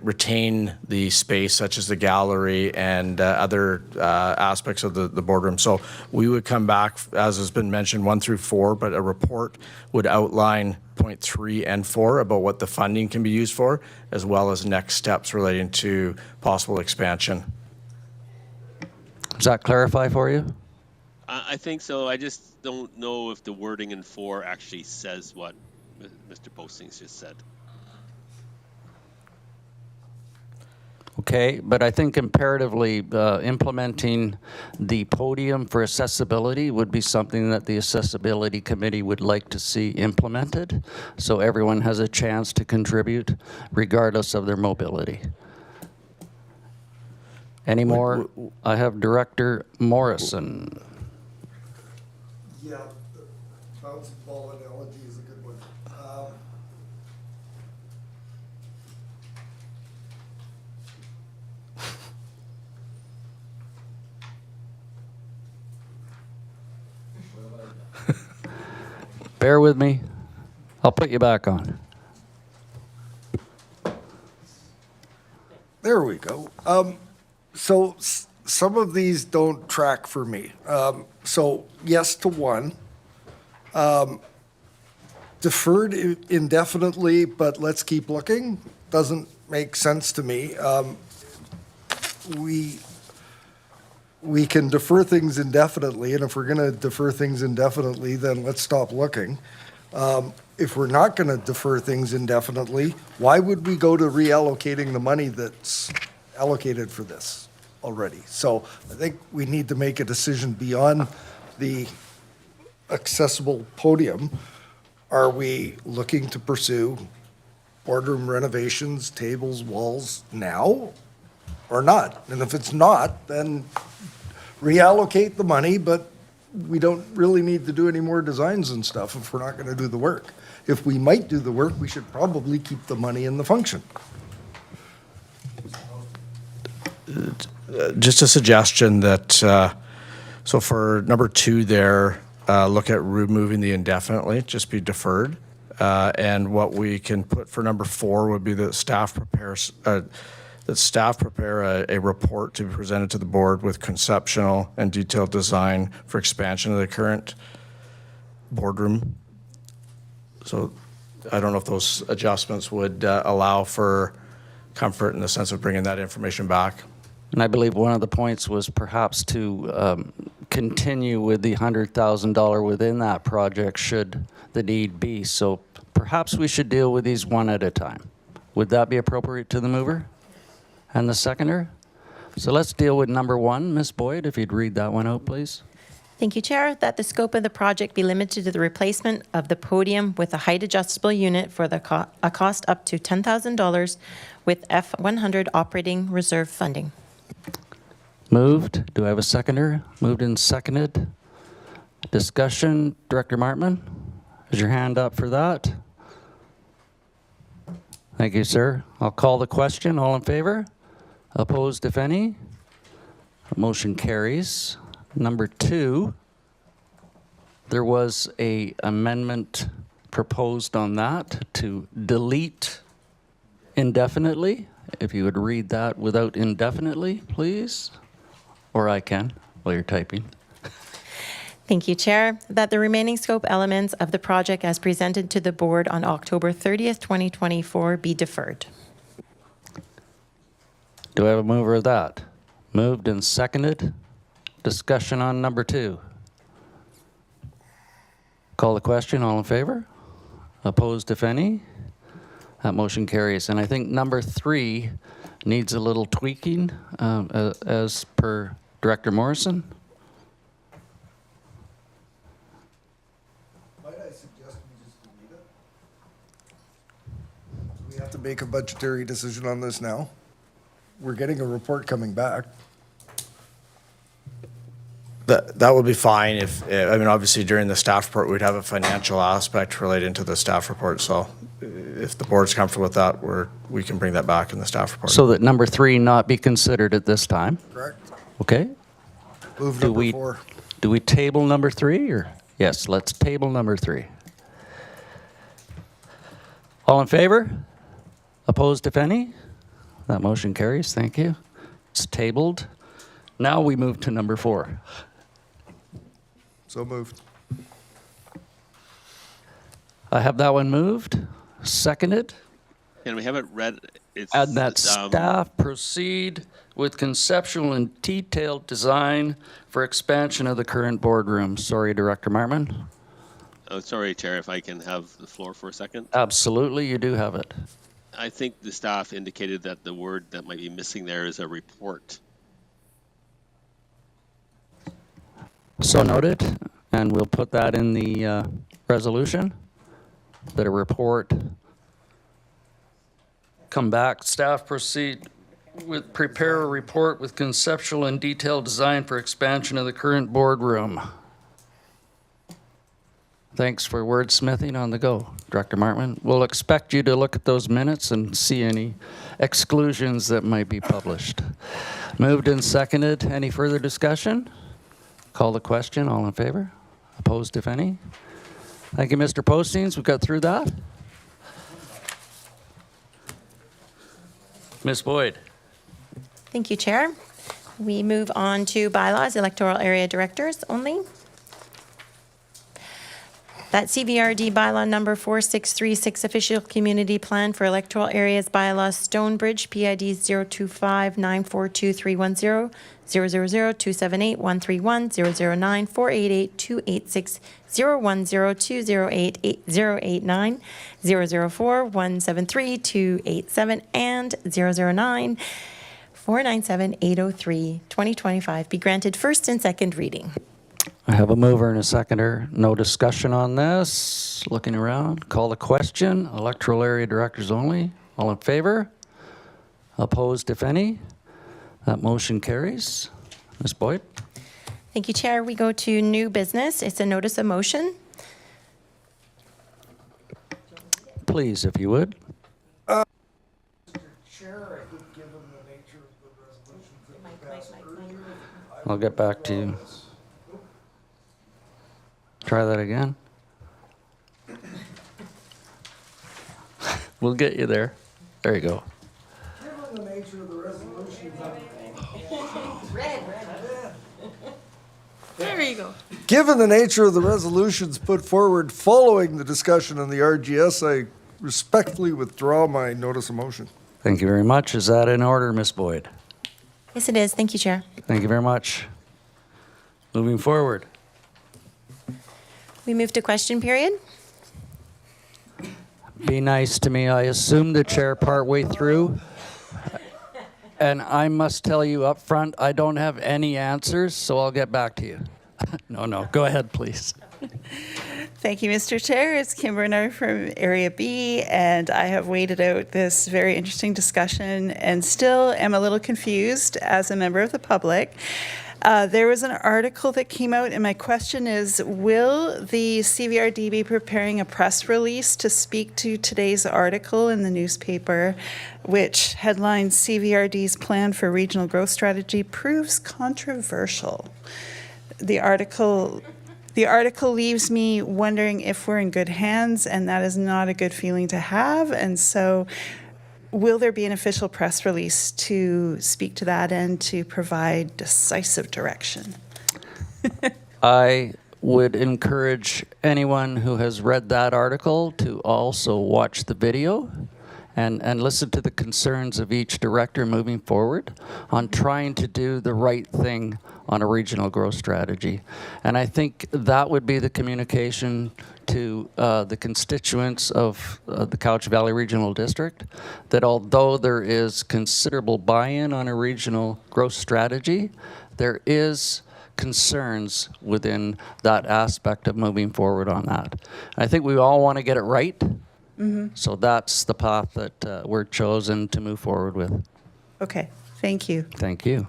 retain the space such as the gallery and other aspects of the boardroom. So we would come back, as has been mentioned, 1 through 4, but a report would outline point 3 and 4 about what the funding can be used for, as well as next steps relating to possible expansion. Does that clarify for you? I think so. I just don't know if the wording in 4 actually says what Mr. Postings just said. Okay, but I think imperatively implementing the podium for accessibility would be something that the Accessibility Committee would like to see implemented, so everyone has a chance to contribute regardless of their mobility. Any more? I have Director Morrison. Yeah, the bouncing ball analogy is a good one. Bear with me. I'll put you back on. There we go. So some of these don't track for me. So yes to 1. Deferred indefinitely, but let's keep looking, doesn't make sense to me. We can defer things indefinitely, and if we're going to defer things indefinitely, then let's stop looking. If we're not going to defer things indefinitely, why would we go to reallocating the money that's allocated for this already? So I think we need to make a decision beyond the accessible podium. Are we looking to pursue boardroom renovations, tables, walls now, or not? And if it's not, then reallocate the money, but we don't really need to do any more designs and stuff if we're not going to do the work. If we might do the work, we should probably keep the money in the function. Just a suggestion that, so for number 2 there, look at removing the indefinitely, just be deferred. And what we can put for number 4 would be that staff prepare a report to be presented to the board with conceptual and detailed design for expansion of the current boardroom. So I don't know if those adjustments would allow for comfort in the sense of bringing that information back. And I believe one of the points was perhaps to continue with the $100,000 within that project should the need be. So perhaps we should deal with these one at a time. Would that be appropriate to the mover and the seconder? So let's deal with number 1. Ms. Boyd, if you'd read that one out, please. Thank you, Chair. That the scope of the project be limited to the replacement of the podium with a height adjustable unit for a cost up to $10,000 with F100 operating reserve funding. Moved. Do I have a seconder? Moved and seconded. Discussion. Director Martman, is your hand up for that? Thank you, sir. I'll call the question. All in favor? Opposed, if any? Motion carries. Number 2, there was a amendment proposed on that to delete indefinitely. If you would read that without indefinitely, please. Or I can, while you're typing. Thank you, Chair. That the remaining scope elements of the project as presented to the board on October 30th, 2024 be deferred. Do I have a mover of that? Moved and seconded. Discussion on number 2. Call the question. All in favor? Opposed, if any? That motion carries. And I think number 3 needs a little tweaking as per Director Morrison. Might I suggest we just delete it? Do we have to make a budgetary decision on this now? We're getting a report coming back. That would be fine if, I mean, obviously during the staff report, we'd have a financial aspect relating to the staff report. So if the board's comfortable with that, we can bring that back in the staff report. So that number 3 not be considered at this time. Correct. Okay? Move Do number we, 4. do we table number 3 or? Yes, let's table number 3. All in favor? Opposed, if any? That motion carries. Thank you. It's tabled. Now we move to number 4. So moved. I have that one moved, seconded, And we haven't read, it's. and that staff proceed with conceptual and detailed design for expansion of the current boardroom. Sorry, Director Martman. Oh, sorry, Chair, if I can have the floor for a second. Absolutely, you do have it. I think the staff indicated that the word that might be missing there is a report. So noted, and we'll put that in the resolution, that a report come back, staff proceed with, prepare a report with conceptual and detailed design for expansion of the current boardroom. Thanks for wordsmithing on the go, Director Martman. We'll expect you to look at those minutes and see any exclusions that might be published. Moved and seconded. Any further discussion? Call the question. All in favor? Opposed, if any? Thank you, Mr. Postings. We got through that. Ms. Boyd. Thank you, Chair. We move on to bylaws, electoral area directors only. That CVRD bylaw number 4636, official community plan for electoral areas bylaw Stonebridge, PID 025942310, 000278131, 009488286, 01020888089, 004173287, and 009 497-803, 2025 be granted first and second reading. I have a mover and a seconder. No discussion on this. Looking around. Call the question. Electoral area directors only. All in favor? Opposed, if any? That motion carries. Ms. Boyd? Thank you, Chair. We go to new business. It's a notice of motion. Please, if you would. I'll get back to you. Try that again. We'll get you there. There you go. Given the nature of the resolution. There you go. Given the nature of the resolutions put forward following the discussion on the RGS, I respectfully withdraw my notice of motion. Thank you very much. Is that in order, Ms. Boyd? Yes, it is. Thank you, Chair. Thank you very much. Moving forward. We move to question period. Be nice to me. I assumed the chair partway through. And I must tell you up front, I don't have any answers, so I'll get back to you. No, go ahead, please. Thank you, Mr. Chair. It's Kim Bernard from Area B, and I have waited out this very interesting discussion and still am a little confused as a member of the public. There was an article that came out, and my question is, will the CVRD be preparing a press release to speak to today's article in the newspaper, which headlines CVRD's plan for regional growth strategy proves controversial? The article leaves me wondering if we're in good hands, and that is not a good feeling to have. And so will there be an official press release to speak to that and to provide decisive direction? I would encourage anyone who has read that article to also watch the video and listen to the concerns of each director moving forward on trying to do the right thing on a regional growth strategy. And I think that would be the communication to the constituents of the Couch Valley Regional District, that although there is considerable buy-in on a regional growth strategy, there is concerns within that aspect of moving forward on that. I think we all want to get it right. So that's the path that we're chosen to move forward with. Okay, thank you. Thank you.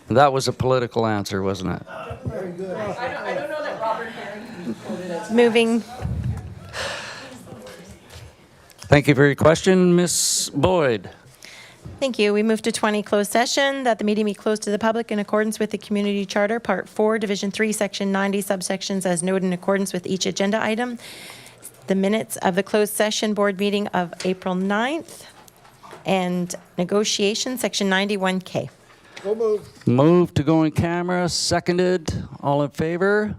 That was a political answer, wasn't it? I don't know that Robert Herring quoted it. Moving, Thank you for your question, Ms. Boyd. thank you. We move to 20, closed session, that the meeting be closed to the public in accordance with the Community Charter, Part 4, Division 3, Section 90, subsections as noted in accordance with each agenda item. The minutes of the closed session board meeting of April 9th, and negotiation, Section 91K. Move to go in camera, seconded. All in favor?